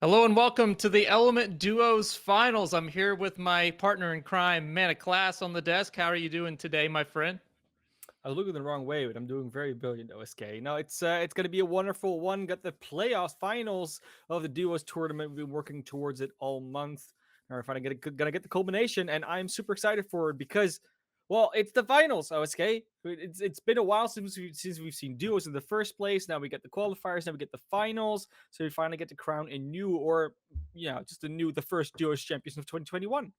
Hello and welcome to the Element Duos Finals. I'm here with my partner in crime, Man of Class, on the desk. How are you doing today, my friend? I was looking the wrong way, but I'm doing very brilliant, OSK. No, it's going to be a wonderful one. Got the playoffs finals of the duos tournament. We've been working towards it all month. Now we're finally gonna get the culmination, and I'm super excited for it because, well, it's the finals, OSK. It's been a while since we've seen duos in the first place. Now we get the qualifiers. Now we get the finals. So we finally get to crown a new, or yeah, just the first duos champions of 2021.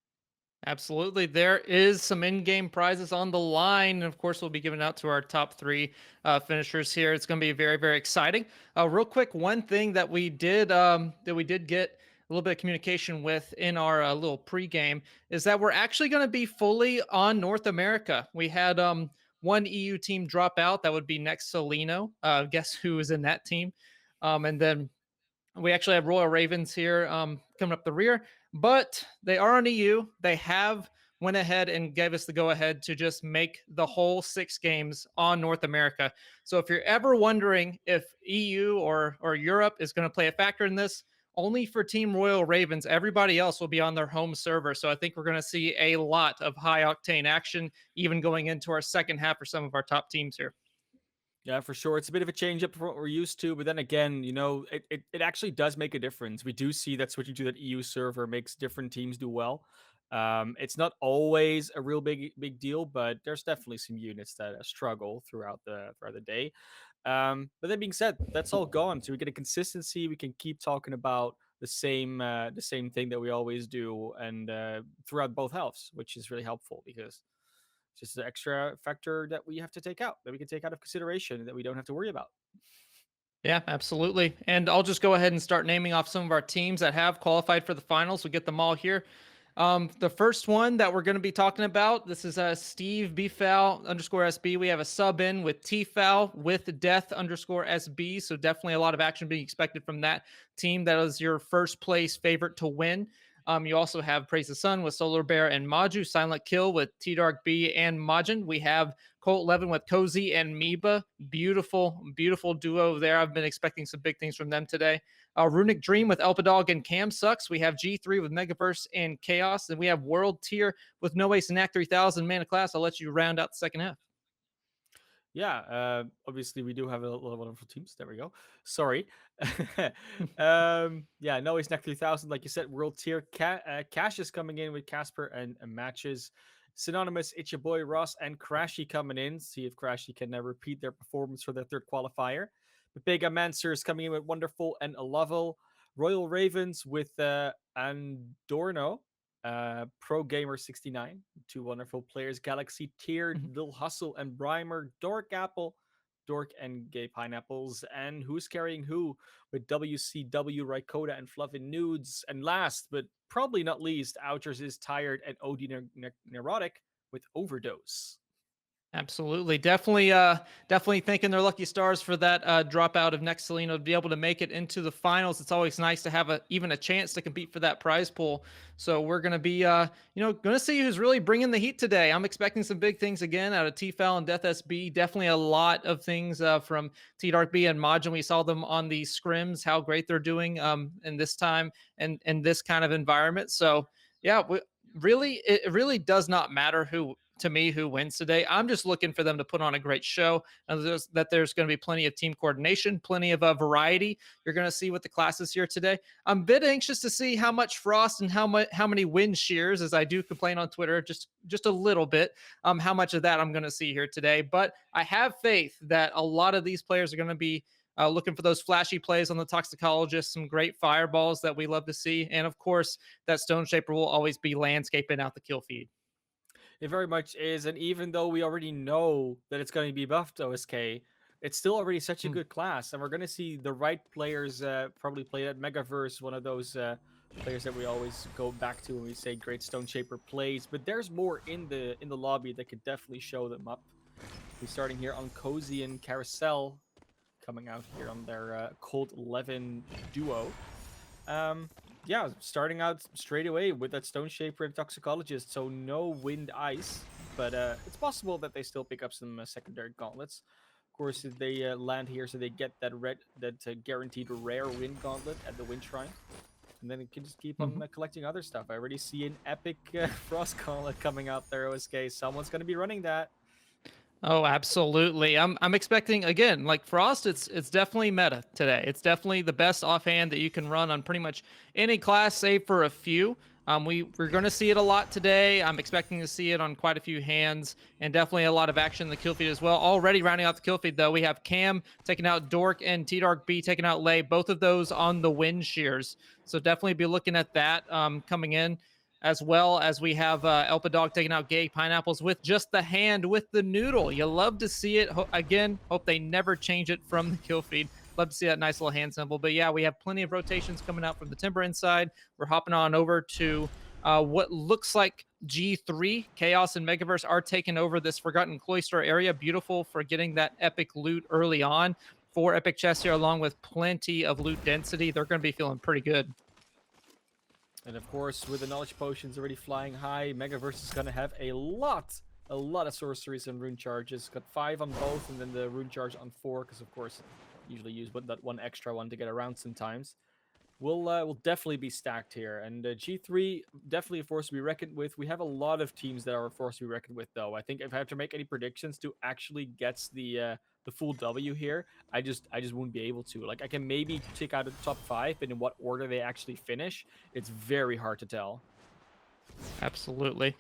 Absolutely. There is some in-game prizes on the line. And of course, we'll be giving out to our top three finishers here. It's going to be very, very exciting. Real quick, one thing that we did get a little bit of communication with in our little pregame is that we're actually going to be fully on North America. We had one EU team drop out. That would be Next Salino. Guess who is in that team? And then we actually have Royal Ravens here coming up the rear, but they are on EU. They have went ahead and gave us the go ahead to just make the whole 6 games on North America. So if you're ever wondering if EU or Europe is going to play a factor in this, only for Team Royal Ravens. Everybody else will be on their home server. So I think we're going to see a lot of high octane action, even going into our second half for some of our top teams here. Yeah, for sure. It's a bit of a change up from what we're used to, but then again, it actually does make a difference. We do see that switching to that EU server makes different teams do well. It's not always a real big deal, but there's definitely some units that struggle throughout the day. But that being said, that's all gone. So we get a consistency. We can keep talking about the same thing that we always do, and throughout both halves, which is really helpful because it's just an extra factor that we have to take out, that we can take out of consideration, that we don't have to worry about. Yeah, absolutely. And I'll just go ahead and start naming off some of our teams that have qualified for the finals. We get them all here. The first one that we're going to be talking about, this is Steve Bfowl underscore SB. We have a sub in with Tfowl with Death underscore SB. So definitely a lot of action being expected from that team. That is your first place favorite to win. You also have Praise the Sun with Solar Bear and Maju, Silent Kill with T Dark B and Majin. We have Colt Levin with Cozy and Meba. Beautiful, beautiful duo there. I've been expecting some big things from them today. Runic Dream with Elpadog and Cam Sucks. We have G3 with Megaverse and Chaos. And we have World Tier with No Ace and Knack 3000 Man of Class. I'll let you round out the second half. Yeah, obviously we do have a lot of wonderful teams. There we go. Sorry. Yeah, no, it's Neck 3000. Like you said, World Tier. Cash is coming in with Casper and matches. Synonymous, it's your boy Ross and Crashy coming in. See if Crashy can repeat their performance for their third qualifier. Bega Mancer is coming in with Wonderful and a Level. Royal Ravens with Andorno, Pro Gamer 69, two wonderful players. Galaxy Tier, Lil Hustle and Brimer, Dork Apple, Dork and Gay Pineapples, and who's carrying who with WCW, Rykoda and Fluffy Nudes. And last but probably not least, Ouchers is Tired and OD Neurotic with Overdose. Absolutely. Definitely thanking their lucky stars for that dropout of Next Seleno to be able to make it into the finals. It's always nice to have even a chance to compete for that prize pool. So we're going to be, going to see who's really bringing the heat today. I'm expecting some big things again out of Tfowl and Death SB. Definitely a lot of things from T Dark B and Majin. We saw them on the scrims, how great they're doing in this time and in this kind of environment. So yeah, it really does not matter who wins today. I'm just looking for them to put on a great show, and there's going to be plenty of team coordination, plenty of variety. You're going to see with the classes here today. I'm a bit anxious to see how much Frost and how many wind shears, as I do complain on Twitter, just a little bit. How much of that I'm going to see here today, but I have faith that a lot of these players are going to be looking for those flashy plays on the toxicologist, some great fireballs that we love to see. And of course, that Stone Shaper will always be landscaping out the kill feed. It very much is, and even though we already know that it's going to be buffed OSK, it's still already such a Mm. good class, and we're going to see the right players probably play that Megaverse, one of those players that we always go back to when we say great Stone Shaper plays. But there's more in the lobby that could definitely show them up. We're starting here on Cozy and Carousel, coming out here on their Colt 11 duo. Um, yeah, starting out straight away with that Stone Shaper and Toxicologist, so no Wind Ice, but it's possible that they still pick up some secondary gauntlets. Of course, if they land here, so they get that guaranteed rare wind gauntlet at the wind shrine. And then it can just keep on collecting other stuff. I already see an epic frost gauntlet coming out there, OSK. Someone's going to be running that. Oh, absolutely. I'm expecting again, like Frost, it's definitely meta today. It's definitely the best offhand that you can run on pretty much any class, save for a few. We're going to see it a lot today. I'm expecting to see it on quite a few hands, and definitely a lot of action in the kill feed as well. Already rounding out the kill feed, though, we have Cam taking out Dork and T-Dark B taking out Lay, both of those on the wind shears. So definitely be looking at that coming in, as well as we have Elpa Dog taking out Gay Pineapples with just the hand with the noodle. You love to see it. Again, hope they never change it from the kill feed. Love to see that nice little hand symbol. But yeah, we have plenty of rotations coming out from the Timber inside. We're hopping on over to what looks like G3. Chaos and Megaverse are taking over this Forgotten Cloister area. Beautiful for getting that epic loot early on. 4 epic chests here, along with plenty of loot density. They're going to be feeling pretty good. And of course, with the knowledge potions already flying high, Megaverse is going to have a lot of sorceries and rune charges. Got 5 on both, and then the rune charge on 4, because of course, usually use that one extra one to get around sometimes. Will definitely be stacked here, and G3 definitely a force to be reckoned with. We have a lot of teams that are a force to be reckoned with, though. I think if I have to make any predictions to actually get the full W here, I just won't be able to. Like, I can maybe check out the top 5, but in what order they actually finish, it's very hard to tell. Absolutely.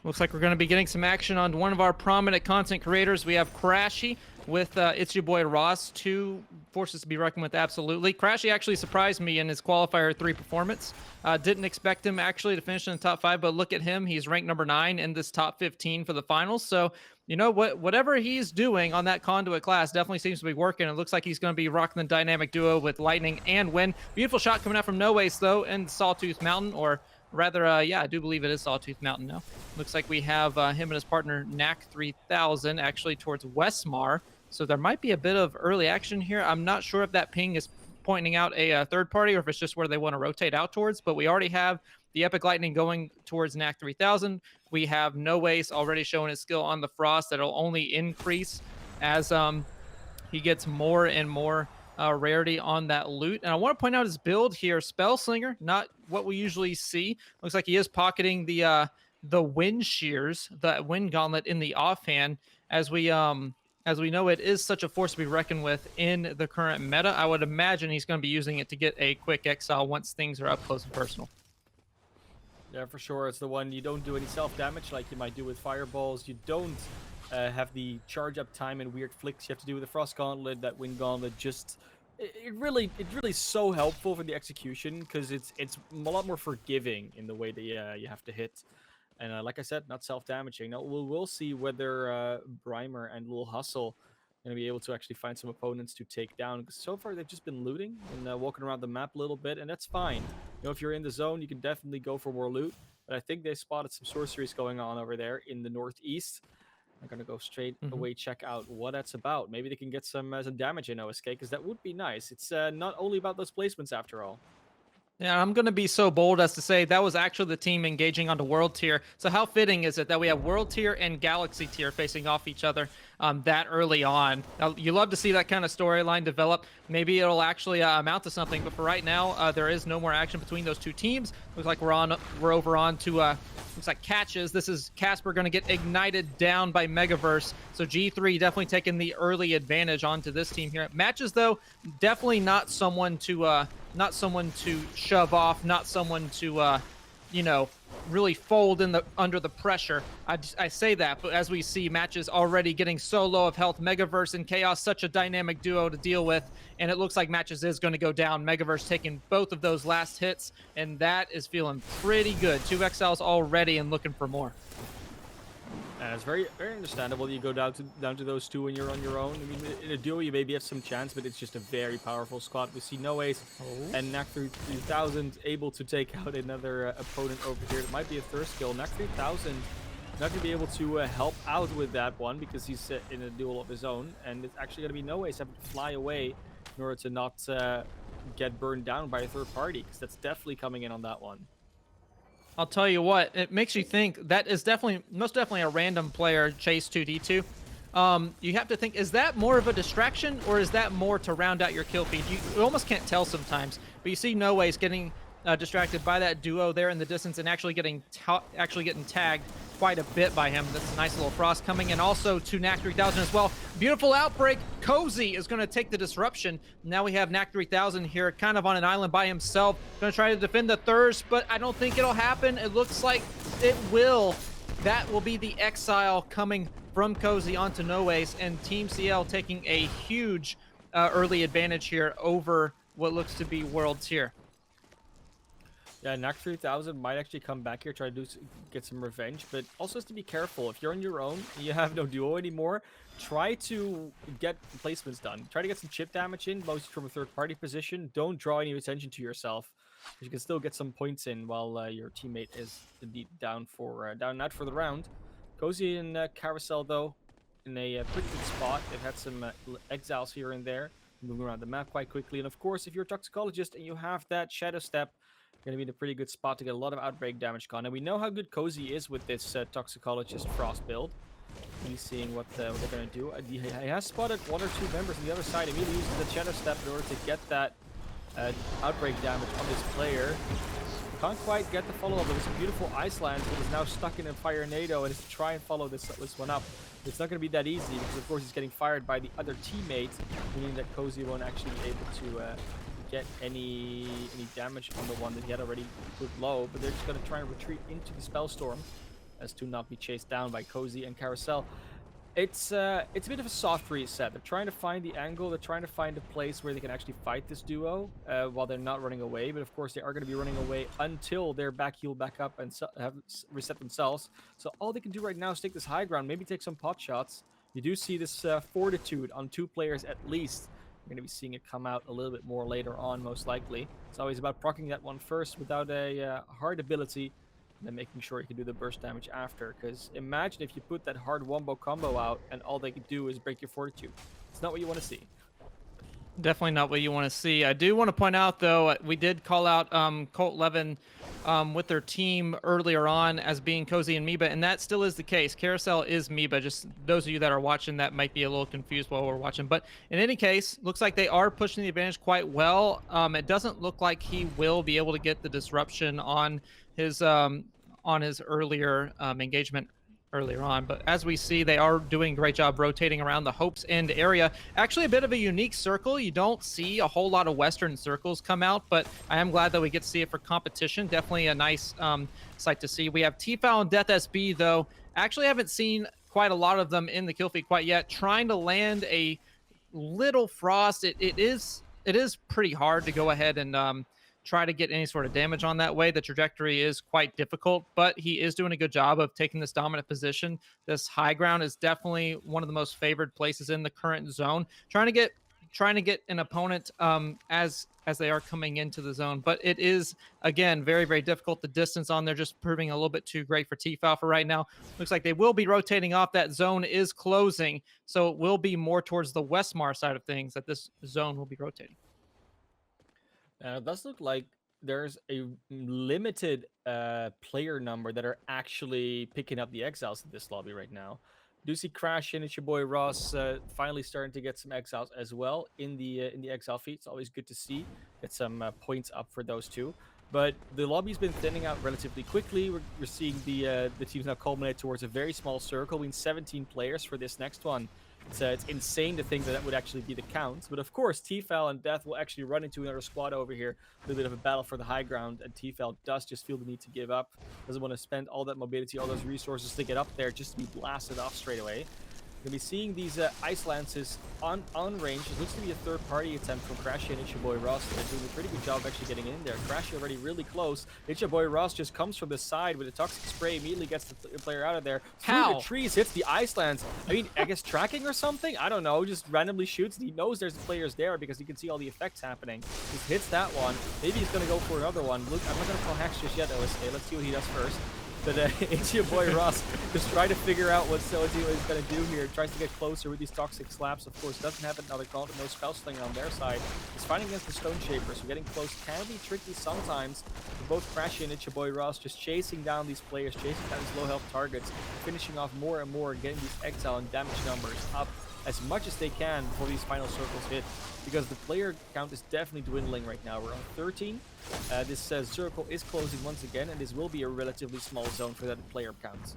Looks like we're going to be getting some action on one of our prominent content creators. We have Crashy with It's Your Boy Ross. 2 forces to be reckoned with, absolutely. Crashy actually surprised me in his qualifier 3 performance. Didn't expect him actually to finish in the top 5, but look at him. He's ranked number 9 in this top 15 for the finals. So, you know, whatever he's doing on that conduit class definitely seems to be working. It looks like he's going to be rocking the dynamic duo with Lightning and Wind. Beautiful shot coming out from No Waste, though, in Sawtooth Mountain, or rather, yeah, I do believe it is Sawtooth Mountain now. Looks like we have him and his partner, Knack 3000, actually towards Westmar. So there might be a bit of early action here. I'm not sure if that ping is pointing out a third party or if it's just where they want to rotate out towards, but we already have the Epic Lightning going towards Knack 3000. We have No Waste already showing his skill on the Frost. That'll only increase as he gets more and more rarity on that loot. And I want to point out his build here. Spell Slinger, not what we usually see. Looks like he is pocketing the wind shears, the wind gauntlet in the offhand. As we know, it is such a force to be reckoned with in the current meta. I would imagine he's going to be using it to get a quick exile once things are up close and personal. Yeah, for sure. It's the one you don't do any self-damage like you might do with fireballs. You don't have the charge up time and weird flicks you have to do with the Frost Gauntlet. That Wind Gauntlet just... It's really so helpful for the execution, because it's a lot more forgiving in the way that you have to hit. And like I said, not self-damaging. Now, we'll see whether Brimer and Lil Hustle going to be able to actually find some opponents to take down. Because so far, they've just been looting and walking around the map a little bit, and that's fine. You know, if you're in the zone, you can definitely go for more loot. But I think they spotted some sorceries going on over there in the northeast. I'm going to go straight away, check out what that's about. Maybe they can get some damage in OSK, because that would be nice. It's not only about those placements, after all. Yeah, I'm going to be so bold as to say that was actually the team engaging onto World Tier. So how fitting is it that we have World Tier and Galaxy Tier facing off each other that early on? Now, you love to see that kind of storyline develop. Maybe it'll actually amount to something. But for right now, there is no more action between those two teams. Looks like we're over on to looks like Catches. This is Casper going to get ignited down by Megaverse. So G3 definitely taking the early advantage onto this team here. Matches, though, definitely not someone to shove off, not someone to you know, really fold in under the pressure. I say that, but as we see, Matches already getting so low of health. Megaverse and Chaos, such a dynamic duo to deal with, and it looks like Matches is going to go down. Megaverse taking both of those last hits, and that is feeling pretty good. 2 exiles already and looking for more. It's very understandable. You go down to those 2 and you're on your own. I mean, in a duo you maybe have some chance, but it's just a very powerful squad. We see No Ace and Knack 3000 able to take out another opponent over here. It might be a thirst kill. Knack 3000 not going to be able to help out with that one, because he's in a duel of his own, and it's actually going to be No Ace having to fly away in order to not get burned down by a third party, because that's definitely coming in on that one. I'll tell you what, it makes you think that is most definitely a random player chase 2d2. You have to think, is that more of a distraction or is that more to round out your kill feed? You almost can't tell sometimes, but you see No Ways getting distracted by that duo there in the distance and actually getting tagged quite a bit by him. That's a nice little frost coming, and also to Knack 3000 as well. Beautiful outbreak. Cozy is going to take the disruption. Now we have Knack 3000 here kind of on an island by himself. Going to try to defend the Thirst, but I don't think it'll happen. It looks like it will. That will be the exile coming from Cozy onto No Ways, and Team CL taking a huge early advantage here over what looks to be Worlds here. Yeah, Knack 3000 might actually come back here, try to get some revenge, but also has to be careful. If you're on your own, you have no duo anymore, try to get placements done. Try to get some chip damage in, mostly from a third-party position. Don't draw any attention to yourself. You can still get some points in while your teammate is indeed down and out for the round. Cozy and Carousel, though, in a pretty good spot. They've had some exiles here and there, moving around the map quite quickly. And of course, if you're a Toxicologist and you have that Shadow Step, you're going to be in a pretty good spot to get a lot of Outbreak damage gone. And we know how good Cozy is with this Toxicologist Frost build. He's seeing what they're going to do. He has spotted 1 or 2 members on the other side, immediately using the Shadow Step in order to get that Outbreak damage on this player. Can't quite get the follow-up, but it's a beautiful Iceland that is now stuck in a Fire Nado and is to try and follow this one up. It's not going to be that easy because, of course, he's getting fired by the other teammate, meaning that Cozy won't actually be able to get any damage on the one that he had already put low. But they're just going to try and retreat into the Spellstorm as to not be chased down by Cozy and Carousel. It's a bit of a soft reset. They're trying to find the angle. They're trying to find a place where they can actually fight this duo while they're not running away. But of course, they are going to be running away until they're healed back up and have reset themselves. So all they can do right now is take this high ground, maybe take some pot shots. You do see this fortitude on 2 players at least. You're going to be seeing it come out a little bit more later on, most likely. It's always about proccing that one first without a hard ability, and then making sure you can do the burst damage after. Because imagine if you put that hard wombo combo out and all they can do is break your fortitude. It's not what you want to see. Definitely not what you want to see. I do want to point out, though, we did call out Colt Levin with their team earlier on as being Cozy and Meba, and that still is the case. Carousel is Meba. Just those of you that are watching that might be a little confused while we're watching. But in any case, looks like they are pushing the advantage quite well. It doesn't look like he will be able to get the disruption on his earlier engagement earlier on, but as we see, they are doing a great job rotating around the Hope's End area. Actually, a bit of a unique circle. You don't see a whole lot of Western circles come out, but I am glad that we get to see it for competition. Definitely a nice sight to see. We have T-Foul and Death SB, though. Actually haven't seen quite a lot of them in the kill feed quite yet. Trying to land a little Frost. It is pretty hard to go ahead and try to get any sort of damage on that way. The trajectory is quite difficult, but he is doing a good job of taking this dominant position. This high ground is definitely one of the most favored places in the current zone. Trying to get an opponent as they are coming into the zone, but it is again very, very difficult. The distance on there just proving a little bit too great for T-Foul for right now. Looks like they will be rotating off. That zone is closing, so it will be more towards the Westmar side of things that this zone will be rotating. It does look like there's a limited player number that are actually picking up the exiles in this lobby right now. Do see Crash and it's your boy Ross finally starting to get some exiles as well in the exile feed. It's always good to see. Get some points up for those two. But the lobby's been thinning out relatively quickly. We're seeing the teams now culminate towards a very small circle. We need 17 players for this next one. It's insane to think that that would actually be the count. But of course, T-Foul and Death will actually run into another squad over here. A little bit of a battle for the high ground. And T-Foul does just feel the need to give up. Doesn't want to spend all that mobility, all those resources to get up there just to be blasted off straight away. Gonna be seeing these ice lances on range. It looks to be a third-party attempt from Crashy and It's Your Boy Ross. They're doing a pretty good job actually getting in there. Crashy already really close. It's Your Boy Ross just comes from the side with a toxic spray, immediately gets the player out of there. Through the trees, hits the ice lands. I mean, I guess tracking or something? I don't know. Just randomly shoots. He knows there's players there because he can see all the effects happening. Just hits that one. Maybe he's gonna go for another one. Look, I'm not gonna call hacks just yet, OSA. Let's see what he does first. But it's your boy Ross just trying to figure out what Sojiro is going to do here. Tries to get closer with these toxic slaps. Of course, doesn't have another gauntlet, no spell slinger on their side. He's fighting against the Stone Shaper, so getting close can be tricky sometimes. For both Crashy and It's Your Boy Ross just chasing down these players, chasing down these low health targets, finishing off more and more, getting these exile and damage numbers up as much as they can before these final circles hit, because the player count is definitely dwindling right now. We're on 13. This circle is closing once again, and this will be a relatively small zone for that player count.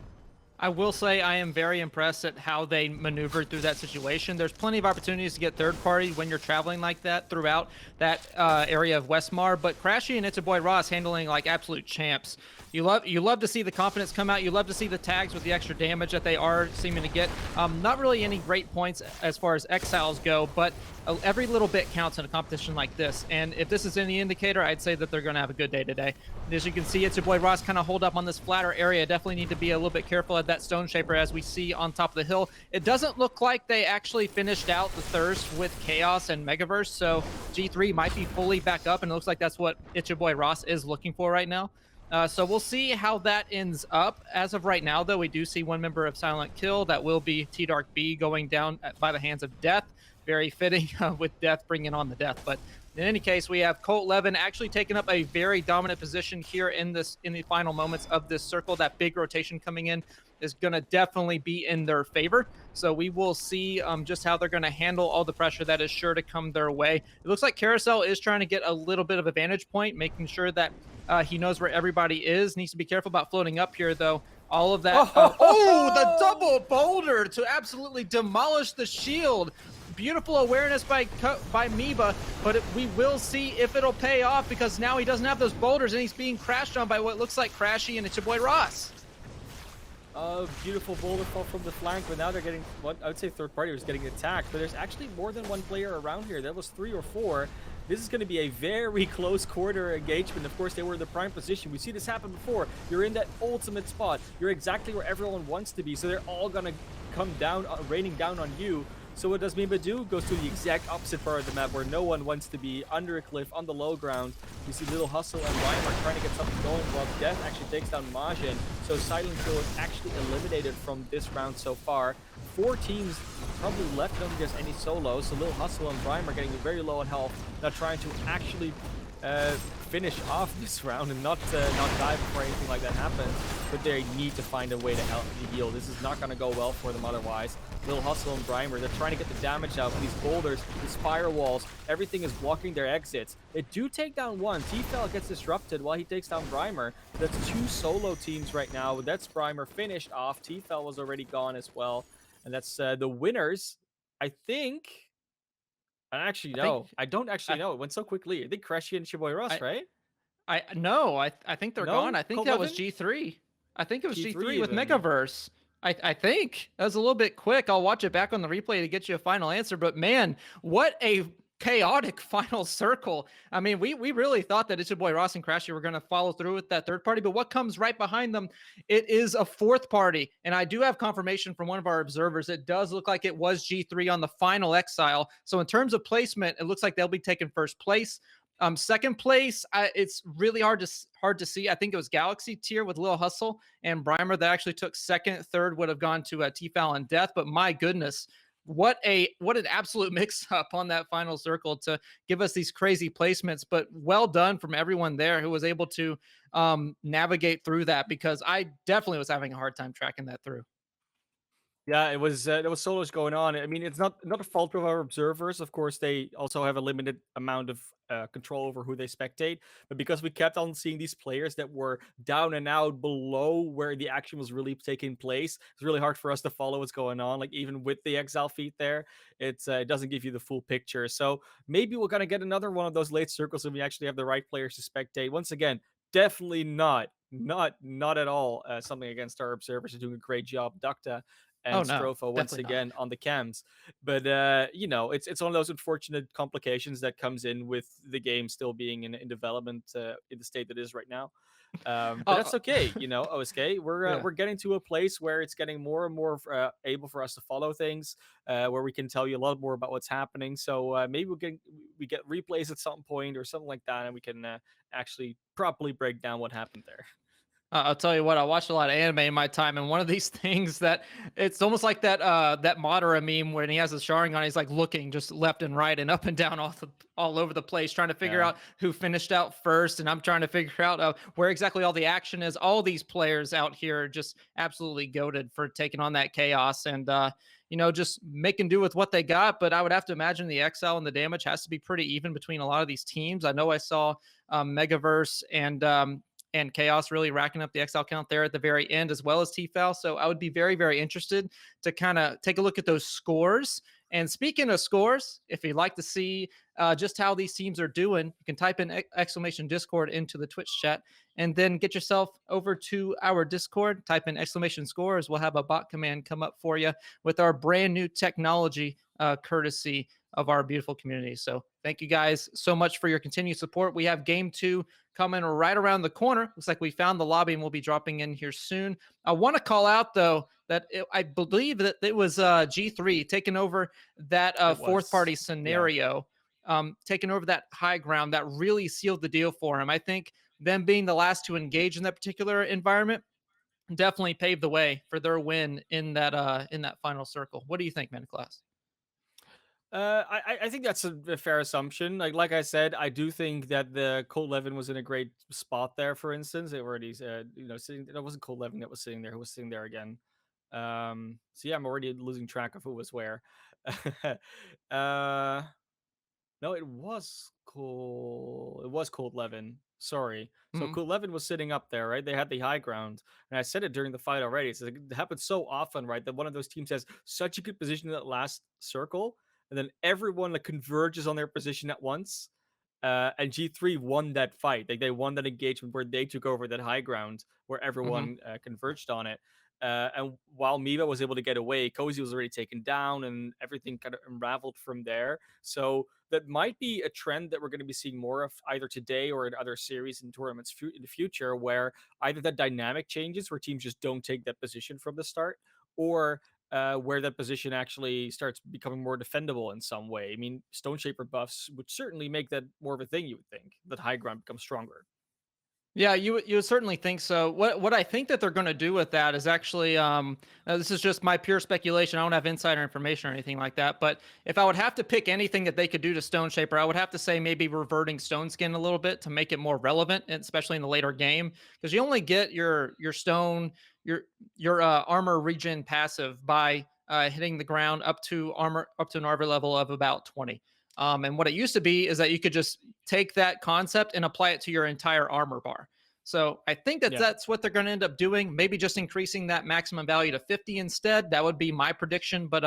I will say I am very impressed at how they maneuvered through that situation. There's plenty of opportunities to get third party when you're traveling like that throughout that area of Westmar, but Crashy and It's a Boy Ross handling like absolute champs. You love to see the confidence come out. You love to see the tags with the extra damage that they are seeming to get. Not really any great points as far as exiles go, but every little bit counts in a competition like this. And if this is any indicator, I'd say that they're going to have a good day today. As you can see, It's Your Boy Ross kind of hold up on this flatter area. Definitely need to be a little bit careful at that Stone Shaper as we see on top of the hill. It doesn't look like they actually finished out the Thirst with Chaos and Megaverse, so G3 might be fully back up, and it looks like that's what It's Your Boy Ross is looking for right now. So we'll see how that ends up. As of right now, though, we do see one member of Silent Kill. That will be T-Dark B going down by the hands of Death. Very fitting with Death bringing on the death. But in any case, we have Colt Levin actually taking up a very dominant position here in the final moments of this circle. That big rotation coming in is going to definitely be in their favor. So we will see just how they're going to handle all the pressure that is sure to come their way. It looks like Carousel is trying to get a little bit of a vantage point, making sure that he knows where everybody is. Needs to be careful about floating up here, though. All of that. Oh, the double boulder to absolutely demolish the shield. Beautiful awareness by Miba, but we will see if it'll pay off, because now he doesn't have those boulders and he's being crashed on by what looks like Crashy and It's Your Boy Ross. Beautiful boulder fall from the flank, but now they're getting what I would say third party was getting attacked, but there's actually more than one player around here. There was 3 or 4. This is going to be a very close quarter engagement. Of course, they were in the prime position. We see this happen before. You're in that ultimate spot. You're exactly where everyone wants to be, so they're all going to come down, raining down on you. So what does Miba do? Goes to the exact opposite part of the map where no one wants to be, under a cliff, on the low ground. We see Little Hustle and Ryan are trying to get something going, while Death actually takes down Majin. So Silent Kill is actually eliminated from this round so far. 4 teams probably left, don't think there's any solos. So Little Hustle and Ryan are getting very low on health. Now trying to actually finish off this round and not die before anything like that happens, but they need to find a way to heal. This is not going to go well for them otherwise. Little Hustle and Brimer, they're trying to get the damage out. These boulders, these firewalls, everything is blocking their exits. They do take down one. T-Fel gets disrupted while he takes down Brimer. That's 2 solo teams right now. That's Brimer finished off. T-Fel was already gone as well, and that's the winners. I think. Actually, no. I don't actually know. It went so quickly. I think Crashy and Boy Ross, right? I think they're gone. I think Colt that was Levin? G3. I think it was G3 with even. Megaverse. I think that was a little bit quick. I'll watch it back on the replay to get you a final answer. But man, what a chaotic final circle. I mean, we really thought that It's Your Boy Ross and Crashy were going to follow through with that third party, but what comes right behind them, it is a fourth party. And I do have confirmation from one of our observers. It does look like it was G3 on the final exile. So in terms of placement, it looks like they'll be taking first place. Second place, it's really hard to see. I think it was Galaxy tier with Lil Hustle and Brimer that actually took second. Third would have gone to T-Foul and Death. But my goodness, what an absolute mix up on that final circle to give us these crazy placements. But well done from everyone there who was able to navigate through that, because I definitely was having a hard time tracking that through. Yeah, it was there was so much going on. I mean, it's not a fault of our observers. Of course, they also have a limited amount of control over who they spectate. But because we kept on seeing these players that were down and out below where the action was really taking place, it's really hard for us to follow what's going on. Like even with the exile feat there, it doesn't give you the full picture. So maybe we're gonna get another one of those late circles and we actually have the right players to spectate. Once again, definitely not at all something against our observers. Are doing a great job, Dukta Oh and no, Stropha once definitely not. again on the cams. But it's one of those unfortunate complications that comes in with the game still being in development in the state that it is right now. But Uh, that's okay, OSK. yeah. We're getting to a place where it's getting more and more able for us to follow things, where we can tell you a lot more about what's happening. So maybe we get replays at some point or something like that, and we can actually properly break down what happened there. I'll tell you what, I watched a lot of anime in my time, and one of these things that it's almost like that Madara meme when he has his Sharingan, he's like looking just left and right and up and down all over the place, trying to figure Yeah. out who finished out first, and I'm trying to figure out where exactly all the action is. All these players out here are just absolutely goaded for taking on that chaos and just making do with what they got. But I would have to imagine the exile and the damage has to be pretty even between a lot of these teams. I know I saw Megaverse and Chaos really racking up the XL count there at the very end, as well as TFL. So I would be very, very interested to kind of take a look at those scores. And speaking of scores, if you'd like to see just how these teams are doing, you can type in exclamation Discord into the Twitch chat and then get yourself over to our Discord. Type in exclamation scores. We'll have a bot command come up for you with our brand new technology courtesy of our beautiful community. So thank you guys so much for your continued support. We have game 2 coming right around the corner. Looks like we found the lobby and we'll be dropping in here soon. I want to call out though that I believe that it was G3 taking over that It fourth party was. Yeah. scenario, taking over that high ground that really sealed the deal for him. I think them being the last to engage in that particular environment definitely paved the way for their win in that final circle. What do you think, man, class? I think that's a fair assumption. Like I said, I do think that the Colt Levin was in a great spot there. For instance, they were already sitting. It wasn't Colt Levin that was sitting there. Who was sitting there again? So yeah, I'm already losing track of who was where. uh, no, it was cool. It was Cold Levin. Sorry. So Mm-hmm. Cold Levin was sitting up there, right? They had the high ground, and I said it during the fight already. It happens so often, right? That one of those teams has such a good position in that last circle, and then everyone like converges on their position at once. And G3 won that fight. They won that engagement where they took over that high ground where Mm-hmm. everyone converged on it. And while Miva was able to get away, Cozy was already taken down, and everything kind of unraveled from there. So that might be a trend that we're going to be seeing more of either today or in other series and tournaments in the future, where either that dynamic changes, where teams just don't take that position from the start, or where that position actually starts becoming more defendable in some way. I mean, Stone Shaper buffs would certainly make that more of a thing. You would think that high ground becomes stronger. Yeah, you would certainly think so. What I think that they're going to do with that is actually this is just my pure speculation. I don't have insider information or anything like that. But if I would have to pick anything that they could do to Stone Shaper, I would have to say maybe reverting Stone Skin a little bit to make it more relevant, and especially in the later game, because you only get your stone your armor regen passive by hitting the ground up to an armor level of about 20. And what it used to be is that you could just take that concept and apply it to your entire armor bar. So I think that Yeah. that's what they're going to end up doing. Maybe just increasing that maximum value to 50 instead. That would be my prediction. But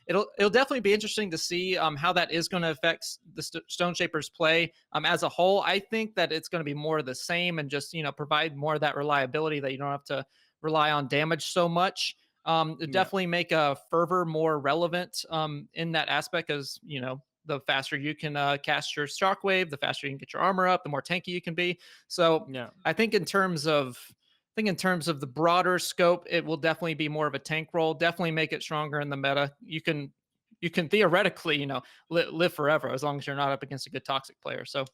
it'll definitely be interesting to see how that is going to affect the Stone Shapers play as a whole. I think that it's going to be more of the same and just provide more of that reliability that you don't have to rely on damage so much. Yeah. Definitely make a fervor more relevant in that aspect, as the faster you can cast your shockwave, the faster you can get your armor up, the more tanky you can be. So Yeah. I think in terms of the broader scope, it will definitely be more of a tank role. Definitely make it stronger in the meta. You can theoretically, live forever as long as you're not up against a good toxic player. So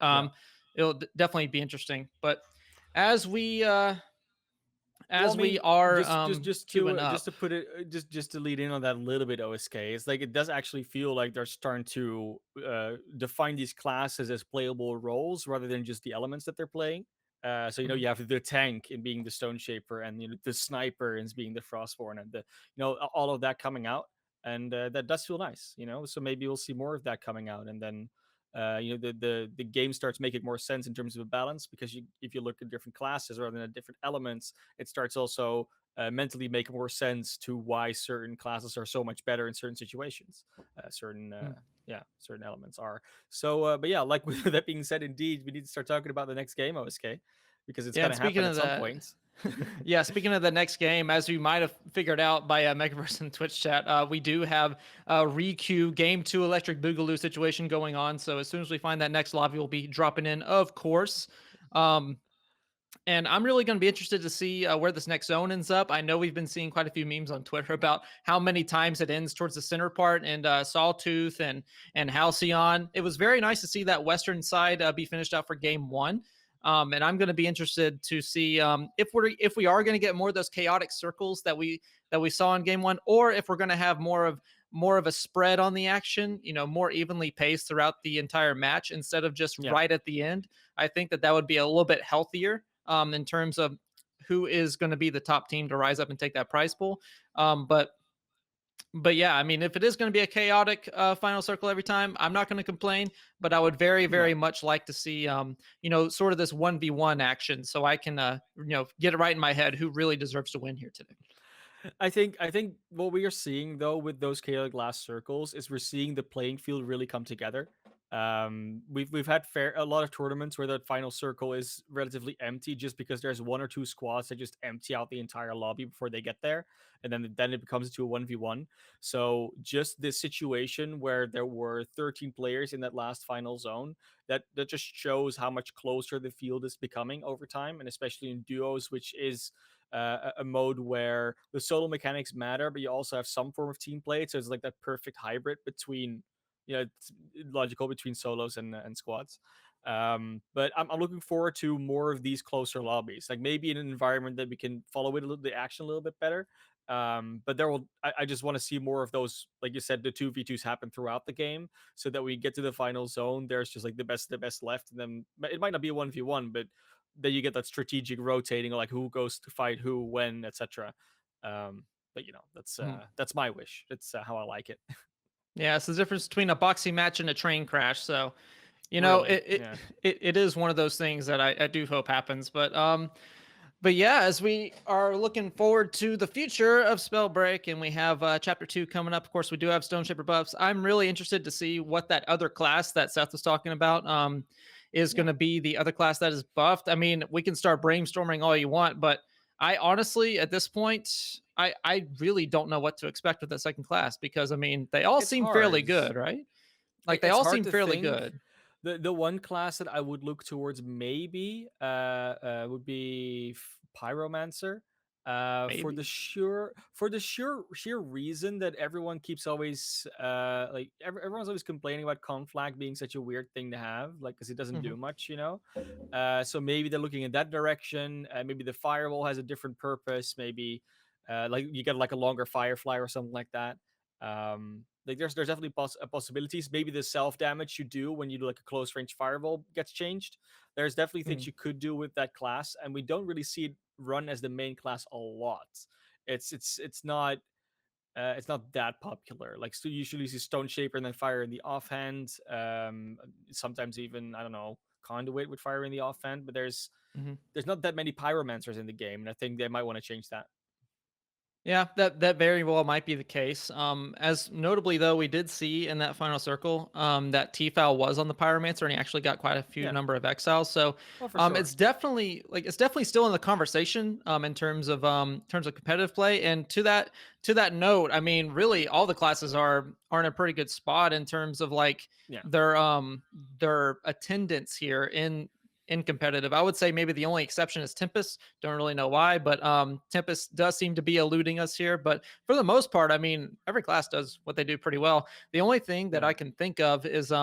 Yeah. um, it'll definitely be interesting. But as we uh, Well, I as we mean, are queuing just up. to put it just to lead in on that a little bit, OSK, it's like it does actually feel like they're starting to define these classes as playable roles rather than just the elements that they're playing. So Mhm. you have the tank in being the Stone Shaper, and the sniper in being the Frostborn, and the all of that coming out, and that does feel nice. So maybe we'll see more of that coming out, and then the game starts making more sense in terms of a balance, because if you look at different classes rather than at different elements, it starts also mentally making more sense to why certain classes are so much better in certain situations. Certain Mm. yeah, certain elements are. So but yeah, like with that being said, indeed we need to start talking about the next game, OSK, because it's Yeah, going and to speaking happen of at some that, point. yeah, speaking of the next game, as you might have figured out by Megaverse and Twitch chat, we do have a Riku Game 2 Electric Boogaloo situation going on. So as soon as we find that next lobby, we'll be dropping in, of course. Um, and I'm really going to be interested to see where this next zone ends up. I know we've been seeing quite a few memes on Twitter about how many times it ends towards the center part, and Sawtooth and Halcyon. It was very nice to see that western side be finished out for game 1. And I'm going to be interested to see if we are going to get more of those chaotic circles that we saw in game one, or if we're going to have more of a spread on the action, more evenly paced throughout the entire match instead of just Yeah. right at the end. I think that would be a little bit healthier in terms of who is going to be the top team to rise up and take that prize pool. But yeah, I mean, if it is going to be a chaotic final circle every time, I'm not going to complain. But I would very, very No. much like to see, sort of this 1v1 action, so I can, get it right in my head who really deserves to win here today. I think what we are seeing though with those chaotic glass circles is we're seeing the playing field really come together. We've had a lot of tournaments where the final circle is relatively empty just because there's one or two squads that just empty out the entire lobby before they get there, and then it becomes to a 1v1. So just this situation where there were 13 players in that last final zone, that just shows how much closer the field is becoming over time, and especially in duos, which is a mode where the solo mechanics matter, but you also have some form of team play. So it's like that perfect hybrid between, it's logical between solos and squads. But I'm looking forward to more of these closer lobbies, like maybe in an environment that we can follow it the action a little bit better. But I just want to see more of those, like you said, the 2v2s happen throughout the game, so that we get to the final zone. There's just like the best left, and then it might not be a 1v1, but then you get that strategic rotating, like who goes to fight who, when, etc. But Mhm. that's my wish. That's how I like it. Yeah, it's the difference between a boxing match and a train crash. So, Really, it it yeah, it is one of those things that I do hope happens. But yeah, as we are looking forward to the future of Spellbreak, and we have Chapter 2 coming up. Of course, we do have Stone Shaper buffs. I'm really interested to see what that other class that Seth was talking about is going yeah. to be, the other class that is buffed. I mean, we can start brainstorming all you want, but I honestly, at this point, I really don't know what to expect with that second class, because, I mean, they all It's seem fairly hard. good, right? Like, they It's all hard seem to fairly think. good, The one class that I would look towards maybe would be Pyromancer. For maybe. the sheer reason that everyone keeps always everyone's always complaining about conflag being such a weird thing to have, like, because it doesn't Hmm. do much. So maybe they're looking in that direction. Maybe the fireball has a different purpose. Maybe like you get like a longer firefly or something like that. Like there's definitely possibilities. Maybe the self damage you do when you do like a close range fireball gets changed. There's definitely things you could do with that class, and we don't really see it run as the main class a lot. It's not that popular. Like, so usually you see Stone Shaper and then fire in the offhand. Sometimes even, I don't know, Conduit with fire in the offhand. But Hmm. there's not that many pyromancers in the game, and I think they might want to change that. Yeah, that very well might be the case. As notably though, we did see in that final circle that Tfal was on the Pyromancer, and he actually got quite a few Yeah, number of exiles. So well, for sure. it's definitely still in the conversation in terms of competitive play. And to that note, I mean, really all the classes are in a pretty good spot in terms of like Yeah. their attendance here in competitive. I would say maybe the only exception is Tempest. Don't really know why, but Tempest does seem to be eluding us here. But for the most part, I mean, every class does what they do pretty well. The only thing that Yeah. I can think of is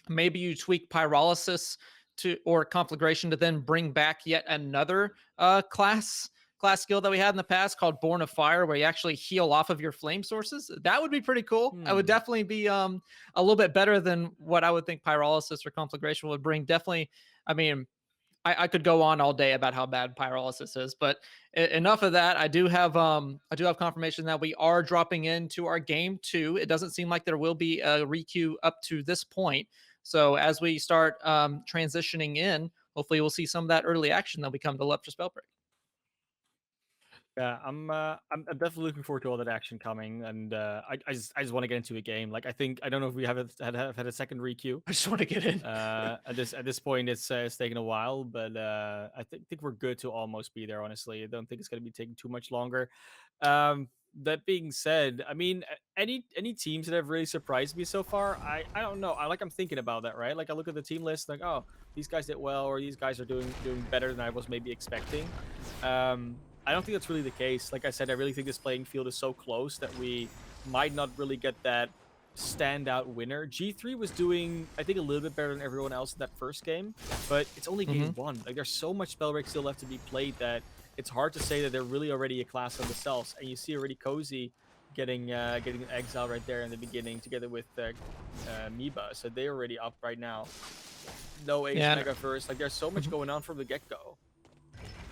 maybe you tweak pyrolysis to or conflagration to then bring back yet another class skill that we had in the past called Born of Fire, where you actually heal off of your flame sources. That would be pretty cool. I would Hmm. definitely be a little bit better than what I would think pyrolysis or conflagration would bring. Definitely, I mean, I could go on all day about how bad pyrolysis is, but enough of that. I do have confirmation that we are dropping into our game two. It doesn't seem like there will be a requeue up to this point. So as we start transitioning in, hopefully we'll see some of that early action that we come to love for Spellbreak. Yeah, I'm definitely looking forward to all that action coming, and I just want to get into a game. Like, I don't know if we have had a second requeue. I just want to get in. At this point, it's taken a while, but I think we're good to almost be there. Honestly, I don't think it's going to be taking too much longer. That being said, I mean, any teams that have really surprised me so far, I don't know. I'm thinking about that, right? Like, I look at the team list, like, oh, these guys did well, or these guys are doing better than I was maybe expecting. I don't think that's really the case. Like I said, I really think this playing field is so close that we might not really get that standout winner. G3 was doing, I think, a little bit better than everyone else in that first game, but it's only game one. Like, there's so much Spellbreak still left to be played that it's hard to say that they're really already a class on themselves. And you see already Cozy getting an exile right there in the beginning together with Miba, so they're already up right now. No Ace Mega first. Like, there's so much going on from the get-go.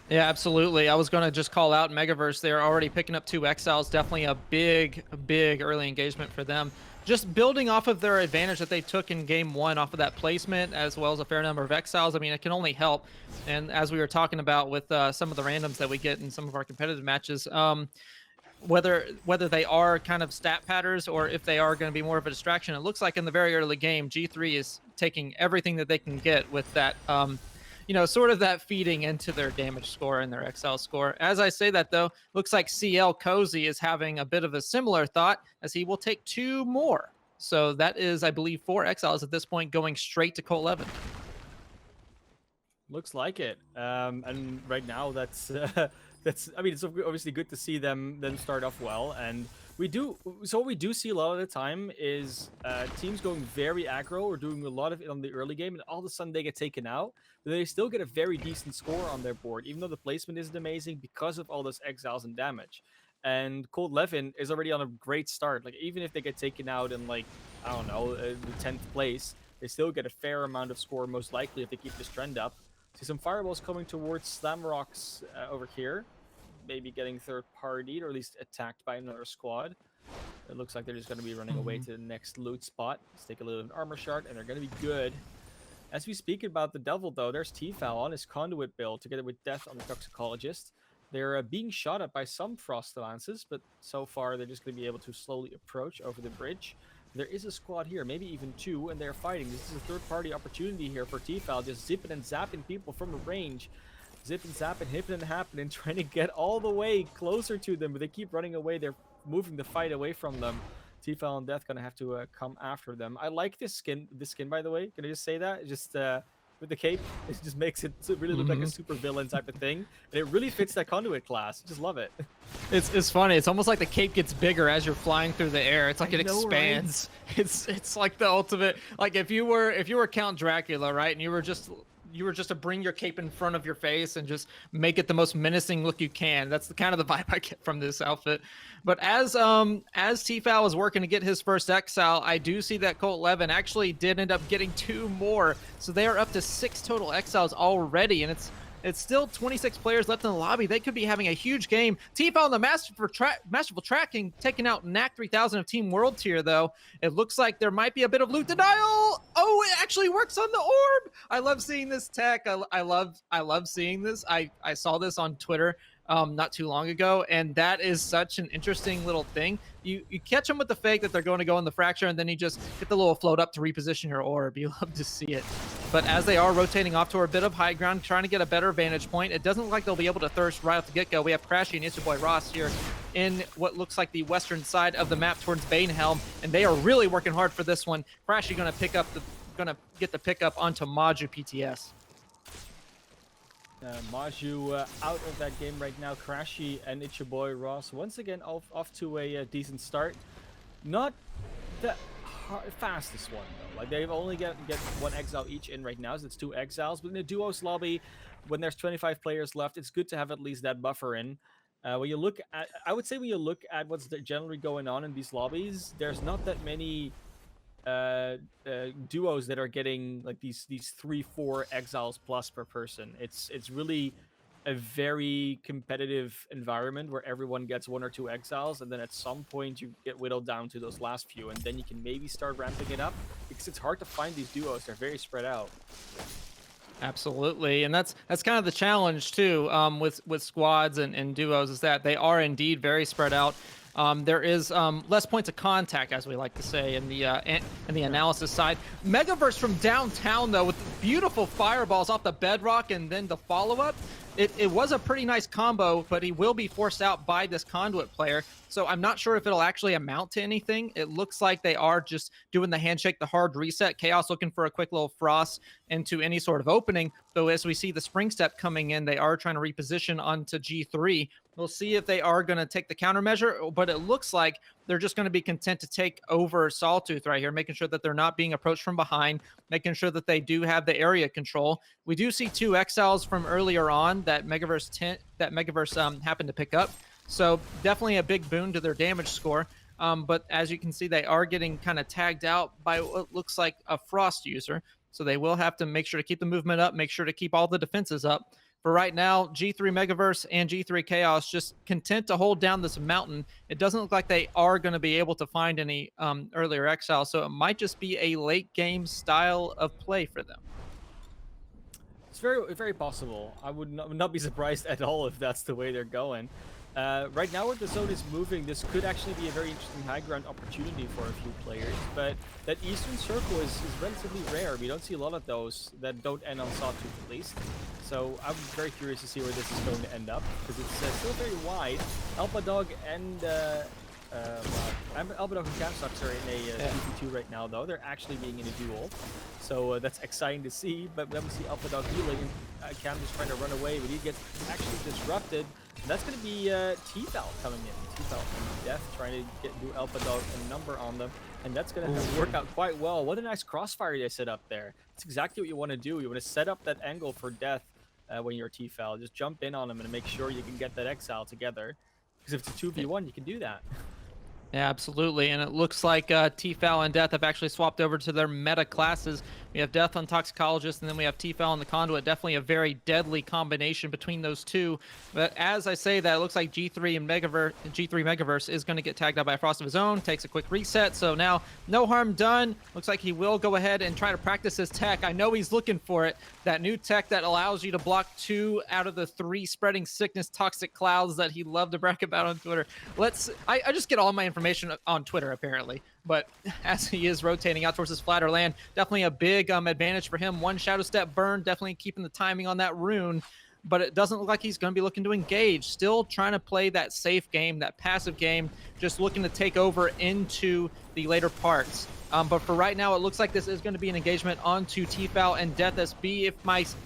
Yeah, absolutely. I was going to just call out Megaverse. They're already picking up 2 exiles. Definitely a big early engagement for them. Just building off of their advantage that they took in game 1 off of that placement, as well as a fair number of exiles. I mean, it can only help. And as we were talking about with some of the randoms that we get in some of our competitive matches, whether they are kind of stat patters or if they are going to be more of a distraction, it looks like in the very early game, G3 is taking everything that they can get with that, sort of that feeding into their damage score and their exile score. As I say that, though, looks like CL Cozy is having a bit of a similar thought, as he will take 2 more. So that is, I believe, 4 exiles at this point, going straight to Colt 11. Looks like it. And right now, that's I mean, it's obviously good to see them start off well. And what we do see a lot of the time is teams going very aggro or doing a lot of it on the early game, and all of a sudden they get taken out, but they still get a very decent score on their board, even though the placement isn't amazing because of all those exiles and damage. And Colt Levin is already on a great start. Like, even if they get taken out in, like, I don't know, the 10th place, they still get a fair amount of score, most likely, if they keep this trend up. See some fireballs coming towards Slamrocks over here. Maybe getting third-partied, or at least attacked by another squad. It looks like they're just going to be running away to the next loot spot. Let's take a little armor shard, and they're going to be good. As we speak about the Devil, though, there's T-Foul on his Conduit build, together with Death on the Toxicologist. They're being shot at by some Frost Lances, but so far they're just going to be able to slowly approach over the bridge. There is a squad here, maybe even 2, and they're fighting. This is a third-party opportunity here for T-Foul, just zipping and zapping people from a range. Zip and zap and hipping and happen and trying to get all the way closer to them, but they keep running away. They're moving the fight away from them. T-Foul and Death gonna have to come after them. I like this skin, by the way. Can I just say that? Just with the cape, it just makes it really look like a super villain type of thing, and it really fits that Conduit class. Just love it. It's funny. It's almost like the cape gets bigger as you're flying through the air. It's like it expands. Right? It's like the ultimate. Like if you were Count Dracula, right, and you were just to bring your cape in front of your face and just make it the most menacing look you can. That's the kind of the vibe I get from this outfit. But as T-Foul is working to get his first exile, I do see that Colt Levin actually did end up getting 2 more. So they are up to 6 total exiles already, and it's still 26 players left in the lobby. They could be having a huge game. T-Foul on the Masterful Tracking, taking out Knack 3000 of Team World Tier, though. It looks like there might be a bit of loot denial. Oh, it actually works on the orb. I love seeing this tech. I love seeing this. I saw this on Twitter not too long ago, and that is such an interesting little thing. You catch them with the fake that they're going to go in the fracture, and then you just get the little float up to reposition your orb. You love to see it. But as they are rotating off to a bit of high ground, trying to get a better vantage point, it doesn't look like they'll be able to thirst right off the get-go. We have Crashy and It's Your Boy Ross here in what looks like the western side of the map towards Banehelm, and they are really working hard for this one. Crashy gonna get the pickup onto Maju PTS. Maju out of that game right now. Crashy and It's Your Boy Ross once again off to a decent start. Not the fastest one though. Like, they've only get 1 exile each in right now, so it's 2 exiles. But in a duos lobby, when there's 25 players left, it's good to have at least that buffer in. When you look at, I would say when you look at what's generally going on in these lobbies, there's not that many duos that are getting like these 3-4 exiles plus per person. It's really a very competitive environment where everyone gets 1 or 2 exiles, and then at some point you get whittled down to those last few, and then you can maybe start ramping it up, because it's hard to find these duos. They're very spread out. Absolutely, and that's kind of the challenge too with squads and duos, is that they are indeed very spread out. There is less points of contact, as we like to say, in the analysis side. Megaverse from downtown, though, with beautiful fireballs off the bedrock and then the follow-up. It was a pretty nice combo, but he will be forced out by this Conduit player. So I'm not sure if it'll actually amount to anything. It looks like they are just doing the handshake, the hard reset. Chaos looking for a quick little frost into any sort of opening. Though as we see the spring step coming in, they are trying to reposition onto G3. We'll see if they are going to take the countermeasure, but it looks like they're just going to be content to take over Sawtooth right here, making sure that they're not being approached from behind, making sure that they do have the area control. We do see 2 exiles from earlier on that Megaverse happened to pick up. So definitely a big boon to their damage score. But as you can see, they are getting kind of tagged out by what looks like a Frost user. So they will have to make sure to keep the movement up, make sure to keep all the defenses up. For right now, G3 Megaverse and G3 Chaos just content to hold down this mountain. It doesn't look like they are going to be able to find any earlier exile, so it might just be a late game style of play for them. It's very possible. I would not be surprised at all if that's the way they're going. Right now, where the zone is moving, this could actually be a very interesting high ground opportunity for a few players. But that eastern circle is relatively rare. We don't see a lot of those that don't end on Sawtooth, at least. So I'm very curious to see where this is going to end up, because it's still very wide. Alpha Dog and Alpha Dog and Camstocks are in a 2v2 right now, though. They're actually being in a duel. So that's exciting to see. But then we see Alpha Dog healing. Cam just trying to run away, but he gets actually disrupted. And that's going to be T-Val coming in. T-Val and Death trying to do Alpha Dog a number on them. And that's going to work out quite well. What a nice crossfire they set up there. That's exactly what you want to do. You want to set up that angle for Death when you're T-Val. Just jump in on him and make sure you can get that exile together. Because if it's a 2v1, you can do that. Yeah, absolutely. And it looks like T-Foul and Death have actually swapped over to their meta classes. We have Death on Toxicologist, and then we have T-Foul on the Conduit. Definitely a very deadly combination between those two. But as I say that, it looks like G3 Megaverse is going to get tagged out by a Frost of his own. Takes a quick reset. So now, no harm done. Looks like he will go ahead and try to practice his tech. I know he's looking for it. That new tech that allows you to block 2 out of the 3 spreading sickness toxic clouds that he loved to brag about on Twitter. I just get all my information on Twitter, apparently. But as he is rotating out towards his flatter land, definitely a big advantage for him. 1 Shadow Step burn, definitely keeping the timing on that rune. But it doesn't look like he's going to be looking to engage. Still trying to play that safe game, that passive game, just looking to take over into the later parts. But for right now, it looks like this is going to be an engagement onto T-Foul and Death SB.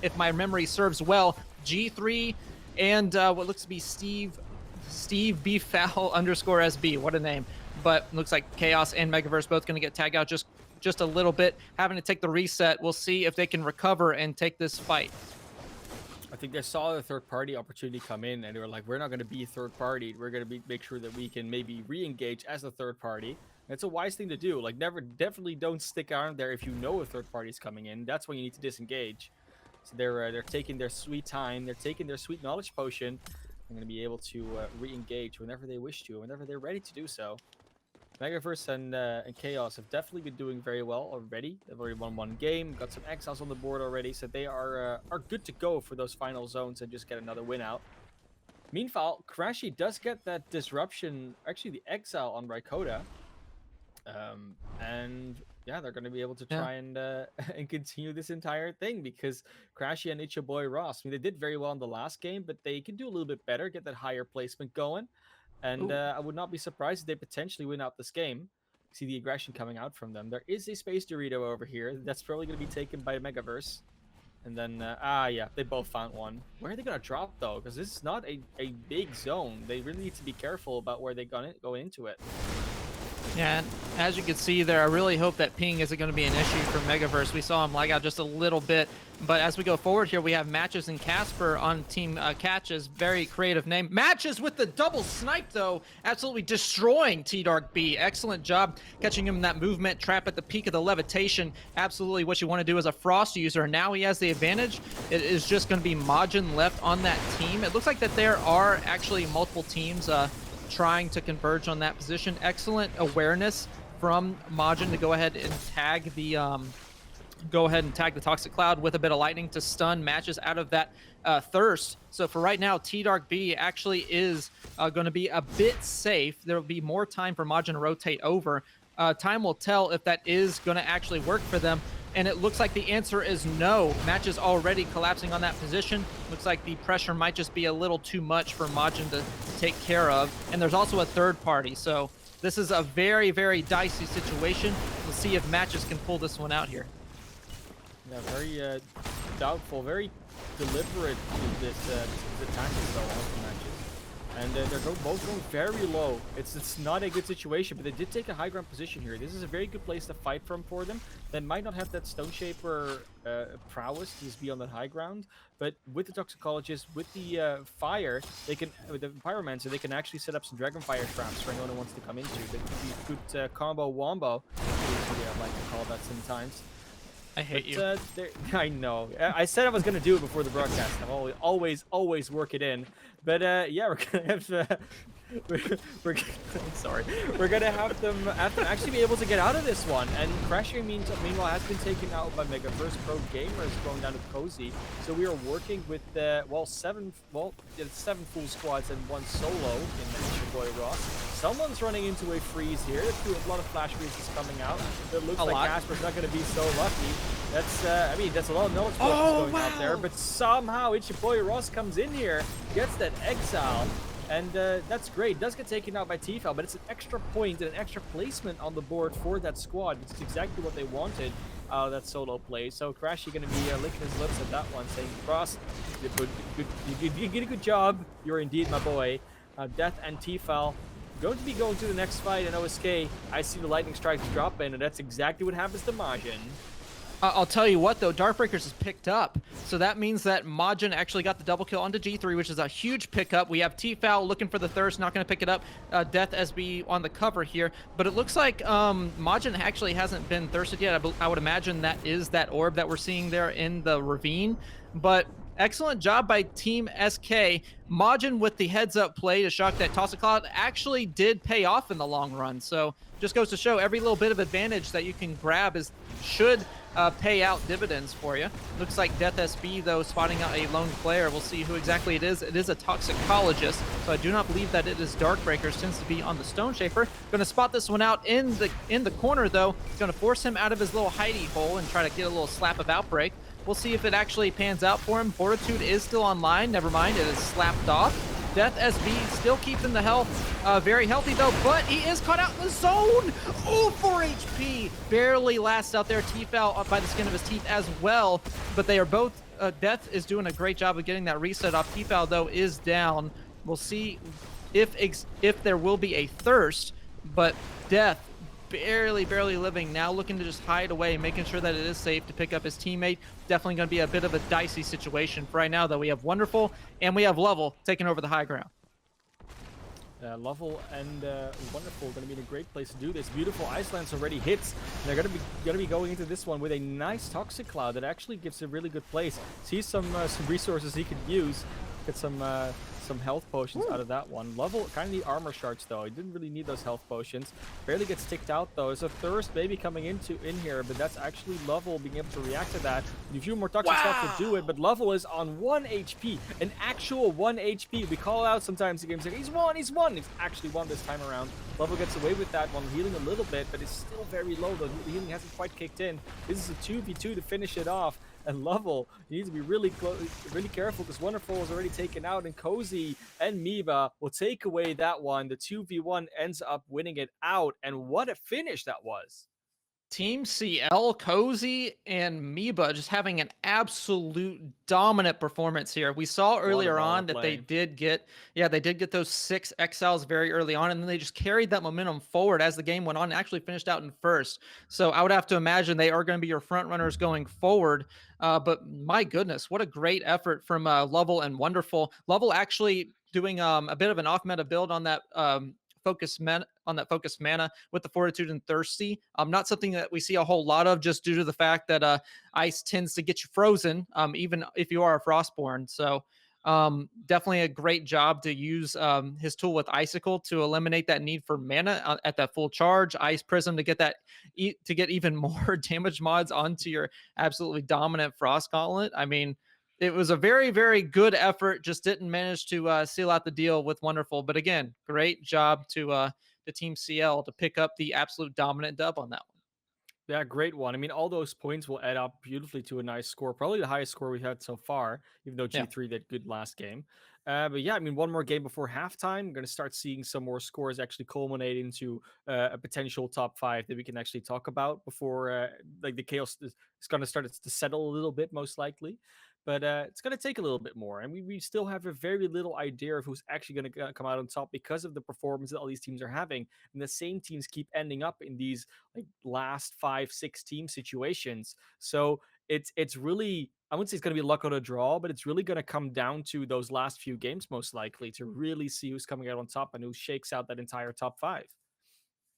If my memory serves well, G3 and what looks to be Steve B-Foul underscore SB. What a name. But looks like Chaos and Megaverse both going to get tagged out just a little bit, having to take the reset. We'll see if they can recover and take this fight. I think they saw the third-party opportunity come in, and they were like, we're not going to be third-party. We're going to make sure that we can maybe re-engage as a third party. And it's a wise thing to do. Like, definitely don't stick around there if you know a third party is coming in. That's when you need to disengage. So they're taking their sweet time. They're taking their sweet knowledge potion. They're going to be able to re-engage whenever they wish to, whenever they're ready to do so. Megaverse and Chaos have definitely been doing very well already. They've already won 1 game, got some exiles on the board already, so they are good to go for those final zones and just get another win out. Meanwhile, Crashy does get that disruption, actually the exile on Raikoda. And yeah, they're going to be able to try and continue this entire thing, because Crashy and It's Your Boy Ross, I mean, they did very well in the last game, but they can do a little bit better, get that higher placement going. And I would not be surprised if they potentially win out this game. See the aggression coming out from them. There is a Space Dorito over here. That's probably going to be taken by Megaverse. And then, yeah, they both found one. Where are they going to drop, though? Because this is not a big zone. They really need to be careful about where they go into it. Yeah, and as you can see there, I really hope that ping isn't going to be an issue for Megaverse. We saw him lag out just a little bit. But as we go forward here, we have Matches and Casper on Team Catches. Very creative name. Matches with the double snipe, though. Absolutely destroying T-Dark B. Excellent job catching him in that movement trap at the peak of the levitation. Absolutely what you want to do as a Frost user. Now he has the advantage. It is just going to be Majin left on that team. It looks like that there are actually multiple teams trying to converge on that position. Excellent awareness from Majin to go ahead and tag the Toxic Cloud with a bit of lightning to stun Matches out of that thirst. So for right now, T-Dark B actually is going to be a bit safe. There will be more time for Majin to rotate over. Time will tell if that is going to actually work for them. And it looks like the answer is no. Match is already collapsing on that position. Looks like the pressure might just be a little too much for Majin to take care of. And there's also a third party. So this is a very, very dicey situation. We'll see if Matches can pull this one out here. Yeah, very doubtful, very deliberate with this tactics though of the matches. And both going very low. It's not a good situation, but they did take a high ground position here. This is a very good place to fight from for them. They might not have that Stone Shaper prowess to just be on that high ground, but with the Toxicologist, with the fire, they can, with the Pyromancer, they can actually set up some Dragon Fire traps for anyone who wants to come into. That could be a good combo wombo, I like to call that sometimes. I hate you. I know. I said I was gonna do it before the broadcast. I'm always work it in. But yeah, we're gonna have we're sorry. We're gonna have them actually be able to get out of this one. And Crashing meanwhile has been taken out by Mega First Pro Gamers, going down to Cozy. So we are working with seven full squads and one solo in Boy Ross. Someone's running into a freeze here. A lot of flash freezes coming out. It looks like Casper's not going to be so lucky. That's, I mean, that's a lot of knowledge going out there. But somehow it's your boy Ross comes in here, gets that exile, and that's great. Does get taken out by Tfal, but it's an extra point and an extra placement on the board for that squad, which is exactly what they wanted out of that solo play. So Crashy going to be licking his lips at that one, saying, Ross, you did a good job. You're indeed my boy. Death and Tfal going to be going to the next fight in OSK. I see the lightning strikes drop in, and that's exactly what happens to Majin. I'll tell you what, though, Darkbreakers is picked up. So that means that Majin actually got the double kill onto G3, which is a huge pickup. We have Tfal looking for the thirst, not going to pick it up. Death SB on the cover here. But it looks like Majin actually hasn't been thirsted yet. I would imagine that is that orb that we're seeing there in the ravine. But excellent job by Team SK. Majin with the heads-up play to shock that Toss a Cloud actually did pay off in the long run. So just goes to show every little bit of advantage that you can grab should pay out dividends for you. Looks like Death SB, though, spotting out a lone player. We'll see who exactly it is. It is a Toxicologist, so I do not believe that it is Darkbreakers. Tends to be on the Stone Shaper. Going to spot this one out in the corner, though. Going to force him out of his little hidey hole and try to get a little slap of Outbreak. We'll see if it actually pans out for him. Fortitude is still online. Never mind, it is slapped off. Death SB still keeping the health very healthy, though, but he is caught out in the zone. Oh, 4 HP. Barely lasts out there. Tfal by the skin of his teeth as well, but they are both, Death is doing a great job of getting that reset off. Tfal, though, is down. We'll see if there will be a thirst, but Death barely living now, looking to just hide away, making sure that it is safe to pick up his teammate. Definitely going to be a bit of a dicey situation for right now, though. We have Wonderful and we have Level taking over the high ground. Level and Wonderful going to be in a great place to do this. Beautiful Ice Lance already hits. They're going to be going into this one with a nice Toxic Cloud that actually gives a really good place. See some resources he could use. Get some health potions out of that one. Level kind of need armor shards though. He didn't really need those health potions. Barely gets ticked out though. There's a thirst maybe coming in here, but that's actually Level being able to react to that. A few more toxic stuff to do it, but Level is on 1 HP, an actual 1 HP. We call out sometimes the game's like he's won. He's actually won this time around. Level gets away with that one, healing a little bit, but it's still very low though. The healing hasn't quite kicked in. This is a 2v2 to finish it off. And Level, you need to be really careful because Wonderful is already taken out, and Cozy and Miba will take away that one. The 2v1 ends up winning it out, and what a finish that was. Team CL, Cozy, and Miba just having an absolute dominant performance here. We saw earlier on that they did get those 6 exiles very early on, and then they just carried that momentum forward as the game went on and actually finished out in first. So I would have to imagine they are going to be your front runners going forward. But my goodness, what a great effort from Level and Wonderful. Level actually doing a bit of an off-meta build on that focus mana with the Fortitude and Thirsty. Not something that we see a whole lot of, just due to the fact that ice tends to get you frozen, even if you are a Frostborn. So definitely a great job to use his tool with Icicle to eliminate that need for mana at that full charge. Ice Prism to get even more damage mods onto your absolutely dominant Frost Gauntlet. I mean, it was a very, very good effort. Just didn't manage to seal out the deal with Wonderful. But again, great job to Team CL to pick up the absolute dominant dub on that one. Yeah, great one. I mean, all those points will add up beautifully to a nice score. Probably the highest score we've had so far, even though Yeah. G3 did good last game. But yeah, I mean, one more game before halftime. We're going to start seeing some more scores actually culminate into a potential top five that we can actually talk about before like the chaos is going to start to settle a little bit, most likely. But it's going to take a little bit more. And we still have a very little idea of who's actually going to come out on top because of the performance that all these teams are having. And the same teams keep ending up in these like last 5, 6 team situations. So it's really, I wouldn't say it's going to be luck on a draw, but it's really going to come down to those last few games most likely to really see who's coming out on top and who shakes out that entire top five.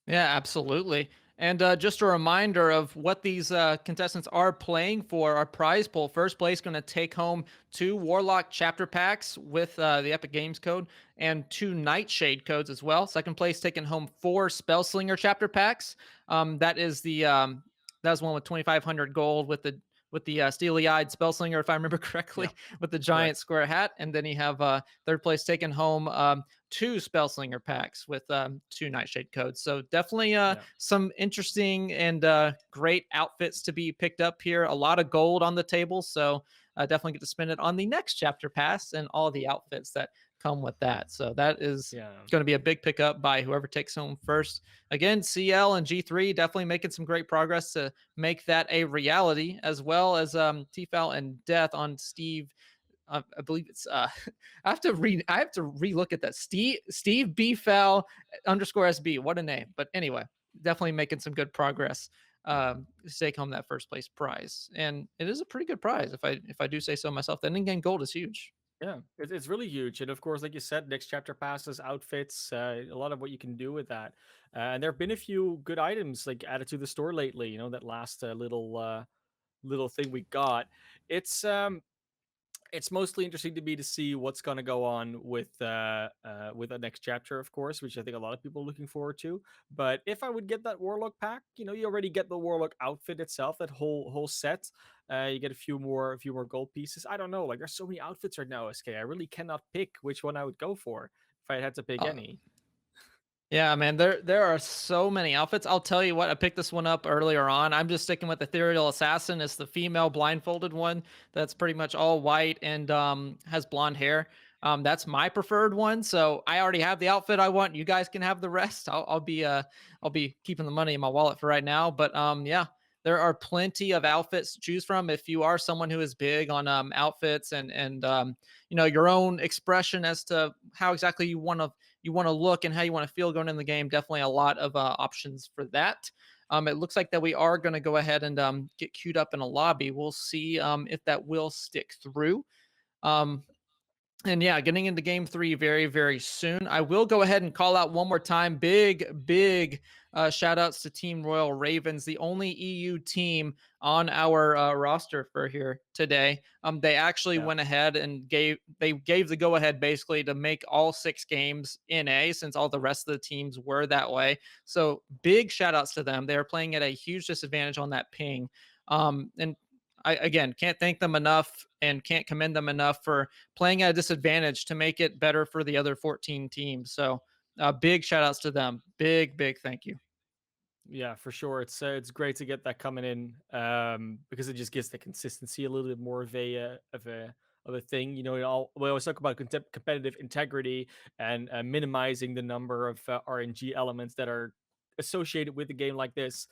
Yeah, absolutely. And just a reminder of what these contestants are playing for our prize pool. First place going to take home 2 Warlock chapter packs with the Epic Games code and 2 Nightshade codes as well. Second place taking home 4 Spellslinger chapter packs. That is that was one with 2,500 gold with the steely-eyed Spellslinger, if I remember Yeah, correctly, with the giant correct. square hat. And then you have third place taking home 2 Spellslinger packs with 2 Nightshade codes. So definitely Yeah. some interesting and great outfits to be picked up here. A lot of gold on the table. So definitely get to spend it on the next chapter pass and all the outfits that come with that. So that is Yeah. going to be a big pickup by whoever takes home first. Again, CL and G3 definitely making some great progress to make that a reality, as well as Tfal and Death on Steve. I believe it's I have to relook at that. Steve B Fowl underscore SB. What a name. But anyway, definitely making some good progress to take home that first place prize. And it is a pretty good prize if I do say so myself. That in-game gold is huge. Yeah, it's really huge, and of course, like you said, next chapter passes, outfits, a lot of what you can do with that. And there have been a few good items like added to the store lately. You know, that last little thing we got. It's um, it's mostly interesting to me to see what's going to go on with the next chapter, of course, which I think a lot of people are looking forward to. But if I would get that warlock pack, you know, you already get the warlock outfit itself, that whole set. You get a few more gold pieces. I don't know, like there's so many outfits right now, SK. I really cannot pick which one I would go for if I had to pick Uh, any. Yeah, man, there are so many outfits. I'll tell you what, I picked this one up earlier on. I'm just sticking with Ethereal Assassin. It's the female blindfolded one that's pretty much all white and has blonde hair. That's my preferred one. So I already have the outfit I want. You guys can have the rest. I'll be keeping the money in my wallet for right now. But yeah, there are plenty of outfits to choose from if you are someone who is big on outfits and you know, your own expression as to how exactly you want to look and how you want to feel going in the game. Definitely a lot of options for that. It looks like that we are going to go ahead and get queued up in a lobby. We'll see if that will stick through. Um, and yeah, getting into game three very, very soon. I will go ahead and call out one more time. Big shout outs to Team Royal Ravens, the only EU team on our roster for here today. They actually Yeah, went ahead and gave the go ahead basically to make all 6 games NA since all the rest of the teams were that way. So big shout outs to them. They're playing at a huge disadvantage on that ping. And I again can't thank them enough and can't commend them enough for playing at a disadvantage to make it better for the other 14 teams. So big shout outs to them. Big thank you. yeah, for sure. It's great to get that coming in because it just gives the consistency a little bit more of a thing. You know, we always talk about competitive integrity and minimizing the number of RNG elements that are associated with a game like this,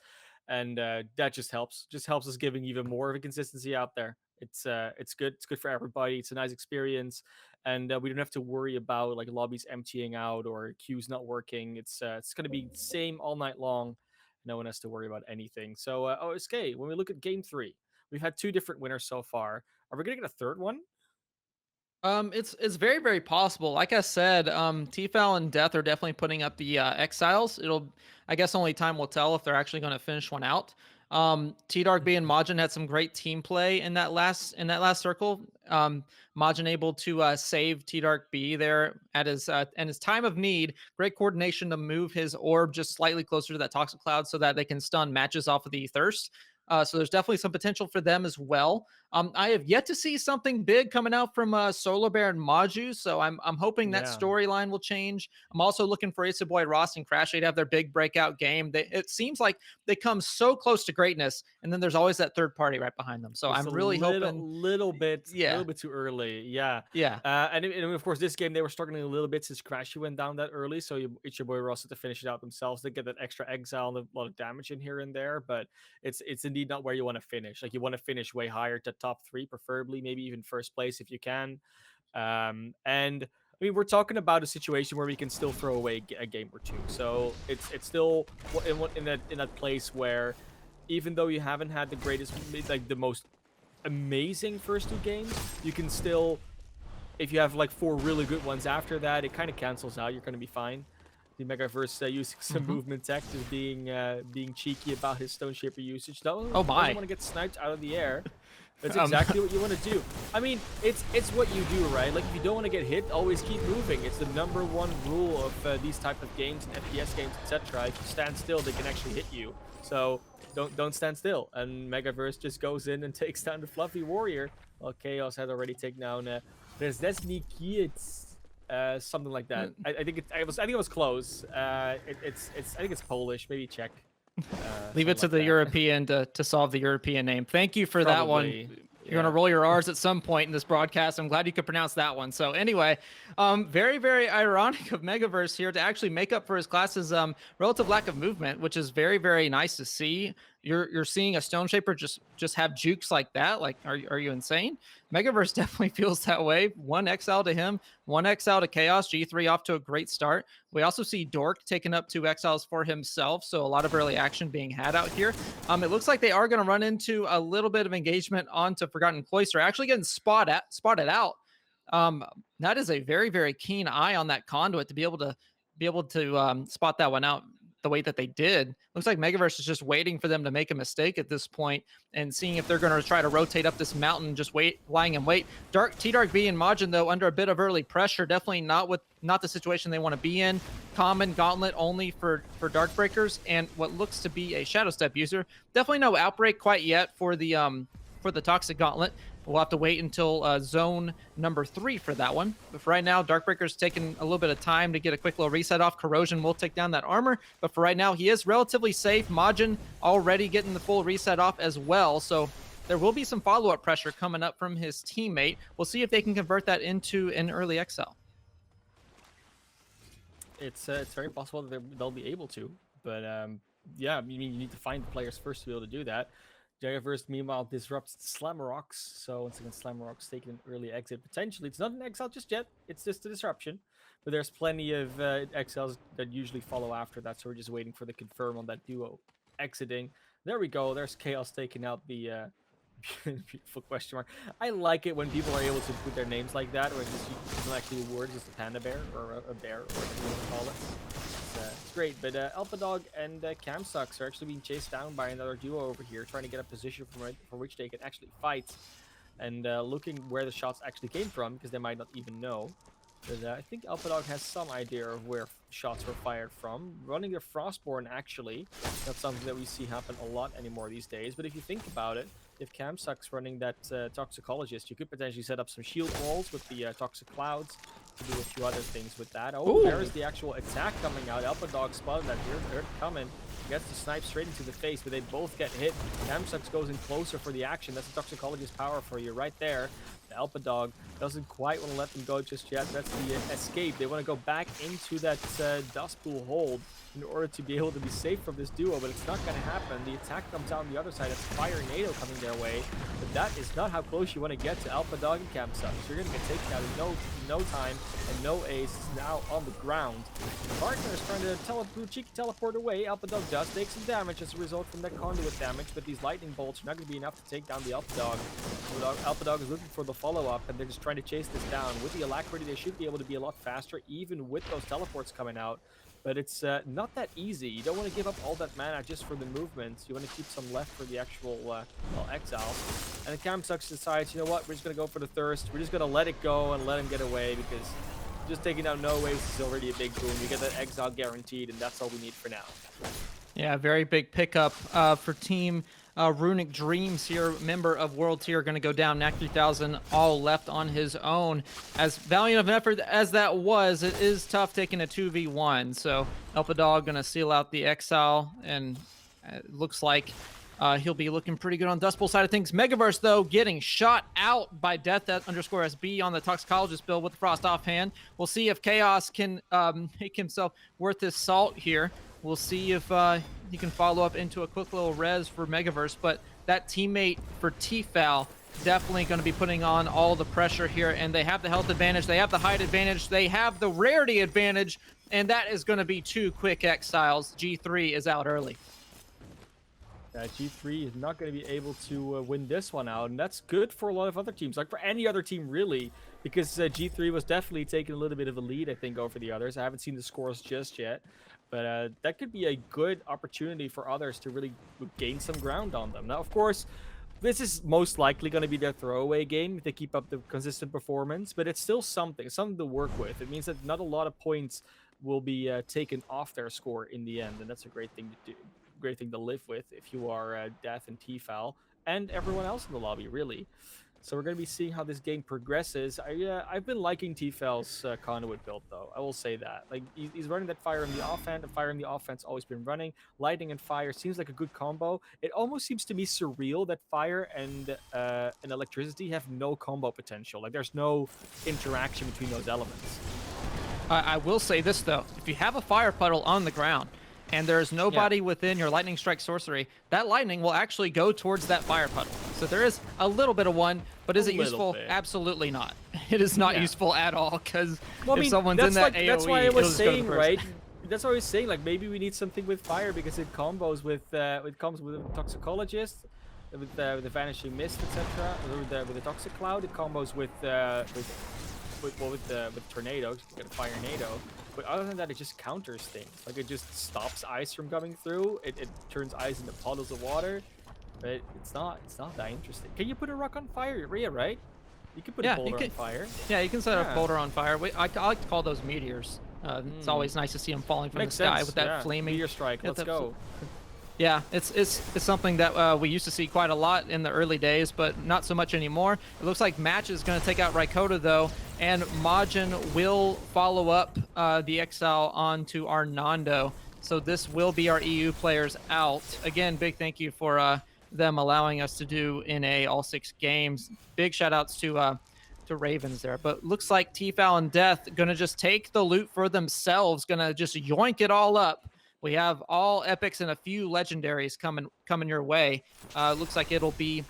and that just helps us giving even more of a consistency out there. It's good. It's good for everybody. It's a nice experience, and we don't have to worry about like lobbies emptying out or queues not working. It's going to be same all night long. No one has to worry about anything. So, OSK, when we look at game three, we've had two different winners so far. Are we going to get a third one? It's very very possible. Like I said, Tfal and Death are definitely putting up the exiles. I guess, only time will tell if they're actually going to finish one out. T Dark B and Majin had some great team play in that last circle. Majin able to save T Dark B there at his time of need. Great coordination to move his orb just slightly closer to that toxic cloud so that they can stun matches off of the thirst. So there's definitely some potential for them as well. I have yet to see something big coming out from Solar Bear and Maju, so I'm hoping that Yeah. storyline will change. I'm also looking for Issa Boy Ross and Crashly to have their big breakout game. It seems like they come so close to greatness, and then there's always that third party right behind them. So Just I'm a really hoping, little yeah, bit too early. Yeah. yeah. And of course, this game they were struggling a little bit since Crashy went down that early. So it's your boy Ross had to finish it out themselves. They get that extra exile and a lot of damage in here and there, but it's indeed not where you want to finish. Like you want to finish way higher to top three, preferably, maybe even first place if you can. And I mean, we're talking about a situation where we can still throw away a game or two. So it's still in that place where even though you haven't had the greatest, like the most amazing first two games, you can still, if you have like four really good ones after that, it kind of cancels out. You're going to be fine. The Megaverse using some Hmm. movement tech, just being cheeky about his Stone Shaper usage. Oh Doesn't my. want to get sniped out of the air. That's Um, exactly what you want to do. I mean, it's what you do, right? Like if you don't want to get hit, always keep moving. It's the number one rule of these type of games and FPS games, etc. If you stand still, they can actually hit you. So don't stand still. And Megaverse just goes in and takes down the Fluffy Warrior. Well, Chaos had already taken down Resnesny Kiec, something like that. I think it was close. I think it's Polish, maybe Czech, Leave it something to like the that. European to solve the European name. Thank you for that one. Probably, You're gonna yeah. roll your R's at some point in this broadcast. I'm glad you could pronounce that one. So anyway, very very ironic of Megaverse here to actually make up for his class's relative lack of movement, which is very very nice to see. You're seeing a Stone Shaper just have jukes like that. Like, are you insane? Megaverse definitely feels that way. One XL to him, one XL to Chaos. G3 off to a great start. We also see Dork taking up 2 XLs for himself. So a lot of early action being had out here. It looks like they are going to run into a little bit of engagement onto Forgotten Cloister, actually getting spotted out. That is a very, very keen eye on that conduit to be able to spot that one out the way that they did. Looks like Megaverse is just waiting for them to make a mistake at this point and seeing if they're going to try to rotate up this mountain, just lying in wait. Dark B and Majin though under a bit of early pressure, definitely not the situation they want to be in. Common gauntlet only for Darkbreakers and what looks to be a Shadow Step user. Definitely no outbreak quite yet for the Toxic Gauntlet. We'll have to wait until zone number 3 for that one. But for right now, Darkbreaker's taking a little bit of time to get a quick little reset off. Corrosion will take down that armor. But for right now, he is relatively safe. Majin already getting the full reset off as well. So there will be some follow-up pressure coming up from his teammate. We'll see if they can convert that into an early XL. It's very possible that they'll be able to, but yeah, I mean, you need to find the players first to be able to do that. Jagerverse, meanwhile, disrupts Slamrox. So once again, Slamrox taking an early exit. Potentially, it's not an exile just yet. It's just a disruption. But there's plenty of exiles that usually follow after that. So we're just waiting for the confirm on that duo exiting. There we go. There's Chaos taking out the beautiful question mark. I like it when people are able to put their names like that, or it's not actually a word, just a panda bear or a bear, or whatever you want to call it. It's great, but Alpadog and Camsucks are actually being chased down by another duo over here, trying to get a position from which they can actually fight, and looking where the shots actually came from, because they might not even know. But I think Alpadog has some idea of where shots were fired from. Running the Frostborn, actually, not something that we see happen a lot anymore these days, but if you think about it, if Camsucks running that Toxicologist, you could potentially set up some shield walls with the Toxic Clouds, to do a few other things with that. Oh, there's the actual attack coming out. Alpadog spotted that here. They're coming. Gets the snipe straight into the face, but they both get hit. Camsucks goes in closer for the action. That's the Toxicologist power for you right there. The Alpadog doesn't quite want to let them go just yet. That's the escape. They want to go back into that dust pool hold in order to be able to be safe from this duo, but it's not going to happen. The attack comes out on the other side. It's Fire NATO coming their way, but that is not how close you want to get to Alpadog and Camsucks. You're going to get taken out in no time, and no ace is now on the ground. The partner is trying to cheeky teleport away. Alpadog does take some damage as a result from that conduit damage, but these lightning bolts are not going to be enough to take down the Alpadog. Alpadog is looking for the follow-up, and they're just trying to chase this down. With the Alacrity, they should be able to be a lot faster, even with those teleports coming out. But it's not that easy. You don't want to give up all that mana just for the movements. You want to keep some left for the actual exile. And the Camsucks decides, you know what, we're just going to go for the Thirst. We're just going to let it go and let him get away, because just taking down no waste is already a big boon. You get that exile guaranteed, and that's all we need for now. Yeah, very big pickup for Team Runic Dreams here, member of World Tier, going to go down. Knack 3000 all left on his own. As valiant of an effort as that was, it is tough taking a 2v1. So Elpadog going to seal out the Exile, and it looks like he'll be looking pretty good on Dust Bowl side of things. Megaverse, though, getting shot out by Death_SB on the Toxicologist build with the Frost offhand. We'll see if Chaos can make himself worth his salt here. We'll see if he can follow up into a quick little res for Megaverse, but that teammate for Tfal definitely going to be putting on all the pressure here, and they have the health advantage, they have the height advantage, they have the rarity advantage, and that is going to be 2 quick exiles. G3 is out early. G3 is not going to be able to win this one out, and that's good for a lot of other teams, like for any other team really, because G3 was definitely taking a little bit of a lead, I think, over the others. I haven't seen the scores just yet, but that could be a good opportunity for others to really gain some ground on them. Now, of course, this is most likely going to be their throwaway game if they keep up the consistent performance, but it's still something to work with. It means that not a lot of points will be taken off their score in the end, and that's a great thing to do. Great thing to live with if you are Death and Tfal and everyone else in the lobby, really. So we're going to be seeing how this game progresses. I've been liking Tfal's conduit build, though. I will say that. Like, he's running that fire in the offhand. The fire in the offense always been running. Lightning and fire seems like a good combo. It almost seems to me surreal that fire and electricity have no combo potential. Like, there's no interaction between those elements. I will say this, though. If you have a fire puddle on the ground, and there's nobody within your Lightning Strike sorcery, that lightning will actually go towards that fire puddle. So there is a little bit of one, but is it useful? Absolutely not. It is not useful at all, because if someone's in that AoE, that's why I was saying, right? That's what I was saying. Like, maybe we need something with fire because it combos with it comes with a Toxicologist, with the Vanishing Mist, etc. With the Toxic Cloud, it combos with Tornado. You get a Fire Nado. But other than that, it just counters things. Like, it just stops ice from coming through. It turns ice into puddles of water. But it's not that interesting. Can you put a rock on fire? Yeah, right? You can put a boulder on fire. Yeah, you can set a boulder on fire. I like to call those meteors. It's always nice to see them falling from the sky with that flaming meteor strike. Let's go. Yeah, it's something that we used to see quite a lot in the early days, but not so much anymore. It looks like Match is going to take out Raikota, though, and Majin will follow up the Exile onto our Nando. So this will be our EU players out. Again, big thank you for them allowing us to do NA all 6 games. Big shout-outs to Ravens there. But looks like Tfal and Death going to just take the loot for themselves, going to just yoink it all up. We have all epics and a few legendaries coming your way. Looks like it'll be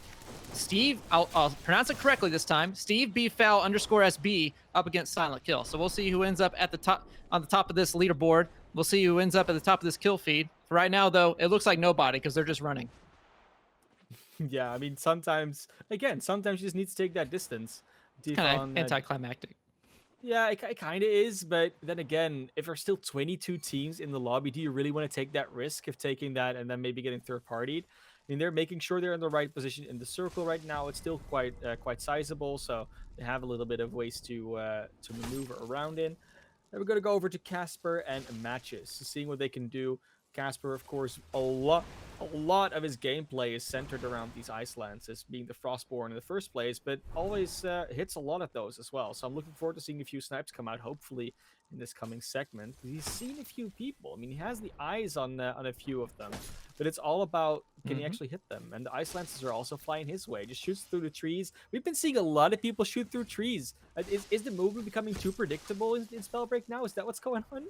Steve. I'll pronounce it correctly this time. Steve BFoul_SB up against Silent Kill. So we'll see who ends up at the top on the top of this leaderboard. We'll see who ends up at the top of this kill feed. For right now, though, it looks like nobody because they're just running. Yeah, I mean, sometimes you just need to take that distance. Kind of anticlimactic. Yeah, it kind of is, but then again, if there's still 22 teams in the lobby, do you really want to take that risk of taking that and then maybe getting third-partied? I mean, they're making sure they're in the right position in the circle right now. It's still quite sizable, so they have a little bit of ways to maneuver around in. Then we're going to go over to Casper and Matches, seeing what they can do. Casper, of course, a lot of his gameplay is centered around these ice lances, being the Frostborn in the first place, but always hits a lot of those as well. So I'm looking forward to seeing a few snipes come out, hopefully, in this coming segment. He's seen a few people. I mean, he has the eyes on a few of them, but it's all about can he actually hit them? And the ice lances are also flying his way. Just shoots through the trees. We've been seeing a lot of people shoot through trees. Is the movement becoming too predictable in Spellbreak now? Is that what's going on?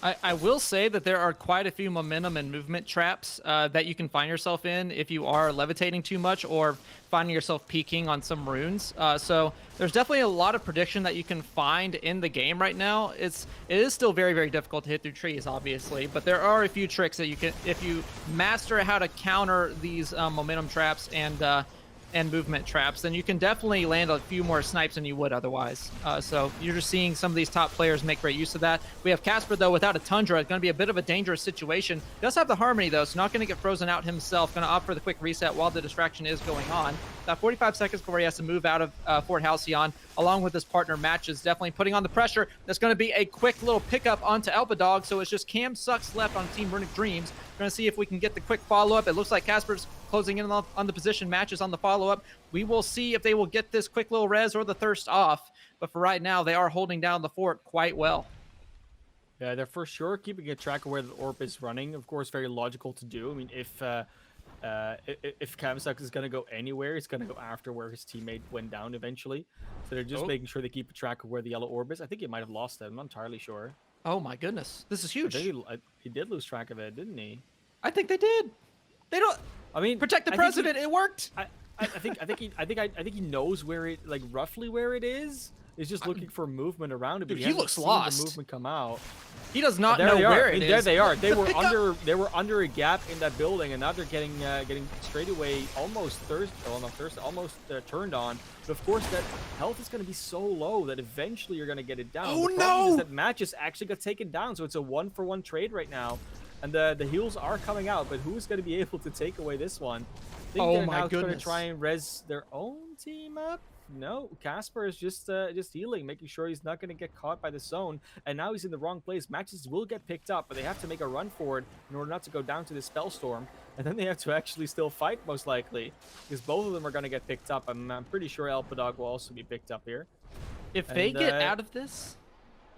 I will say that there are quite a few momentum and movement traps that you can find yourself in if you are levitating too much or finding yourself peeking on some runes. So there's definitely a lot of prediction that you can find in the game right now. It is still very, very difficult to hit through trees, obviously, but there are a few tricks that you can, if you master how to counter these momentum traps and movement traps, then you can definitely land a few more snipes than you would otherwise. So you're just seeing some of these top players make great use of that. We have Casper, though, without a Tundra. It's going to be a bit of a dangerous situation. He does have the Harmony, though, so not going to get frozen out himself. Going to opt for the quick reset while the distraction is going on. About 45 seconds before he has to move out of Fort Halcyon, along with his partner Matches, definitely putting on the pressure. That's going to be a quick little pickup onto Elpadog, so it's just Cam Sucks left on Team Runic Dreams. We're going to see if we can get the quick follow-up. It looks like Casper's closing in on the position, matches on the follow up. We will see if they will get this quick little res or the thirst off. But for right now, they are holding down the fort quite well. Yeah, they're for sure keeping a track of where the orb is running. Of course, very logical to do. I mean, if Kamsak is gonna go anywhere, it's gonna go after where his teammate went down eventually. So they're just Oh, making sure they keep a track of where the yellow orb is. I think he might have lost it. I'm not entirely sure. oh my goodness, this is I think huge. he did lose track of it, didn't he? I think they did. They don't I mean, protect the I think president. It worked. I think he knows where it, like, roughly where it is. He's just looking for movement around it, but Dude, he he hasn't looks seen lost. the movement come out. He does not There know they are. where I it mean, is. there they are. They The were pickup- under. They were under a gap in that building, and now they're getting straight away almost Thursday. Well, not Thursday. Almost turned on. But of course, that health is going to be so low that eventually you're going to get it down. Oh, the problem is no! that matches actually got taken down, so it's a 1-for-1 trade right now, and the heals are coming out. But who's going to be able to take away this one? I think Oh they're my now going to goodness. try and res their own team up. No, Casper is just healing, making sure he's not going to get caught by the zone. And now he's in the wrong place. Matches will get picked up, but they have to make a run for it in order not to go down to the spell storm. And then they have to actually still fight, most likely, because both of them are going to get picked up. I'm pretty sure Elpadog will also be picked up here. If And they get out of this,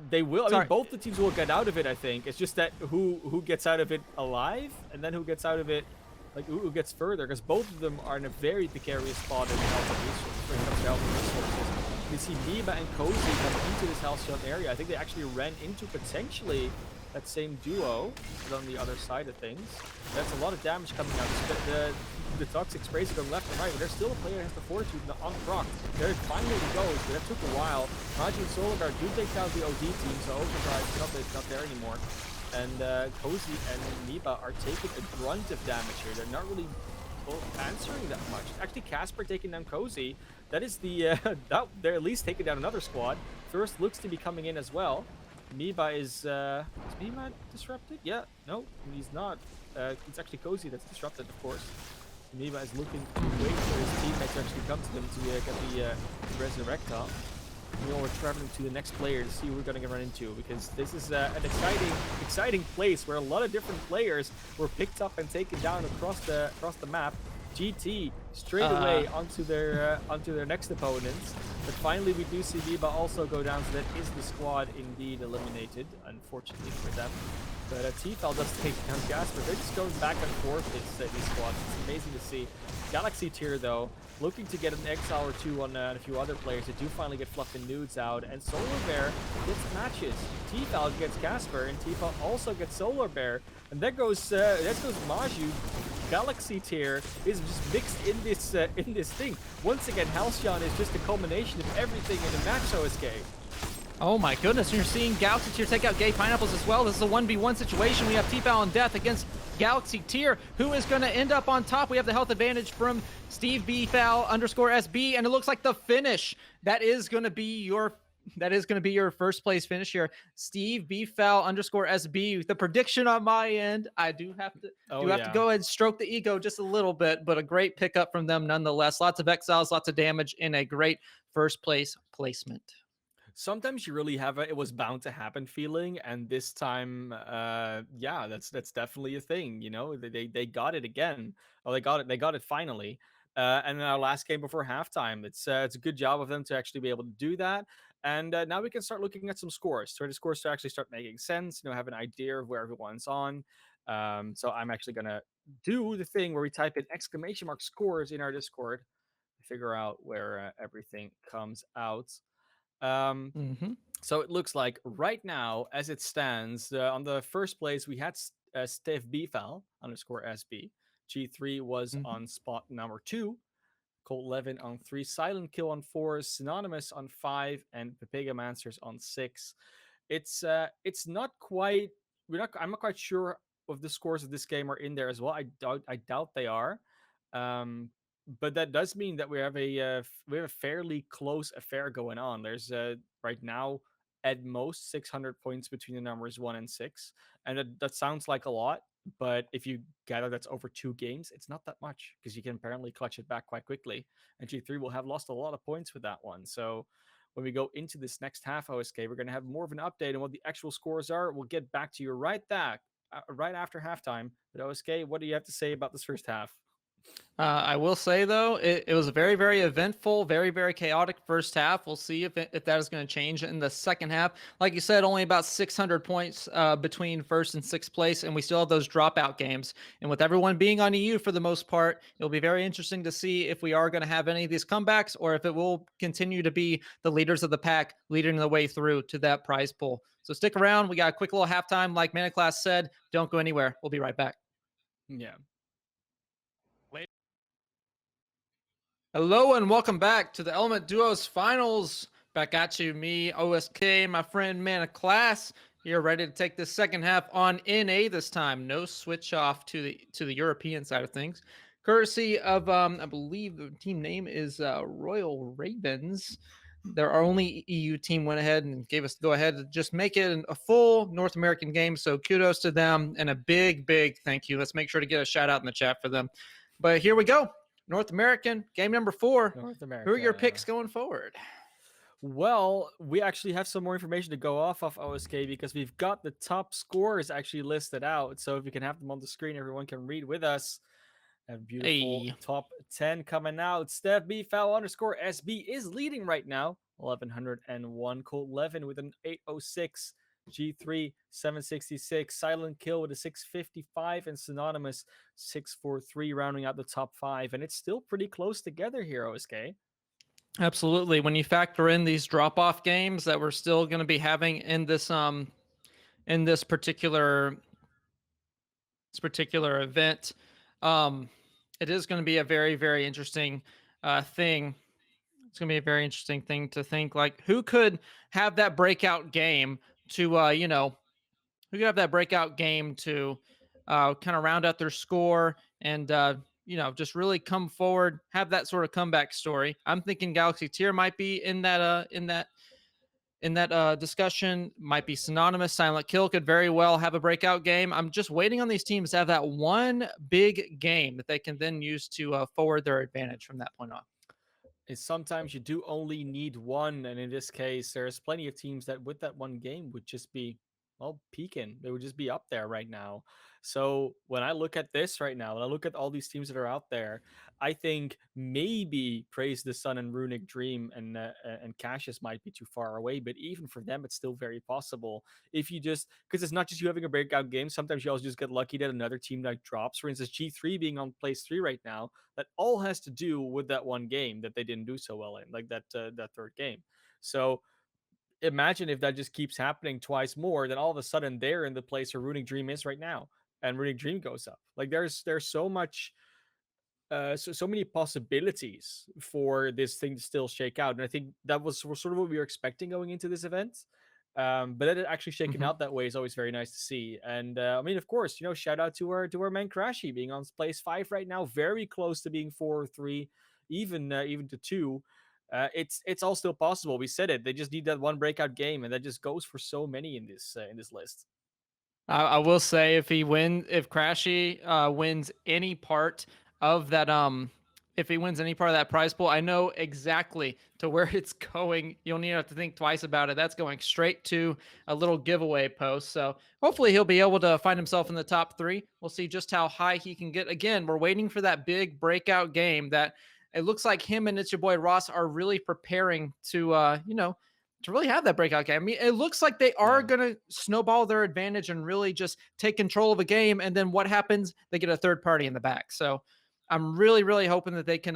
they will. I Sorry. mean, both the teams will get out of it. I think it's just that who gets out of it alive, and then who gets out of it, like who gets further, because both of them are in a very precarious spot in health and resources. When it comes to health and resources, you see Niba and Cozy come into this Halcyon area. I think they actually ran into potentially that same duo, but on the other side of things. That's a lot of damage coming out. The toxic sprays are going left and right, but there's still a player that has the fortitude on proc. There it finally goes, but that took a while. Haji and Solgar do take down the OD team, so Overdrive is not there anymore. And Cozy and Niba are taking a grunt of damage here. They're not really answering that much. Actually, Casper taking down Cozy. That is the they're at least taking down another squad. Thirst looks to be coming in as well. Niba is Niba disrupted? Yeah, no, he's not. It's actually Cozy that's disrupted, of course. Niba is looking to wait for his teammates to actually come to them to get the resurrect off. We're traveling to the next player to see who we're going to run into, because this is an exciting place where a lot of different players were picked up and taken down across the map. GT straight away onto their next opponents, but finally we do see Niba also go down, so that is the squad indeed eliminated, unfortunately for them. But T-Fal does take down Casper. They're just going back and forth, these squads. It's amazing to see. Galaxy tier, though, looking to get an exile or two on a few other players. They do finally get Fluff and Nudes out, and Solar Bear gets matches. T-Fal gets Casper, and T-Fal also gets Solar Bear. And there goes Maju. Galaxy tier is just mixed in this thing. Once again, Halcyon is just a culmination of everything in the match OSK. oh my goodness, you're seeing Galaxy Tier take out Gay Pineapples as well. This is a 1v1 situation. We have T-Foul and Death against Galaxy Tier. Who is going to end up on top? We have the health advantage from Steve B Foul _SB, and it looks like the finish. That is going to be your first place finish here. Steve B Foul _SB. The prediction on my end, I do have to to go ahead and stroke the ego just a little bit, but a great pickup from them nonetheless. Lots of exiles, lots of damage, and a great first place placement. Sometimes you really have a it was bound to happen feeling, and this time yeah, that's definitely a thing. They got it again. Oh, they got it finally. And in our last game before halftime, it's a good job of them to actually be able to do that. And now we can start looking at some scores, so the scores to actually start making sense, have an idea of where everyone's on. So I'm actually gonna do the thing where we type in !scores in our Discord to figure out where everything comes out. Um, Mm-hmm. so it looks like right now, as it stands, on the first place we had Steph Bfal _SB. G3 was Mm-hmm. on spot number 2. Colt Levin on 3. Silent Kill on 4. Synonymous on 5. And Pepega Mancers on 6. It's not quite. I'm not quite sure if the scores of this game are in there as well. I doubt they are. But that does mean that we have a fairly close affair going on. There's right now at most 600 points between the numbers 1 and 6, and that sounds like a lot. But if you gather that's over 2 games, it's not that much, because you can apparently clutch it back quite quickly. And G3 will have lost a lot of points with that one. So when we go into this next half OSK, we're going to have more of an update on what the actual scores are. We'll get back to you right after halftime. But OSK, what do you have to say about this first half? I will say though, it was a very, very eventful, very, very chaotic first half. We'll see if that is going to change in the second half. Like you said, only about 600 points between first and sixth place, and we still have those dropout games. And with everyone being on EU for the most part, it'll be very interesting to see if we are going to have any of these comebacks or if it will continue to be the leaders of the pack leading the way through to that prize pool. So stick around. We got a quick little halftime, like Mana Class said. Don't go anywhere. We'll be right back. Yeah. Hello and welcome back to the Element Duos Finals. Back at you, me, OSK, my friend Man of Class. Here, ready to take this second half on NA this time. No switch off to the European side of things, courtesy of I believe the team name is Royal Ravens. Their only EU team went ahead and gave us the go ahead to just make it a full North American game. So kudos to them and a big, big thank you. Let's make sure to get a shout out in the chat for them. But here we go. North American, game number 4. North Who are your America. picks going forward? Well, we actually have some more information to go off of OSK because we've got the top scores actually listed out. So if you can have them on the screen, everyone can read with us. A beautiful Hey, top 10 coming out. Steph B Foul underscore SB is leading right now. 1101. Colt Levin with an 806. G3 766. Silent Kill with a 655. And Synonymous 643 rounding out the top 5. And it's still pretty close together here, OSK. absolutely. When you factor in these drop-off games that we're still going to be having in this particular event, it is going to be a very, very interesting thing. It's going to be a very interesting thing to think like who could have that breakout game to who could have that breakout game to kind of round out their score and just really come forward, have that sort of comeback story. I'm thinking Galaxy Tier might be in that discussion. Might be synonymous. Silent Kill could very well have a breakout game. I'm just waiting on these teams to have that one big game that they can then use to forward their advantage from that point on. Is sometimes you do only need one, and in this case, there's plenty of teams that with that one game would just be well peaking. They would just be up there right now. So when I look at this right now, when I look at all these teams that are out there, I think maybe Praise the Sun and Runic Dream and Cassius might be too far away, but even for them, it's still very possible if you just because it's not just you having a breakout game. Sometimes you also just get lucky that another team like drops. For instance, G3 being on place 3 right now, that all has to do with that one game that they didn't do so well in, like that third game. So imagine if that just keeps happening twice more, then all of a sudden they're in the place where Runic Dream is right now, and Runic Dream goes up. Like there's so much so many possibilities for this thing to still shake out, and I think that was sort of what we were expecting going into this event. But that it actually shaking Mhm. out that way is always very nice to see. And I mean, of course, shout out to our man Crashy being on place 5 right now, very close to being 4 or 3, even to 2. It's all still possible. We said it. They just need that one breakout game, and that just goes for so many in this list. I will say if Crashy wins any part of that, if he wins any part of that prize pool, I know exactly to where it's going. You'll need to have to think twice about it. That's going straight to a little giveaway post. So hopefully he'll be able to find himself in the top 3. We'll see just how high he can get. Again, we're waiting for that big breakout game that it looks like him and it's your boy Ross are really preparing to really have that breakout game. I mean, it looks like they are Yeah. going to snowball their advantage and really just take control of a game. And then what happens? They get a third party in the back. So I'm really, really hoping that they can,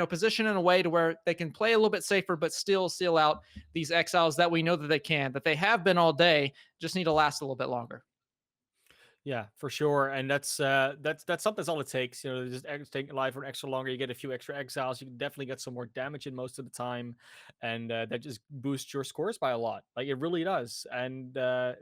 position in a way to where they can play a little bit safer, but still seal out these exiles that we know that they have been all day, just need to last a little bit longer. Yeah, for sure, and that's something. That's all it takes. Just staying alive for an extra longer. You get a few extra exiles. You can definitely get some more damage in most of the time, and that just boosts your scores by a lot. Like it really does. And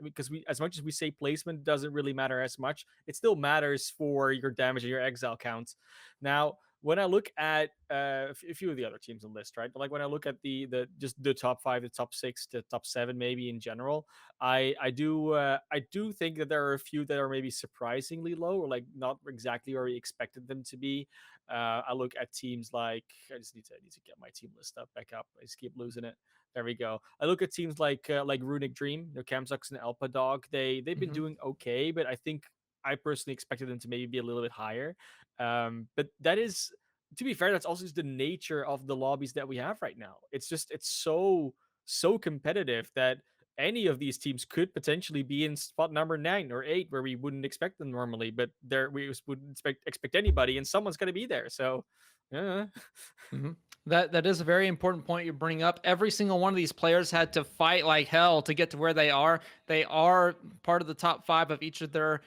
because as much as we say placement doesn't really matter as much, it still matters for your damage and your exile counts. Now, when I look at a few of the other teams on the list, right? But like when I look at the just the top 5, the top 6, the top 7, maybe in general, I do think that there are a few that are maybe surprisingly low or like not exactly where we expected them to be. I look at teams like I just need to get my team list up back up. I just keep losing it. There we go. I look at teams like Runic Dream, Camsux and Elpa Dog. They've been Mhm. doing okay, but I think I personally expected them to maybe be a little bit higher. But that is, to be fair, that's also just the nature of the lobbies that we have right now. It's so competitive that any of these teams could potentially be in spot number 9 or 8 where we wouldn't expect them normally, but there we wouldn't expect anybody, and someone's going to be there. So, yeah. Mhm. That is a very important point you bring up. Every single one of these players had to fight like hell to get to where they are. They are part of the top five of each of their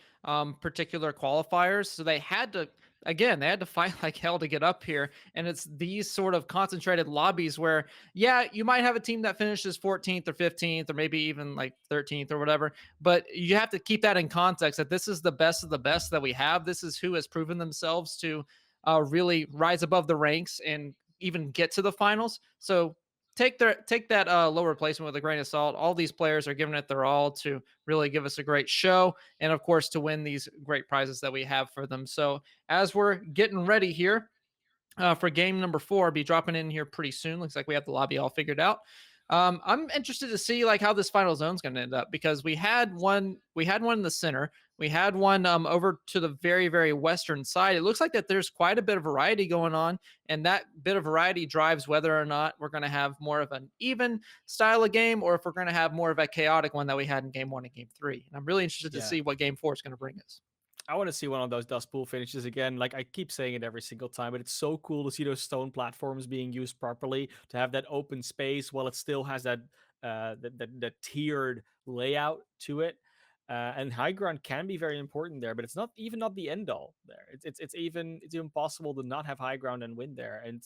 particular qualifiers, so they had to. Again, they had to fight like hell to get up here. And it's these sort of concentrated lobbies where, yeah, you might have a team that finishes 14th or 15th or maybe even like 13th or whatever. But you have to keep that in context that this is the best of the best that we have. This is who has proven themselves to really rise above the ranks and even get to the finals. So take that lower placement with a grain of salt. All these players are giving it their all to really give us a great show, and of course to win these great prizes that we have for them. So as we're getting ready here, for game number 4, be dropping in here pretty soon. Looks like we have the lobby all figured out. I'm interested to see like how this final zone's going to end up because we had one in the center, we had one over to the very western side. It looks like that there's quite a bit of variety going on, and that bit of variety drives whether or not we're going to have more of an even style of game or if we're going to have more of a chaotic one that we had in game 1 and game 3. And I'm really interested to Yeah. see what game 4 is going to bring us. I want to see one of those dust pool finishes again. Like I keep saying it every single time, but it's so cool to see those stone platforms being used properly, to have that open space while it still has that tiered layout to it. And high ground can be very important there, but it's not the end all there. It's even possible to not have high ground and win there. And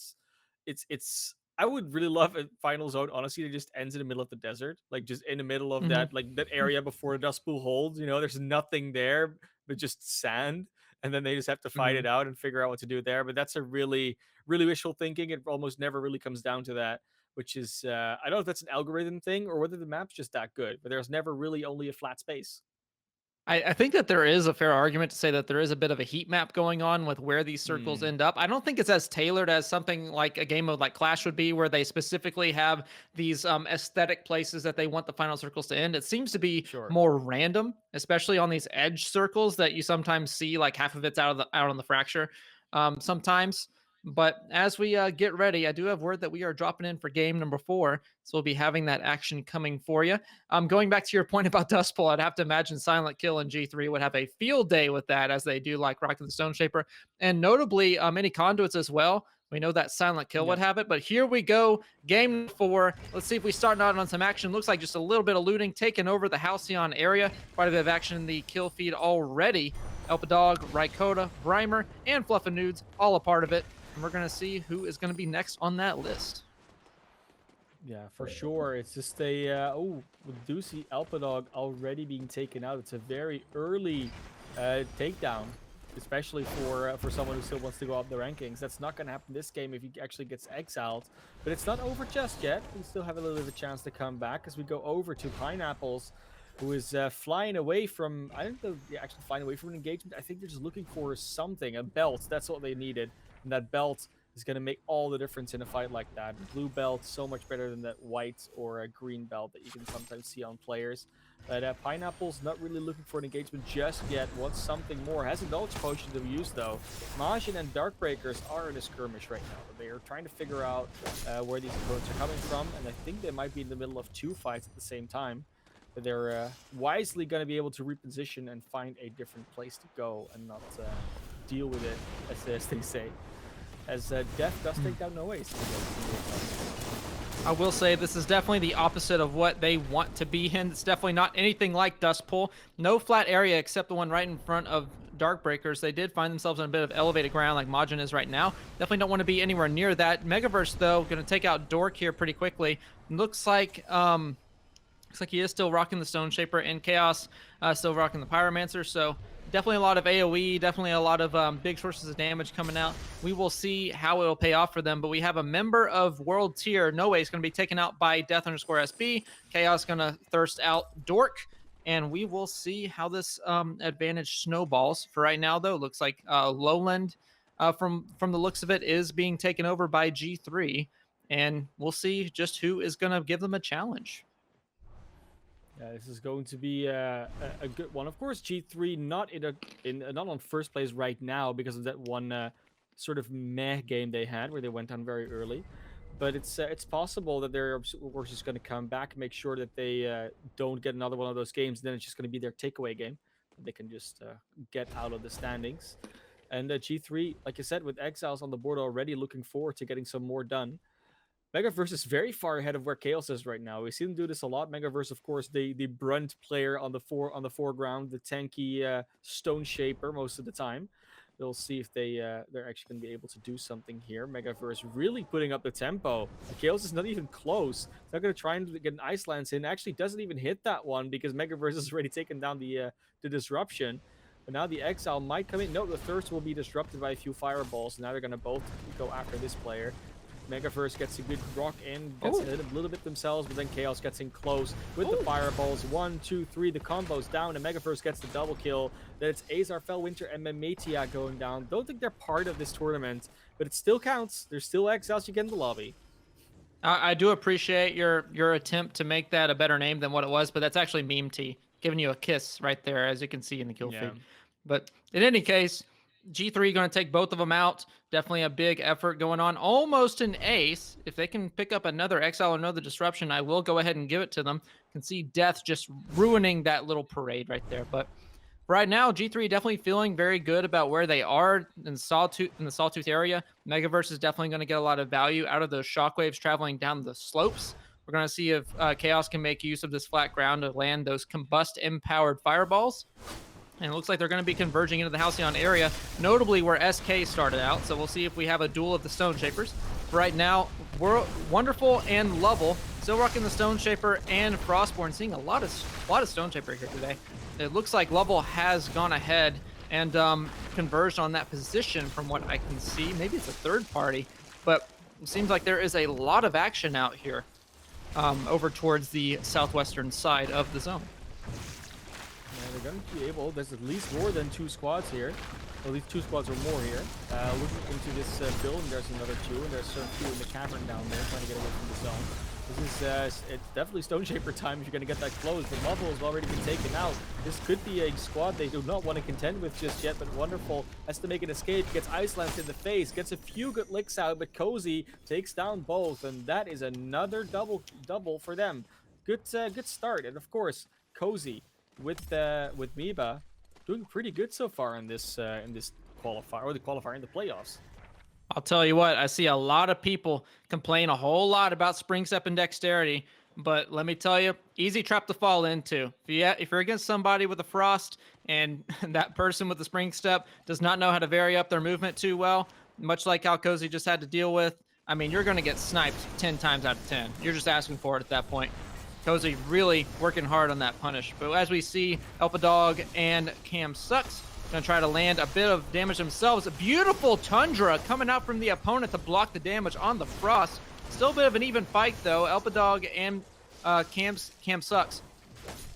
it's I would really love a final zone, honestly, that just ends in the middle of the desert, like just in the middle of Mhm. that area before the dust pool holds. There's nothing there but just sand, and then they just have to fight it Mhm. out and figure out what to do there. But that's a really wishful thinking. It almost never really comes down to that, which is I don't know if that's an algorithm thing or whether the map's just that good. But there's never really only a flat space. I think that there is a fair argument to say that there is a bit of a heat map going on with where these circles Hmm. end up. I don't think it's as tailored as something like a game mode like Clash would be, where they specifically have these aesthetic places that they want the final circles to end. It seems to be Sure. more random, especially on these edge circles that you sometimes see like half of it's out on the fracture sometimes. But as we get ready, I do have word that we are dropping in for game number 4. So we'll be having that action coming for you. Going back to your point about Dust Bowl, I'd have to imagine Silent Kill and G3 would have a field day with that as they do like Rock of the Stone Shaper. And notably, any conduits as well. We know that Silent Kill would Yeah. have it, but here we go. Game 4. Let's see if we start out on some action. Looks like just a little bit of looting, taking over the Halcyon area. Quite a bit of action in the kill feed already. Elpadog, Rykota, Brimer, and Fluff and Nudes, all a part of it. And we're going to see who is going to be next on that list. Yeah, for sure. It's just a with Doocy Alpadog already being taken out. It's a very early takedown, especially for someone who still wants to go up the rankings. That's not going to happen this game if he actually gets exiled. But it's not over just yet. We still have a little bit of a chance to come back as we go over to Pineapples, who is flying away from. I don't know, they're actually flying away from an engagement. I think they're just looking for something, a belt. That's what they needed, and that belt is going to make all the difference in a fight like that. Blue belt, so much better than that white or a green belt that you can sometimes see on players. But Pineapple's not really looking for an engagement just yet. Wants something more. Has a knowledge potion to use though. Majin and Darkbreakers are in a skirmish right now. They are trying to figure out where these opponents are coming from, and I think they might be in the middle of 2 fights at the same time. But they're wisely going to be able to reposition and find a different place to go and not deal with it, as they say. As Death does take down No Ace. I will say this is definitely the opposite of what they want to be in. It's definitely not anything like Dust Pool. No flat area except the one right in front of Darkbreakers. They did find themselves on a bit of elevated ground like Majin is right now. Definitely don't want to be anywhere near that. Megaverse, though, going to take out Dork here pretty quickly. Looks like he is still rocking the Stone Shaper, and Chaos still rocking the Pyromancer. So definitely a lot of AoE, definitely a lot of big sources of damage coming out. We will see how it will pay off for them. But we have a member of World Tier, No Way, is going to be taken out by Death_SB. Chaos going to thirst out Dork. And we will see how this advantage snowballs. For right now, though, looks like Lowland, from the looks of it, is being taken over by G3. And we'll see just who is going to give them a challenge. This is going to be a good one. Of course, G3 not not on first place right now because of that one sort of meh game they had where they went down very early. But it's possible that they're of course just going to come back, make sure that they don't get another one of those games. Then it's just going to be their takeaway game. They can just get out of the standings. And G3, like I said, with Exiles on the board already, looking forward to getting some more done. Megaverse is very far ahead of where Chaos is right now. We see them do this a lot. Megaverse, of course, the brunt player on the foreground, the tanky Stone Shaper most of the time. We'll see if they're actually going to be able to do something here. Megaverse really putting up the tempo. Chaos is not even close. It's not going to try and get an Ice Lance in. Actually, doesn't even hit that one because Megaverse has already taken down the disruption. But now the Exile might come in. No, the Thirst will be disrupted by a few fireballs. Now they're going to both go after this player. Megaverse gets a good rock in, gets hit a little bit themselves, but then Chaos gets in close with the fireballs. 1, 2, 3, the combo's down, and Megaverse gets the double kill. Then it's Azar, Fellwinter, and Memetia going down. Don't think they're part of this tournament, but it still counts. There's still Exiles you get in the lobby. I do appreciate your attempt to make that a better name than what it was, but that's actually Meme T, giving you a kiss right there, as you can see in the kill feed. But in any case, G3 going to take both of them out. Definitely a big effort going on. Almost an ace. If they can pick up another Exile or another Disruption, I will go ahead and give it to them. Can see Death just ruining that little parade right there. But right now, G3 definitely feeling very good about where they are in the Sawtooth area. Megaverse is definitely going to get a lot of value out of those shockwaves traveling down the slopes. We're going to see if Chaos can make use of this flat ground to land those combust-empowered fireballs. And it looks like they're going to be converging into the Halcyon area, notably where SK started out. So we'll see if we have a duel of the Stone Shapers. Right now, we're Wonderful and Lovell still rocking the Stone Shaper and Frostborn. Seeing a lot of Stone Shaper here today. It looks like Lovell has gone ahead and converged on that position from what I can see. Maybe it's a third party, but it seems like there is a lot of action out here over towards the southwestern side of the zone. They're going to be able, there's at least more than 2 squads here. At least 2 squads or more here. Looking into this building, there's another 2, and there's a few in the cavern down there trying to get away from the zone. This is, it's definitely Stone Shaper time if you're going to get that close, but Lovell has already been taken out. This could be a squad they do not want to contend with just yet, but Wonderful has to make an escape, gets Ice Lance in the face, gets a few good licks out, but Cozy takes down both, and that is another double for them. Good start, and of course, Cozy with Meba doing pretty good so far in this qualifier, or the qualifier in the playoffs. I'll tell you what, I see a lot of people complain a whole lot about Spring Step and Dexterity, but let me tell you, easy trap to fall into. If you're against somebody with a Frost and that person with the Spring Step does not know how to vary up their movement too well, much like how Cozy just had to deal with, I mean, you're going to get sniped 10 times out of 10. You're just asking for it at that point. Cozy really working hard on that punish. But as we see, Elpadog and Cam Sucks going to try to land a bit of damage themselves. A beautiful Tundra coming out from the opponent to block the damage on the Frost. Still a bit of an even fight, though. Elpadog and Cam Sucks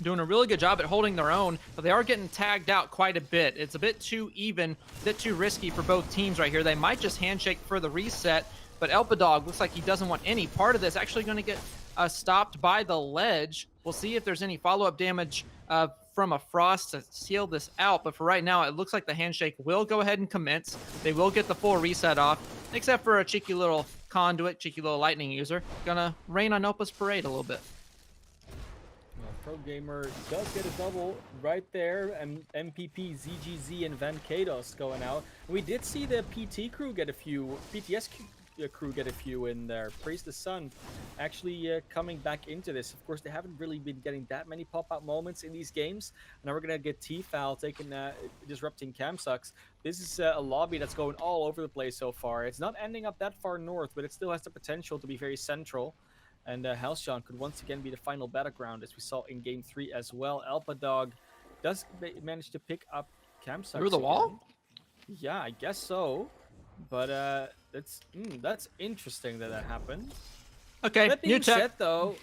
doing a really good job at holding their own, but they are getting tagged out quite a bit. It's a bit too even, a bit too risky for both teams right here. They might just handshake for the reset, but Elpadog looks like he doesn't want any part of this. Actually going to get stopped by the ledge. We'll see if there's any follow-up damage from a Frost to seal this out, but for right now, it looks like the handshake will go ahead and commence. They will get the full reset off, except for a cheeky little conduit, cheeky little lightning user. Gonna rain on Elpa's parade a little bit. Pro Gamer does get a double right there, and MPP, ZGZ, and Van Kados going out. We did see the PT crew get a few, PTS crew get a few in there. Praise the Sun actually coming back into this. Of course, they haven't really been getting that many pop-out moments in these games. Now we're going to get T-Foul taking, disrupting Camsucks. This is a lobby that's going all over the place so far. It's not ending up that far north, but it still has the potential to be very central. And Halcyon could once again be the final battleground, as we saw in Game 3 as well. Elpadog does manage to pick up Camsucks through the wall? Yeah, I guess so. But that's interesting that happened. Okay, that being new tech. said, though,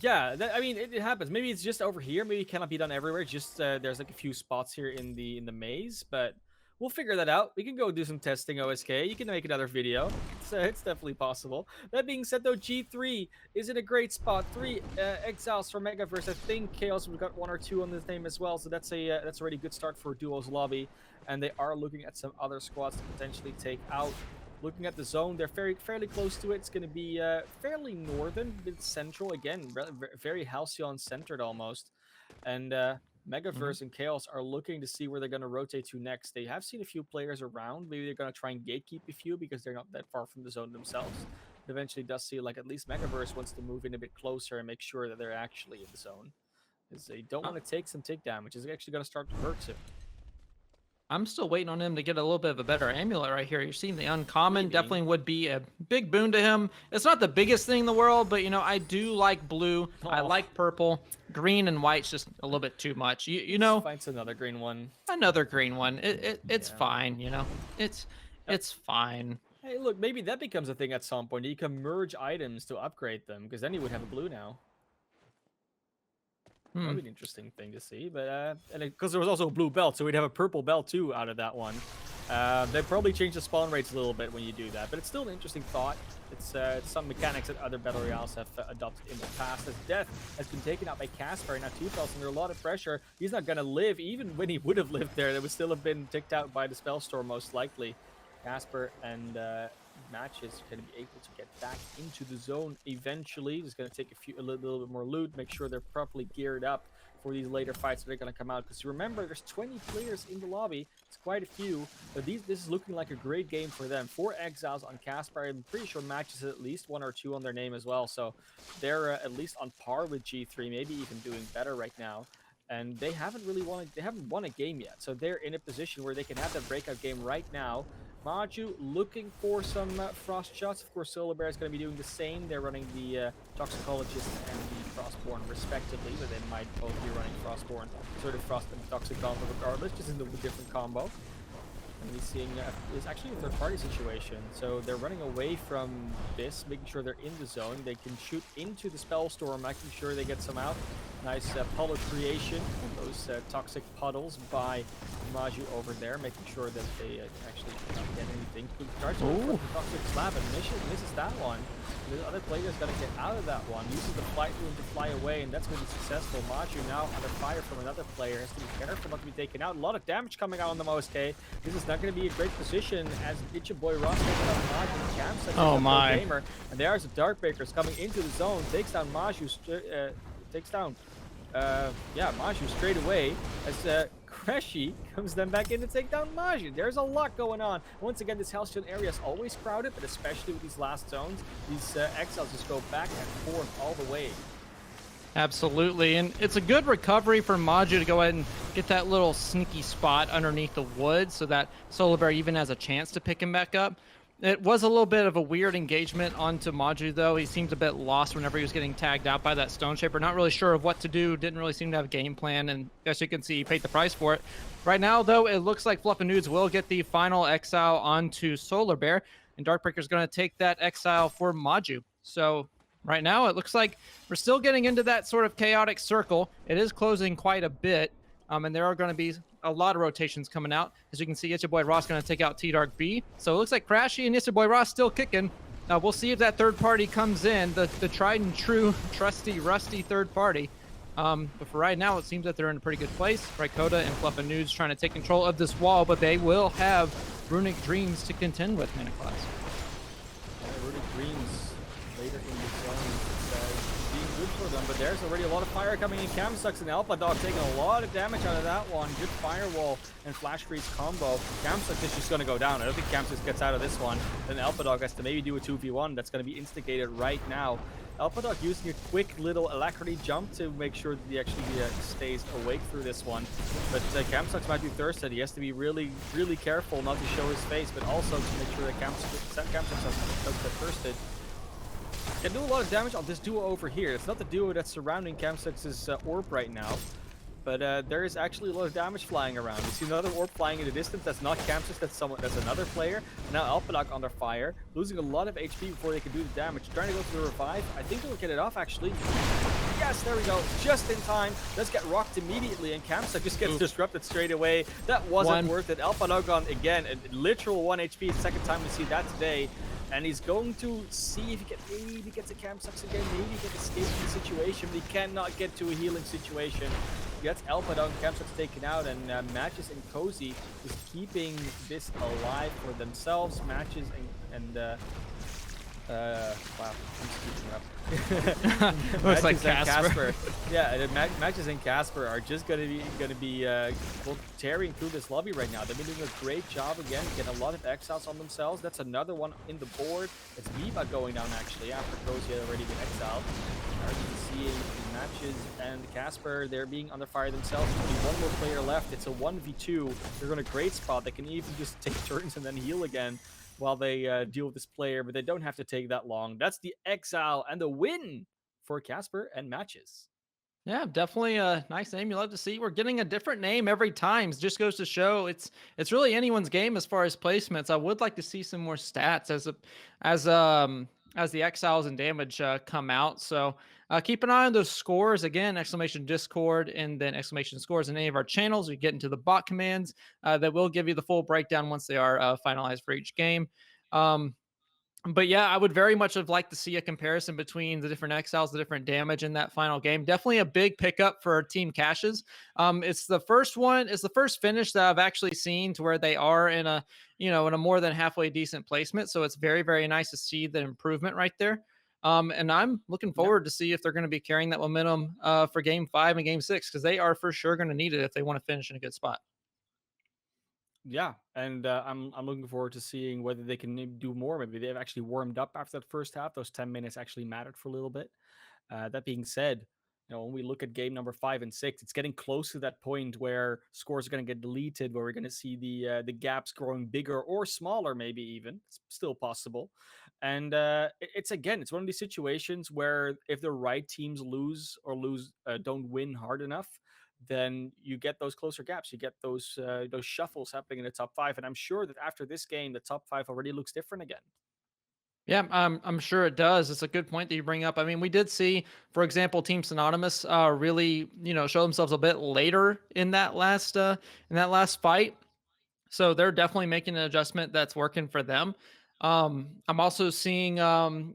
yeah, I mean it happens. Maybe it's just over here. Maybe it cannot be done everywhere. Just there's like a few spots here in the maze, but We'll figure that out. We can go do some testing, OSK. You can make another video. It's definitely possible. That being said, though, G3 is in a great spot. 3 exiles for Megaverse. I think Chaos, we've got 1 or 2 on this name as well. So that's a really good start for Duo's lobby. And they are looking at some other squads to potentially take out. Looking at the zone, they're fairly close to it. It's going to be fairly northern, mid central. Again, very Halcyon centered almost. And Megaverse and Chaos are looking to see where they're going to rotate to next. They have seen a few players around. Maybe they're going to try and gatekeep a few because they're not that far from the zone themselves. But eventually does see like at least Megaverse wants to move in a bit closer and make sure that they're actually in the zone. Because they don't want to take some tick damage. It's actually going to start to hurt soon. I'm still waiting on him to get a little bit of a better amulet right here. You're seeing the uncommon. Definitely would be a big boon to him. It's not the biggest thing in the world, but, you know, I do like blue. I like purple. Green and white's just a little bit too much. You know, Finds another green one. Another green one. It's fine, you know. It's fine. Hey, look, maybe that becomes a thing at some point. You can merge items to upgrade them, because then you would have a blue now. That'd be an interesting thing to see, but because there was also a blue belt, so we'd have a purple belt too out of that one. They probably change the spawn rates a little bit when you do that, but it's still an interesting thought. It's some mechanics that other battle royales have adopted in the past. As Death has been taken out by Casper, now 2000 under a lot of pressure. He's not gonna live, even when he would have lived there. They would still have been ticked out by the Spellstorm most likely. Casper and Matches going to be able to get back into the zone eventually. Just going to take a little bit more loot, make sure they're properly geared up for these later fights that are going to come out. Because remember, there's 20 players in the lobby. It's quite a few. But this is looking like a great game for them. 4 exiles on Casper. I'm pretty sure Matches at least 1 or 2 on their name as well. So they're at least on par with G3, maybe even doing better right now. And they haven't won a game yet. So they're in a position where they can have that breakout game right now. Maju looking for some frost shots. Of course, Solar Bear is going to be doing the same. They're running the Toxicologist and the Frostborn respectively, but they might both be running Frostborn, sort of Frost and Toxic Gauntlet regardless, just in a different combo. And we're seeing it's actually a third-party situation. So they're running away from this, making sure they're in the zone. They can shoot into the Spellstorm, making sure they get some out. Nice puddle creation, those toxic puddles by Maju over there, making sure that they actually don't get anything. Starts to the toxic slab and misses that one. The other player's got to get out of that one, uses the flight room to fly away, and that's going to be successful. Maju now under fire from another player, has to be careful not to be taken out. A lot of damage coming out on the MOSK. This is not going to be a great position as Itcha Boy Ross takes out Maju. Camps oh my! Gamer, and there's the Darkbreakers coming into the zone, takes down Maju, Maju straight away as Crashy comes then back in to take down Maju. There's a lot going on. Once again, this Halcyon area is always crowded, but especially with these last zones, these exiles just go back and forth all the way. Absolutely, and it's a good recovery for Maju to go ahead and get that little sneaky spot underneath the wood so that Solar Bear even has a chance to pick him back up. It was a little bit of a weird engagement onto Maju, though. He seemed a bit lost whenever he was getting tagged out by that Stone Shaper. Not really sure of what to do. Didn't really seem to have a game plan, and as you can see, he paid the price for it. Right now, though, it looks like Fluff and Nudes will get the final exile onto Solar Bear, and Darkbreaker's going to take that exile for Maju. So right now, it looks like we're still getting into that sort of chaotic circle. It is closing quite a bit, and there are going to be a lot of rotations coming out. As you can see, Itcha Boy Ross going to take out T-Dark B. So it looks like Crashy and Itcha Boy Ross still kicking. We'll see if that third party comes in, the tried and true, trusty, rusty third party. But for right now, it seems that they're in a pretty good place. Raikoda and Fluff and Nudes trying to take control of this wall, but they will have Runic Dreams to contend with, Mana Class. Runic Dreams later in the zone. Being good for them, but there's already a lot of fire coming in. Camsucks and Alpha Dog taking a lot of damage out of that one. Good firewall and flash freeze combo. Camsucks is just going to go down. I don't think Camsucks gets out of this one. Then Alpha Dog has to maybe do a 2v1 that's going to be instigated right now. Alpha Dog using a quick little alacrity jump to make sure that he actually stays awake through this one. But Camsucks might be thirsted. He has to be really, really careful not to show his face, but also to make sure that Camsucks doesn't get thirsted. Can do a lot of damage on this duo over here. It's not the duo that's surrounding Camsucks' orb right now. but there is actually a lot of damage flying around. You see another orb flying in the distance. That's not Campsus. That's someone. That's another player. And now Alpadok under fire, losing a lot of HP before they can do the damage. Trying to go for the revive. I think they'll get it off actually. Yes, there we go. Just in time. Does get rocked immediately, and Campsus just gets disrupted straight away. That wasn't worth it. Alpadok again, a literal 1 HP. It's the second time we see that today. And he's going to see if he can maybe get to Campsucks again, maybe get escape from the situation, but he cannot get to a healing situation. He gets Alpadon, Campsucks taken out, and Matches and Cozy is keeping this alive for themselves. Matches wow, I'm just keeping up. Looks like Matches and Casper. Yeah, Matches and Casper are just gonna be both tearing through this lobby right now. They've been doing a great job again, getting a lot of exiles on themselves. That's another one in the board. It's Viva going down actually after Cozy had already been exiled. Are you seeing Matches and Casper? They're being under fire themselves. Only one more player left. It's a 1v2. They're in a great spot. They can even just take turns and then heal again while they deal with this player, but they don't have to take that long. That's the exile and the win for Casper and Matches. Yeah, definitely a nice name. You love to see. We're getting a different name every time. It just goes to show it's really anyone's game as far as placements. I would like to see some more stats as the exiles and damage come out. So keep an eye on those scores again. Exclamation Discord and then exclamation scores in any of our channels. We get into the bot commands that will give you the full breakdown once they are finalized for each game. Um, but yeah, I would very much have liked to see a comparison between the different exiles, the different damage in that final game. Definitely a big pickup for Team Caches. It's the first one, it's the first finish that I've actually seen to where they are in a, in a more than halfway decent placement. So it's very, very nice to see the improvement right there. And I'm looking Yeah. forward to see if they're going to be carrying that momentum for game 5 and game 6, because they are for sure going to need it if they want to finish in a good spot. Yeah, and I'm looking forward to seeing whether they can maybe do more. Maybe they've actually warmed up after that first half. Those 10 minutes actually mattered for a little bit. That being said, when we look at game number 5 and 6, it's getting close to that point where scores are going to get deleted, where we're going to see the gaps growing bigger or smaller, maybe even. It's still possible. And it's one of these situations where if the right teams don't win hard enough, then you get those closer gaps. You get those shuffles happening in the top 5. And I'm sure that after this game, the top 5 already looks different again. Yeah, I'm sure it does. It's a good point that you bring up. I mean, we did see, for example, Team Synonymous really, show themselves a bit later in that last fight. So they're definitely making an adjustment that's working for them. I'm also seeing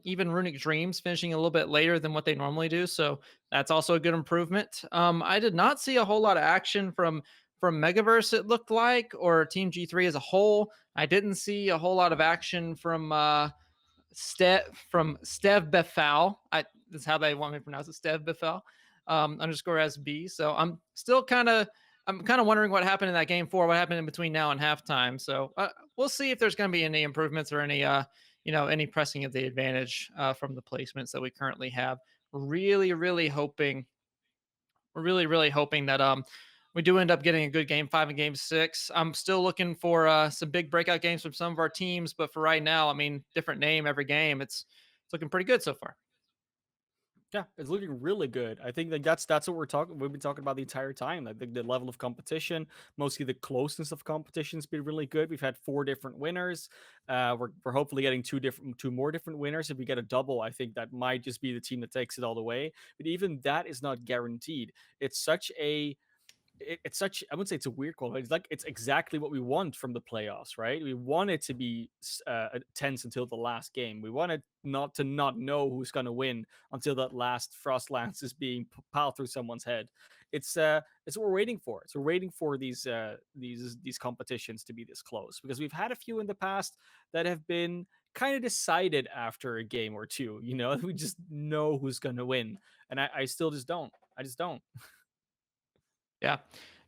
even Runic Dreams finishing a little bit later than what they normally do. So that's also a good improvement. I did not see a whole lot of action from Megaverse, it looked like, or Team G3 as a whole. I didn't see a whole lot of action from Stev Befal. That's how they want me to pronounce it. Stev Befal, underscore SB. So I'm kind of wondering what happened in that game 4, what happened in between now and halftime. So we'll see if there's going to be any improvements or any pressing of the advantage from the placements that we currently have. Really, really hoping, really hoping that we do end up getting a good game 5 and game 6. I'm still looking for some big breakout games from some of our teams, but for right now, I mean, different name every game. It's looking pretty good so far. Yeah, it's looking really good. I think that's what we've been talking about the entire time. Like the level of competition, mostly the closeness of competition has been really good. We've had 4 different winners. We're hopefully getting two more different winners. If we get a double, I think that might just be the team that takes it all the way. But even that is not guaranteed. It's such a it's such, I wouldn't say it's a weird call, but it's exactly what we want from the playoffs, right? We want it to be tense until the last game. We want it not know who's going to win until that last frost lance is being piled through someone's head. It's what we're waiting for. So we're waiting for these competitions to be this close, because we've had a few in the past that have been kind of decided after a game or two. We just know who's going to win, and I still just don't. I just don't. Yeah.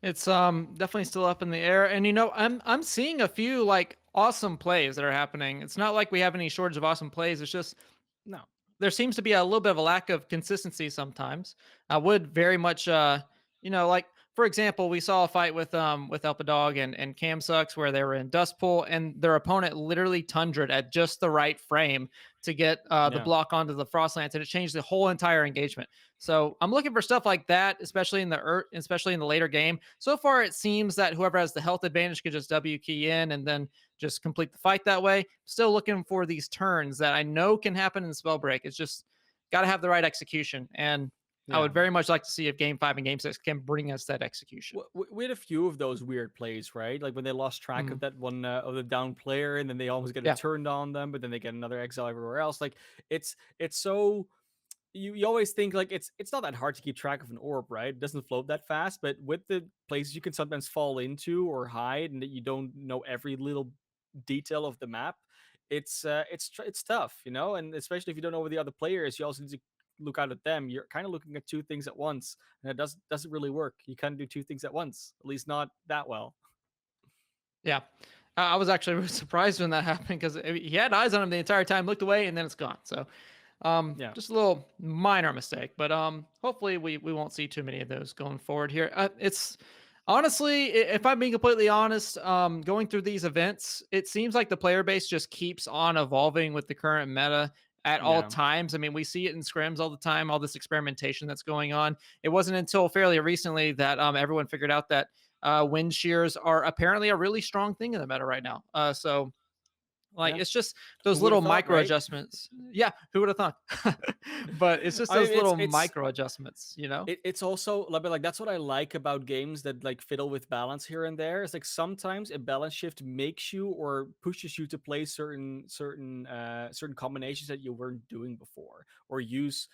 It's definitely still up in the air. And I'm seeing a few like awesome plays that are happening. It's not like we have any shortage of awesome plays. It's just No. there seems to be a little bit of a lack of consistency sometimes. I would very much like for example, we saw a fight with Elpa Dog and Cam Sucks where they were in Dust Pool and their opponent literally tundrad at just the right frame to get the Yeah. block onto the Frostlands, and it changed the whole entire engagement. So I'm looking for stuff like that, especially in especially in the later game. So far, it seems that whoever has the health advantage could just W key in and then just complete the fight that way. Still looking for these turns that I know can happen in Spellbreak. It's just got to have the right execution, and I Yeah. would very much like to see if Game 5 and Game 6 can bring us that execution. We had a few of those weird plays, right? Like when they lost track Mhm. of that one of the down player, and then they almost get it Yeah. turned on them, but then they get another exile everywhere else. Like it's so you always think like it's not that hard to keep track of an orb, right? It doesn't float that fast, but with the places you can sometimes fall into or hide, and that you don't know every little detail of the map, it's tough, you know. And especially if you don't know where the other player is, you also need to look out at them. You're kind of looking at two things at once, and it doesn't really work. You can't do two things at once, at least not that well. Yeah. I was actually really surprised when that happened because he had eyes on him the entire time, looked away, and then it's gone. So Yeah, just a little minor mistake, but hopefully we won't see too many of those going forward here. It's honestly, if I'm being completely honest, going through these events, it seems like the player base just keeps on evolving with the current meta at all yeah, times. I mean, we see it in scrims all the time, all this experimentation that's going on. It wasn't until fairly recently that everyone figured out that wind shears are apparently a really strong thing in the meta right now. So like, yeah. it's just Who those would little have thought, micro right? adjustments. Yeah, who would have thought? But it's just I mean, those little it's micro adjustments, you know? it's also a little bit like that's what I like about games that like fiddle with balance here and there. It's like sometimes a balance shift makes you or pushes you to play certain combinations that you weren't doing before, or use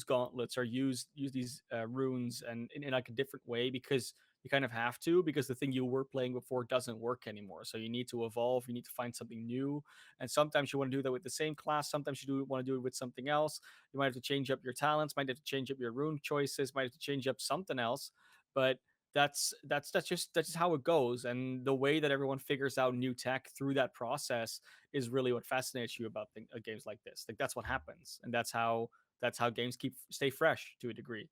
gauntlets, or use these runes and in like a different way, because you kind of have to, because the thing you were playing before doesn't work anymore. So you need to evolve, you need to find something new. And sometimes you want to do that with the same class, sometimes you do want to do it with something else. You might have to change up your talents, might have to change up your rune choices, might have to change up something else. But that's just how it goes. And the way that everyone figures out new tech through that process is really what fascinates you about games like this. Like that's what happens, and that's how games stay fresh to a degree.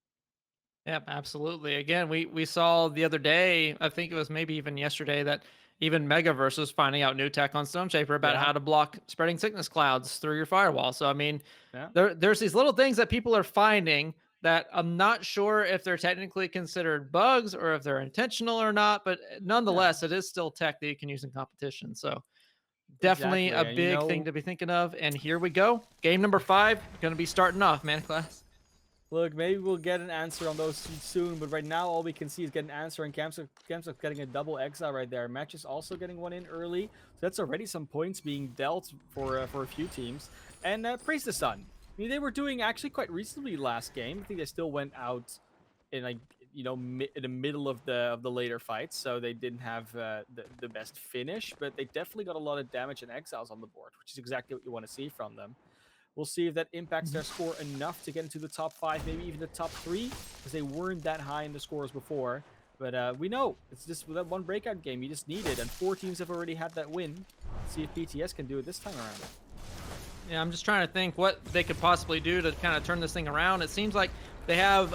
Yep, absolutely. Again, we saw the other day, I think it was maybe even yesterday, that even Megaverse was finding out new tech on Stone Shaper about Yeah, how to block spreading sickness clouds through your firewall. So I mean, yeah, there's these little things that people are finding that I'm not sure if they're technically considered bugs or if they're intentional or not, but yeah. nonetheless, it is still tech that you can use in competition. So definitely Exactly. a And big thing to be thinking of. And here we go. Game number 5, going to be starting off, man class. look, maybe we'll get an answer on those soon, but right now all we can see is get an answer, and Kamsuk getting a double exile right there. Match is also getting one in early, so that's already some points being dealt for a few teams. And praise the sun. I mean, they were doing actually quite reasonably last game. I think they still went out in like in the middle of the later fights, so they didn't have the best finish, but they definitely got a lot of damage and exiles on the board, which is exactly what you want to see from them. We'll see if that impacts their score enough to get into the top 5, maybe even the top 3, because they weren't that high in the scores before. But we know it's just that one breakout game. You just need it, and 4 teams have already had that win. Let's see if BTS can do it this time around. Yeah, I'm just trying to think what they could possibly do to kind of turn this thing around. It seems like they have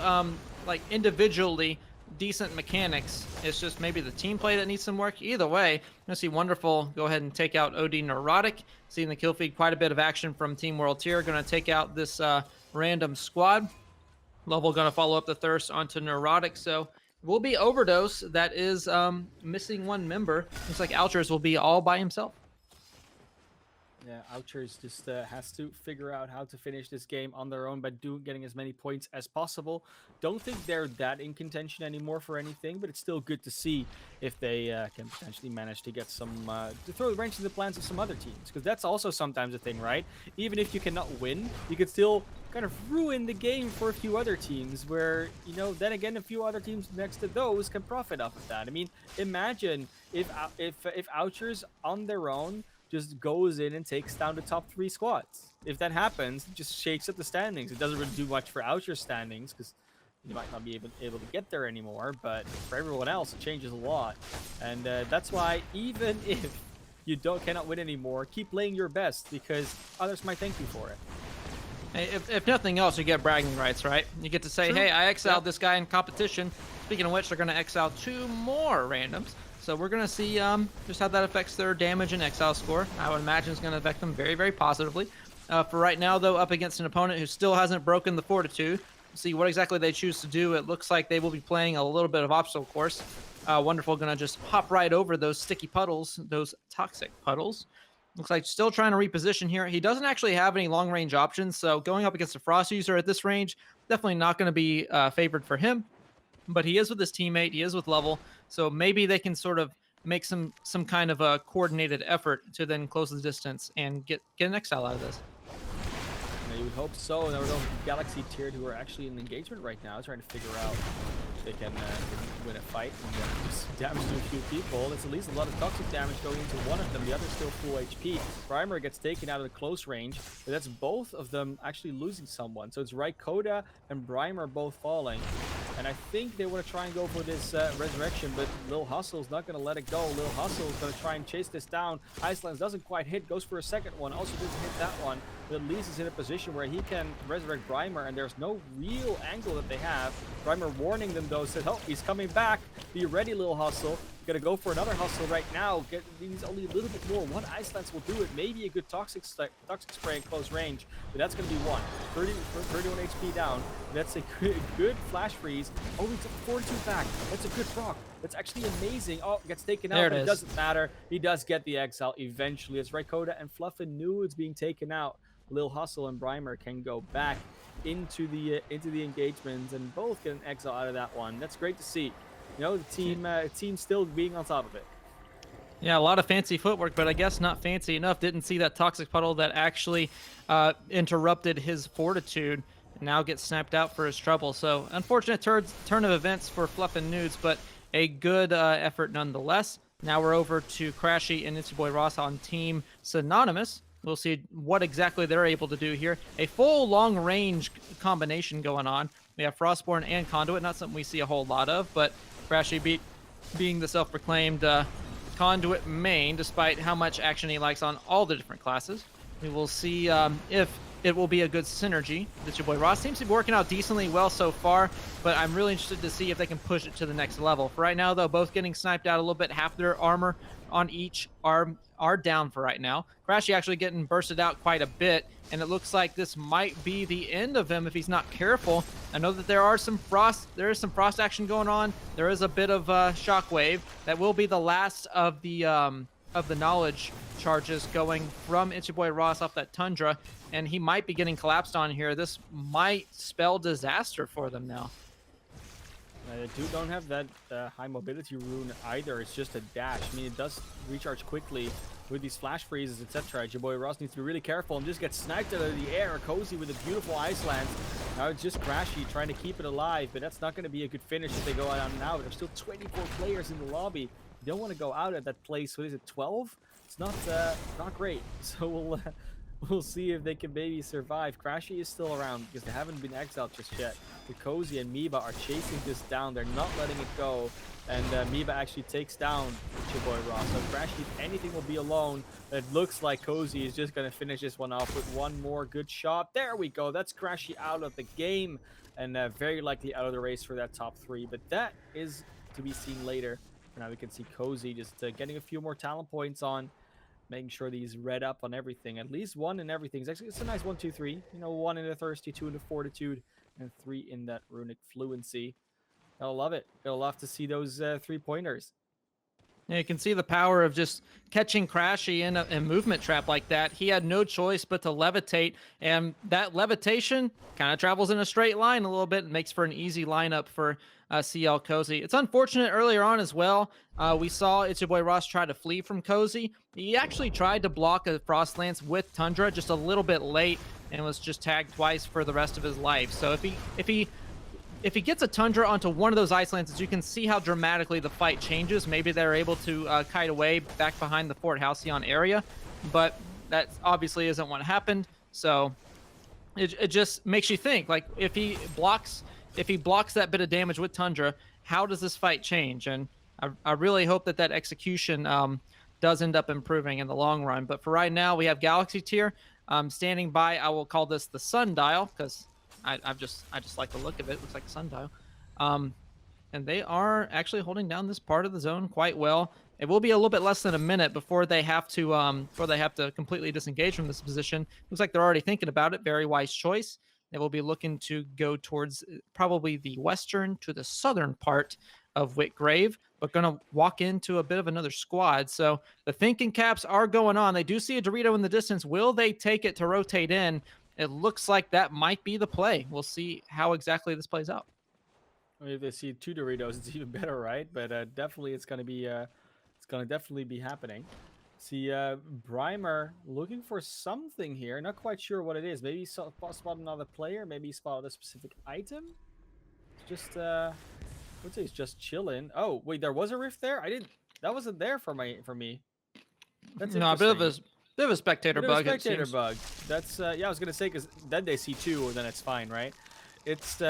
like individually decent mechanics. It's just maybe the team play that needs some work. Either way, I'm gonna see Wonderful go ahead and take out OD Neurotic. Seeing the kill feed, quite a bit of action from Team World Tier. Gonna take out this random squad. Level gonna follow up the Thirst onto Neurotic. So it will be Overdose that is missing one member. Looks like Alchers will be all by himself. Yeah, Ouchers just has to figure out how to finish this game on their own by getting as many points as possible. Don't think they're that in contention anymore for anything, but it's still good to see if they can potentially manage to get some to throw the wrench in the plans of some other teams, because that's also sometimes a thing, right? Even if you cannot win, you could still kind of ruin the game for a few other teams, where then again a few other teams next to those can profit off of that. I mean, imagine if Ouchers on their own just goes in and takes down the top 3 squads. If that happens, it just shakes up the standings. It doesn't really do much for Oucher standings, because you might not be able to get there anymore, but for everyone else, it changes a lot. And that's why even if you cannot win anymore, keep playing your best, because others might thank you for it. Hey, if nothing else, you get bragging rights, right? You get to say, True. hey, I exiled Yep. this guy in competition. Speaking of which, they're going to exile 2 more randoms. So we're going to see just how that affects their damage and exile score. I would imagine it's going to affect them very, very positively. For right now, though, up against an opponent who still hasn't broken the fortitude. See what exactly they choose to do. It looks like they will be playing a little bit of obstacle course. Wonderful gonna just hop right over those sticky puddles, those toxic puddles. Looks like still trying to reposition here. He doesn't actually have any long range options, so going up against a frost user at this range, definitely not going to be favored for him. But he is with his teammate, he is with level, so maybe they can sort of make some kind of a coordinated effort to then close the distance and get an exile out of this. Yeah, you would hope so. There were no Galaxy tiered who are actually in engagement right now, trying to figure out if they can win a fight and just damage to a few people. It's at least a lot of toxic damage going into one of them. The other's still full HP. Primer gets taken out of the close range, but that's both of them actually losing someone. So it's Raikoda and Brimer both falling. And I think they want to try and go for this resurrection, but Lil Hustle's not going to let it go. Lil Hustle's going to try and chase this down. Icelands doesn't quite hit, goes for a second one, also doesn't hit that one. But at least is in a position where he can resurrect Brimer, and there's no real angle that they have. Brimer warning them though, says, oh, he's coming back. Be ready, Lil Hustle. Gonna go for another hustle right now. Needs only a little bit more. One Icelands will do it. Maybe a good toxic spray in close range, but that's gonna be one. 31 HP down. That's a good flash freeze. Oh, he took 42 back. That's a good proc. That's actually amazing. Oh, gets taken out, but it doesn't matter. He does get the exile eventually. It's Raikoda and Fluffin Nudes being taken out. Lil Hustle and Brimer can go back into the engagements and both get an exile out of that one. That's great to see. You know, the team still being on top of it. Yeah, a lot of fancy footwork, but I guess not fancy enough. Didn't see that toxic puddle that actually interrupted his fortitude. And now gets sniped out for his trouble. So unfortunate turn of events for Fluffin Nudes, but a good effort nonetheless. Now we're over to Crashy and It's Your Boy Ross on Team Synonymous. We'll see what exactly they're able to do here. A full long-range combination going on. We have Frostborn and Conduit, not something we see a whole lot of, but Crashy being the self-proclaimed Conduit main, despite how much action he likes on all the different classes. We will see if it will be a good synergy. That your boy Ross seems to be working out decently well so far, but I'm really interested to see if they can push it to the next level. For right now, though, both getting sniped out a little bit. Half their armor on each are down for right now. Crashy actually getting bursted out quite a bit, and it looks like this might be the end of him if he's not careful. I know that there is some frost action going on. There is a bit of shockwave. That will be the last of the knowledge charges going from It's Your Boy Ross off that Tundra, and he might be getting collapsed on here. This might spell disaster for them now. They don't have that high mobility rune either. It's just a dash. I mean, it does recharge quickly with these flash freezes, etc. Your boy Ross needs to be really careful and just get sniped out of the air. Cozy with a beautiful Iceland. Now it's just Crashy trying to keep it alive, but that's not going to be a good finish if they go out now. There's still 24 players in the lobby. You don't want to go out at that place. What is it, 12? It's not great. So we'll see if they can maybe survive. Crashy is still around because they haven't been exiled just yet. The Cozy and Miba are chasing this down. They're not letting it go. And Miba actually takes down your boy Ross. So Crashy, if anything, will be alone. It looks like Cozy is just going to finish this one off with one more good shot. There we go. That's Crashy out of the game. And very likely out of the race for that top 3. But that is to be seen later. For now, we can see Cozy just getting a few more talent points on. Making sure that he's read up on everything. At least 1 in everything. It's a nice 1, 2, 3. You know, 1 in the thirsty, 2 in the fortitude, and 3 in that runic fluency. I'll love it. I'll love to see those 3-pointers. Yeah, you can see the power of just catching Crashy in a movement trap like that. He had no choice but to levitate, and that levitation kind of travels in a straight line a little bit and makes for an easy lineup for CL Cozy. It's unfortunate earlier on as well. We saw It's Your Boy Ross try to flee from Cozy. He actually tried to block a Frost Lance with Tundra just a little bit late and was just tagged twice for the rest of his life. So if he gets a Tundra onto one of those Ice Lances, you can see how dramatically the fight changes. Maybe they're able to kite away back behind the Fort Halcyon area, but that obviously isn't what happened. So it just makes you think, like, if he blocks that bit of damage with Tundra, how does this fight change? And I really hope that execution does end up improving in the long run. But for right now, we have Galaxy tier standing by. I will call this the sundial because I just like the look of it. It looks like a sundial. And they are actually holding down this part of the zone quite well. It will be a little bit less than a minute before they have to completely disengage from this position. Looks like they're already thinking about it. Very wise choice. They will be looking to go towards probably the western to the southern part of Whitgrave, but going to walk into a bit of another squad. So the thinking caps are going on. They do see a Dorito in the distance. Will they take it to rotate in? It looks like that might be the play. We'll see how exactly this plays out. I mean, if they see 2 Doritos, it's even better, right? But definitely, it's gonna definitely be happening. See, Brymer looking for something here. Not quite sure what it is. Maybe he spot another player. Maybe he spotted a specific item. It's just, I would say he's just chilling. Oh, wait, there was a rift there. I didn't. That wasn't there for me. That's No, a interesting. bit of a spectator Bit of a bug. It spectator seems. bug. That's yeah, I was gonna say because then they see 2, then it's fine, right? It's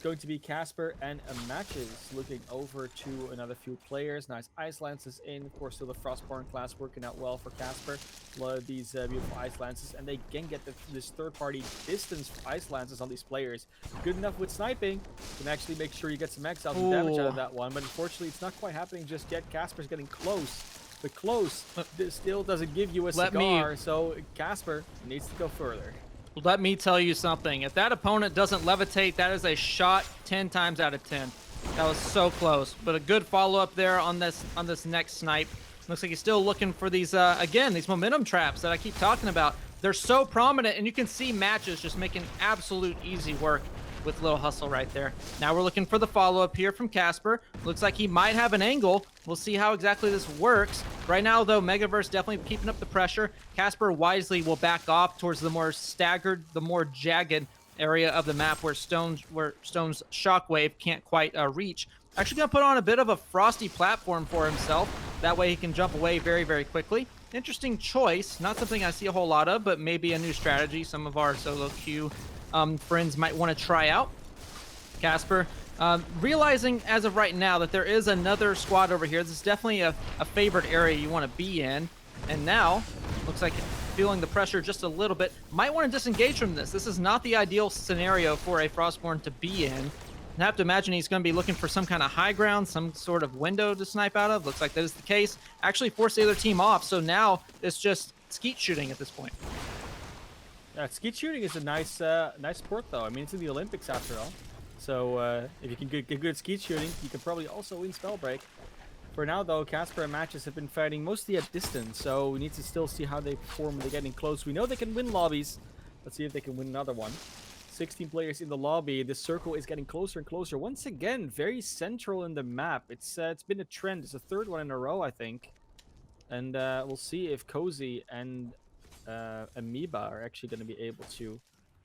going to be Casper and Matches looking over to another few players. Nice Ice Lances in, of course, still the Frostborn class working out well for Casper. A lot of these beautiful Ice Lances, and they can get this third-party distance Ice Lances on these players. Good enough with sniping, can actually make sure you get some X out and damage out of that one. But unfortunately, it's not quite happening just yet. Casper's getting close. But close still doesn't give you a cigar, so Casper needs to go further. Let me tell you something. If that opponent doesn't levitate, that is a shot 10 times out of 10. That was so close. But a good follow-up there on this next snipe. Looks like he's still looking for these, again, these momentum traps that I keep talking about. They're so prominent, and you can see Matches just making absolute easy work with Little Hustle right there. Now we're looking for the follow-up here from Casper. Looks like he might have an angle. We'll see how exactly this works. Right now, though, Megaverse definitely keeping up the pressure. Casper wisely will back off towards the more staggered, the more jagged area of the map where Stone's shockwave can't quite reach. Actually gonna put on a bit of a frosty platform for himself. That way he can jump away very, very quickly. Interesting choice. Not something I see a whole lot of, but maybe a new strategy some of our solo queue friends might want to try out. Casper realizing as of right now that there is another squad over here. This is definitely a favored area you want to be in. And now, looks like feeling the pressure just a little bit. Might want to disengage from this. This is not the ideal scenario for a Frostborn to be in. I have to imagine he's going to be looking for some kind of high ground, some sort of window to snipe out of. Looks like that is the case. Actually forced the other team off, so now it's just skeet shooting at this point. Yeah, skeet shooting is a nice sport, though. I mean, it's in the Olympics after all. So if you can get good at skeet shooting, you can probably also win Spellbreak. For now, though, Casper and Matches have been fighting mostly at distance, so we need to still see how they perform when they're getting close. We know they can win lobbies. Let's see if they can win another one. 16 players in the lobby. The circle is getting closer and closer. Once again, very central in the map. It's been a trend. It's the 3rd one in a row, I think. And we'll see if Cozy and Amoeba are actually going to be able to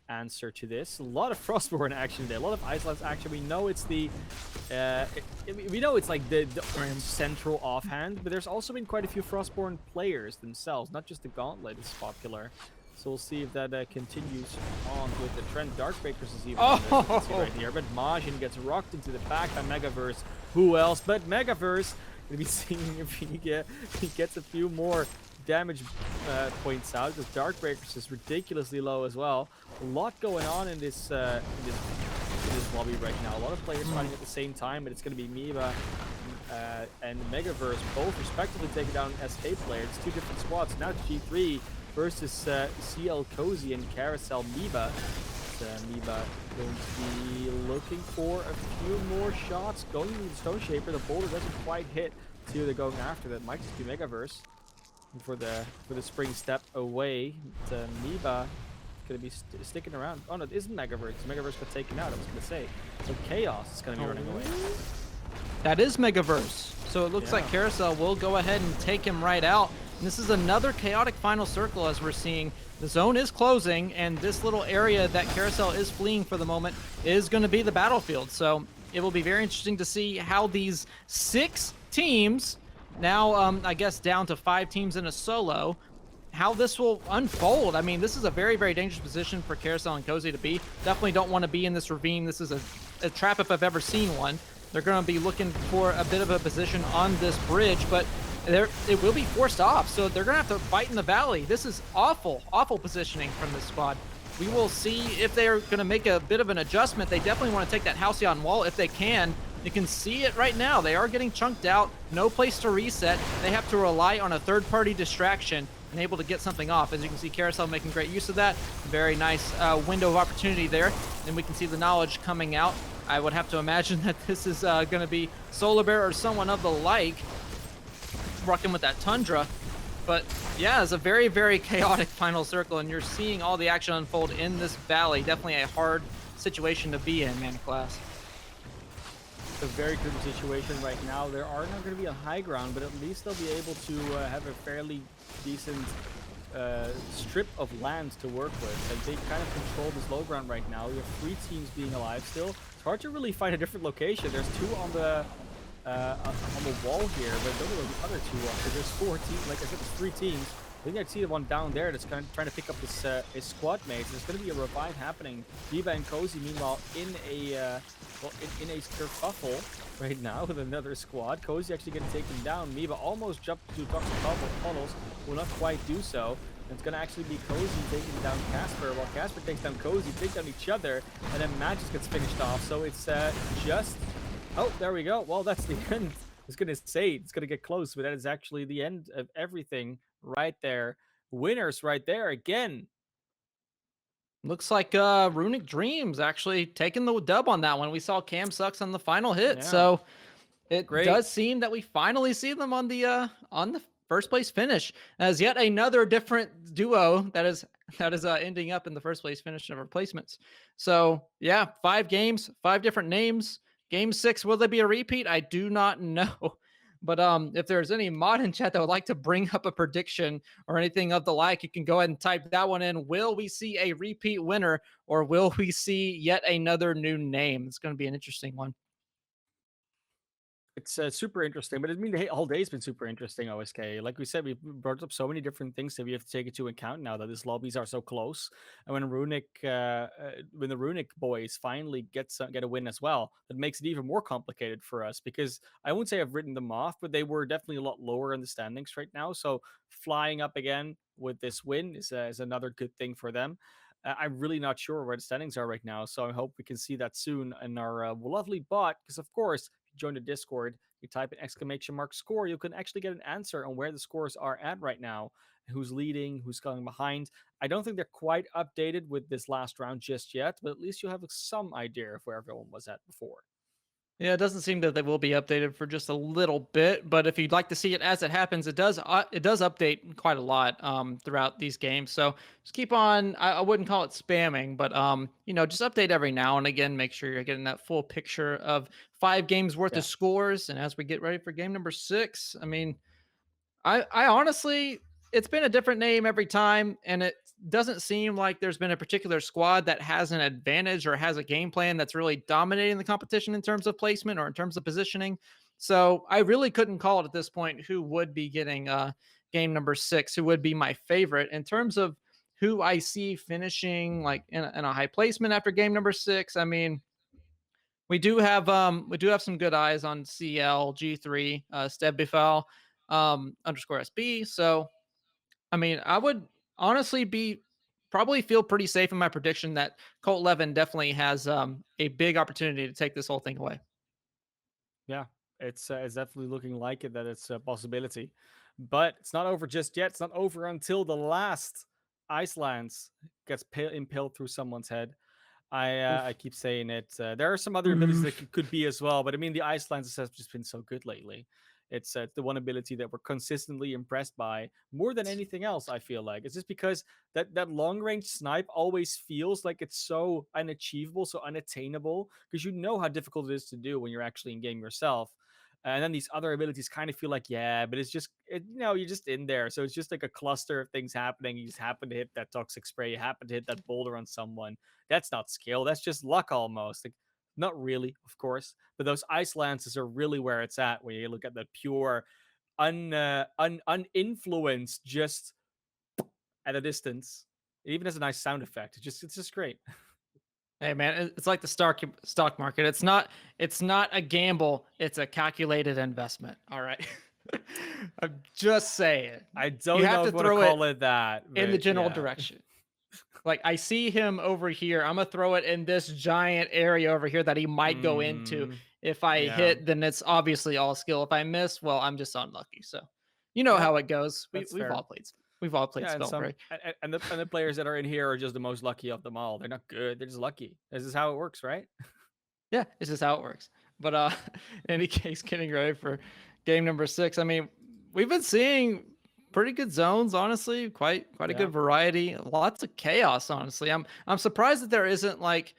answer to this. A lot of Frostborn action there, a lot of Icelands action. We know it's the we know it's like the central offhand, but there's also been quite a few Frostborn players themselves, not just the Gauntlet is popular. So we'll see if that continues on with the trend. Darkbreakers is even on this, you can see right here, but Majin gets rocked into the back by Megaverse. Who else but Megaverse? Gonna be seeing if he gets a few more damage points out, because Darkbreakers is ridiculously low as well. A lot going on in this lobby right now. A lot of players fighting at the same time, but it's going to be Miba and Megaverse both respectively taking down SK players. It's 2 different squads. Now it's G3 versus CL Cozy and Carousel Miba. Miba going to be looking for a few more shots. Going to the Stone Shaper. The boulder doesn't quite hit. See who they're going after. That might just be Megaverse. For the spring step away, Miba going to be sticking around. Oh no, it isn't Megaverse. Megaverse got taken out, I was going to say. So Chaos is going to be running away. That is Megaverse. So it looks like Carousel will go ahead and take him right out. And this is another chaotic final circle as we're seeing. The zone is closing, and this little area that Carousel is fleeing for the moment is going to be the battlefield. So it will be very interesting to see how these 6 teams, now I guess down to 5 teams in a solo, how this will unfold. I mean, this is a very, very dangerous position for Carousel and Cozy to be. Definitely don't want to be in this ravine. This is a trap if I've ever seen one. They're going to be looking for a bit of a position on this bridge, but it will be forced off. So they're going to have to fight in the valley. This is awful, awful positioning from this squad. We will see if they're going to make a bit of an adjustment. They definitely want to take that Halcyon wall if they can. You can see it right now. They are getting chunked out. No place to reset. They have to rely on a third-party distraction and able to get something off. As you can see, Carousel making great use of that. Very nice window of opportunity there. And we can see the knowledge coming out. I would have to imagine that this is going to be Solar Bear or someone of the like rocking with that Tundra. But yeah, it's a very, very chaotic final circle, and you're seeing all the action unfold in this valley. Definitely a hard situation to be in, Mana Class. A very good situation right now. There are not going to be a high ground, but at least they'll be able to have a fairly decent strip of land to work with. Like, they kind of control this low ground right now. You have 3 teams being alive still. It's hard to really find a different location. There's 2 on the wall here, but don't know where the other 2 are. So there's 4 teams. Like I said, there's 3 teams. I think I see the one down there that's kind of trying to pick up his squad mates. There's going to be a revive happening. Diva and Cozy, meanwhile, in a in a kerfuffle right now with another squad. Cozy actually getting taken down. Miba almost jumped to toxic tunnels, will not quite do so. And it's going to actually be Cozy taking down Casper, while Casper takes down Cozy, takes down each other, and then Matt just gets finished off. So it's just... Oh, there we go. Well, that's the end. I was going to say it's going to get close, but that is actually the end of everything right there. Winners right there again. Looks like Runic Dreams actually taking the dub on that one. We saw Cam Sucks on the final hit. Yeah, So it great. does seem that we finally see them on the first place finish as yet another different duo that is ending up in the first place finish of replacements. So yeah, 5 games, 5 different names. Game 6, will there be a repeat? I do not know. But if there's any mod in chat that would like to bring up a prediction or anything of the like, you can go ahead and type that one in. Will we see a repeat winner or will we see yet another new name? It's going to be an interesting one. It's super interesting, but I mean, the whole day's been super interesting, OSK. Like we said, we've brought up so many different things that we have to take into account now that these lobbies are so close. And when the Runic boys finally get a win as well, that makes it even more complicated for us because I won't say I've written them off, but they were definitely a lot lower in the standings right now. So flying up again with this win is another good thing for them. I'm really not sure where the standings are right now, so I hope we can see that soon in our lovely bot. Because of course, join the Discord, you type an exclamation mark score, you can actually get an answer on where the scores are at right now, who's leading, who's coming behind. I don't think they're quite updated with this last round just yet, but at least you have some idea of where everyone was at before. Yeah, it doesn't seem that they will be updated for just a little bit, but if you'd like to see it as it happens, it does update quite a lot throughout these games. So just keep on. I wouldn't call it spamming, but just update every now and again. Make sure you're getting that full picture of 5 games worth Yeah. of scores. And as we get ready for game number 6, I mean, I honestly, it's been a different name every time, and it doesn't seem like there's been a particular squad that has an advantage or has a game plan that's really dominating the competition in terms of placement or in terms of positioning. So I really couldn't call it at this point who would be getting game number 6, who would be my favorite in terms of who I see finishing like in a high placement after game number 6. I mean, we do have some good eyes on CL G3 Stebbifal underscore SB. So I mean, I would honestly be probably feel pretty safe in my prediction that Colt Levin definitely has a big opportunity to take this whole thing away. Yeah, it's definitely looking like it that it's a possibility, but it's not over just yet. It's not over until the last ice lance gets impaled through someone's head. I Oof. keep saying it. There are some other abilities that could be as well, but I mean the ice lances has just been so good lately. It's the one ability that we're consistently impressed by more than anything else. I feel like it's just because that long range snipe always feels like it's so unachievable, so unattainable, because you know how difficult it is to do when you're actually in game yourself. And then these other abilities kind of feel like, yeah, but it's just, you're just in there. So it's just like a cluster of things happening. You just happen to hit that toxic spray, you happen to hit that boulder on someone. That's not skill. That's just luck almost. Like, not really, of course, but those ice lances are really where it's at when you look at the pure, uninfluenced, just at a distance. It even has a nice sound effect. It's just great. Hey man, it's like the stock market. It's not a gamble. It's a calculated investment. All right. I'm just saying. I You don't have know to if you want to throw it call it that, in the but general yeah. direction. Like, I see him over here. I'm gonna throw it in this giant area over here that he might go into. Hmm. If I Yeah, hit, then it's obviously all skill. If I miss, well, I'm just unlucky. So, you know yeah, how it goes. that's We've fair. all played. We've all played Yeah, and Spellbreak. the players that are in here are just the most lucky of them all. They're not good. They're just lucky. This is how it works, right? Yeah, it's just how it works. But in any case, getting ready for game number 6. I mean, we've been seeing pretty good zones, honestly. Quite a Yeah. good variety. Lots of chaos, honestly. I'm surprised that there isn't like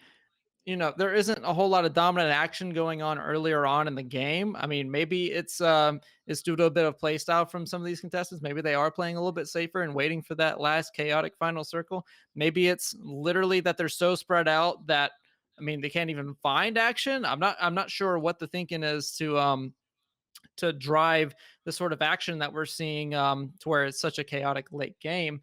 there isn't a whole lot of dominant action going on earlier on in the game. I mean, maybe it's due to a bit of play style from some of these contestants. Maybe they are playing a little bit safer and waiting for that last chaotic final circle. Maybe it's literally that they're so spread out that I mean they can't even find action. I'm not sure what the thinking is to drive the sort of action that we're seeing to where it's such a chaotic late game.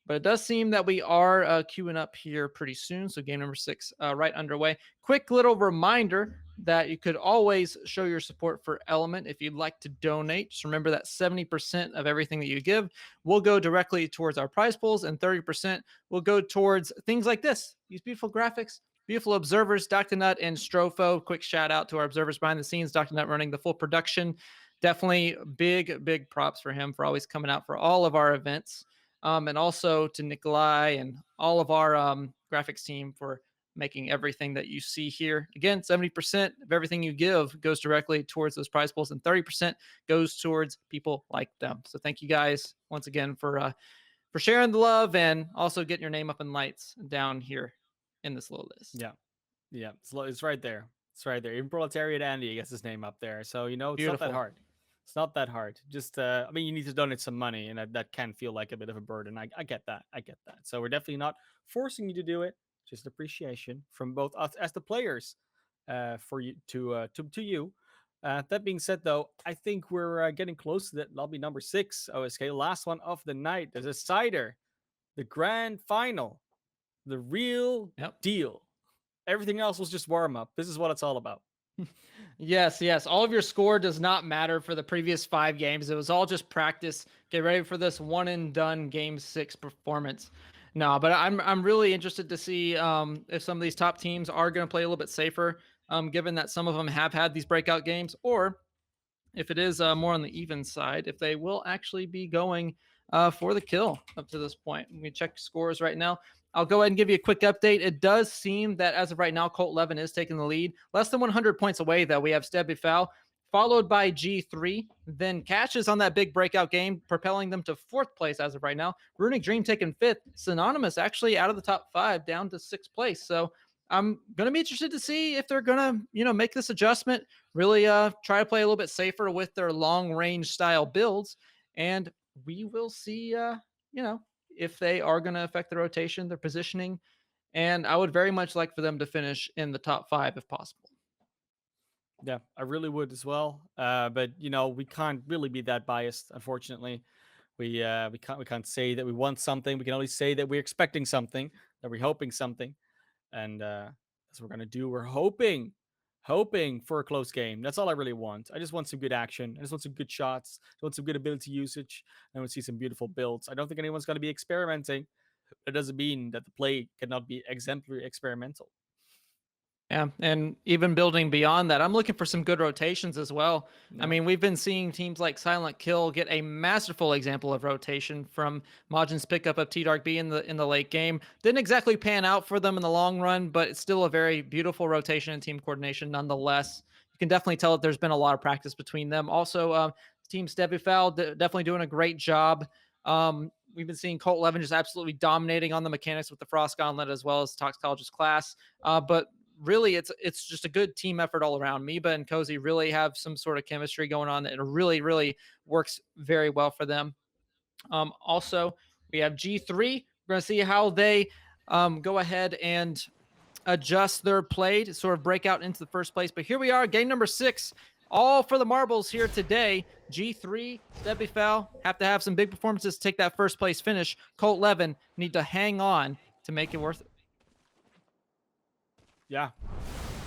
But it does seem that we are queuing up here pretty soon. So game number 6 right underway. Quick little reminder that you could always show your support for Element if you'd like to donate. Just remember that 70% of everything that you give will go directly towards our prize pools, and 30% will go towards things like this. These beautiful graphics, beautiful observers, Dr. Nut and Strofo. Quick shout out to our observers behind the scenes. Dr. Nut running the full production. Definitely big props for him for always coming out for all of our events. And also to Nikolai and all of our graphics team for making everything that you see here. Again, 70% of everything you give goes directly towards those prize pools, and 30% goes towards people like them. So thank you guys once again for sharing the love and also getting your name up in lights down here in this little list. Yeah. Yeah, it's right there. It's right there. Even Proletariat Andy gets his name up there. So, it's not that Beautiful. hard. It's not that hard. Just, I mean, you need to donate some money, and that can feel like a bit of a burden. I get that. I get that. So, we're definitely not forcing you to do it. Just appreciation from both us as the players for you to you. That being said, though, I think we're getting close to that. That'll be number 6 OSK, last one of the night. There's a cider, the grand final, the real Yep. deal. Everything else was just warm up. This is what it's all about. Yes. All of your score does not matter for the previous 5 games. It was all just practice. Get ready for this one and done game 6 performance. No, but I'm really interested to see if some of these top teams are going to play a little bit safer, given that some of them have had these breakout games, or if it is more on the even side, if they will actually be going for the kill up to this point. We check scores right now. I'll go ahead and give you a quick update. It does seem that as of right now, Colt Levin is taking the lead. Less than 100 points away, though. We have Stebby Fowl, followed by G3. Then Cash is on that big breakout game, propelling them to 4th place as of right now. Runic Dream taking 5th. Synonymous actually out of the top 5 down to 6th place. So I'm going to be interested to see if they're going to, make this adjustment, really try to play a little bit safer with their long range style builds. And we will see, if they are going to affect the rotation, their positioning. And I would very much like for them to finish in the top 5 if possible. Yeah, I really would as well. But we can't really be that biased, unfortunately. We can't say that we want something. We can only say that we're expecting something, that we're hoping something, and that's what we're gonna do. We're hoping for a close game. That's all I really want. I just want some good action. I just want some good shots. I want some good ability usage. I want to see some beautiful builds. I don't think anyone's gonna be experimenting. It doesn't mean that the play cannot be exemplary experimental. Yeah, and even building beyond that, I'm looking for some good rotations as well. I Yeah. mean, we've been seeing teams like Silent Kill get a masterful example of rotation from Majin's pickup of T Dark B in the late game. Didn't exactly pan out for them in the long run, but it's still a very beautiful rotation and team coordination nonetheless. You can definitely tell that there's been a lot of practice between them. Also, Team Stevie Fowl definitely doing a great job. We've been seeing Colt Levin just absolutely dominating on the mechanics with the Frost Gauntlet as well as Toxicologist class. But really it's just a good team effort all around. Meba and Cozy really have some sort of chemistry going on that really works very well for them. Also, we have G3. We're going to see how they go ahead and adjust their play to sort of break out into the first place. But here we are, game number 6, all for the marbles here today. G3, Stebby Fowl have to have some big performances to take that first place finish. Colt Levin need to hang on to make it worth it. Yeah.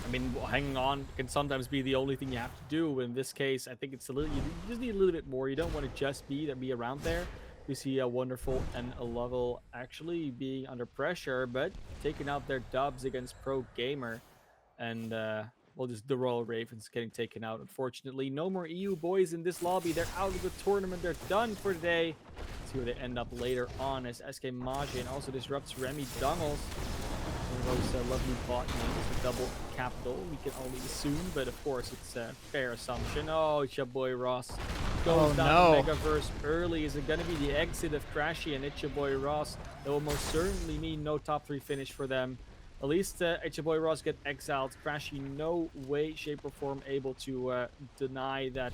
I mean, hanging on can sometimes be the only thing you have to do. In this case, I think it's a little. You just need a little bit more. You don't want to just be around there. We see a Wonderful and a Level actually being under pressure, but taking out their dubs against Pro Gamer. And well, just the Royal Ravens getting taken out. Unfortunately, no more EU boys in this lobby. They're out of the tournament. They're done for today. See where they end up later on as SK Majin also disrupts Remy Dungles. One of those lovely bot names with double capital. We can only assume, but of course it's a fair assumption. Oh, it's your boy Ross. Goes down to Megaverse early. Is it going to be the exit of Crashy and It's Your Boy Ross? That will most certainly mean no top 3 finish for them. At least It's Your Boy Ross get exiled. Crashy no way, shape, or form able to deny that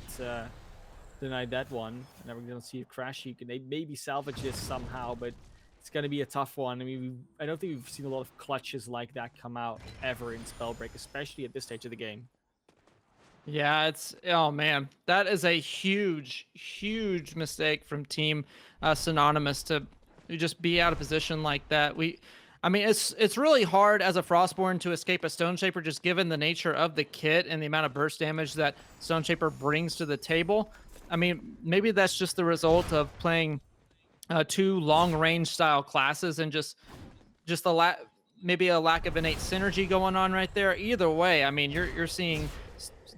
one. And we're going to see if Crashy can maybe salvage this somehow, but it's going to be a tough one. I mean, I don't think we've seen a lot of clutches like that come out ever in Spellbreak, especially at this stage of the game. Yeah, oh man, that is a huge mistake from Team Synonymous to just be out of position like that. I mean, it's really hard as a Frostborn to escape a Stone Shaper, just given the nature of the kit and the amount of burst damage that Stone Shaper brings to the table. I mean, maybe that's just the result of playing 2 long range style classes and just maybe a lack of innate synergy going on right there. Either way, I mean, you're seeing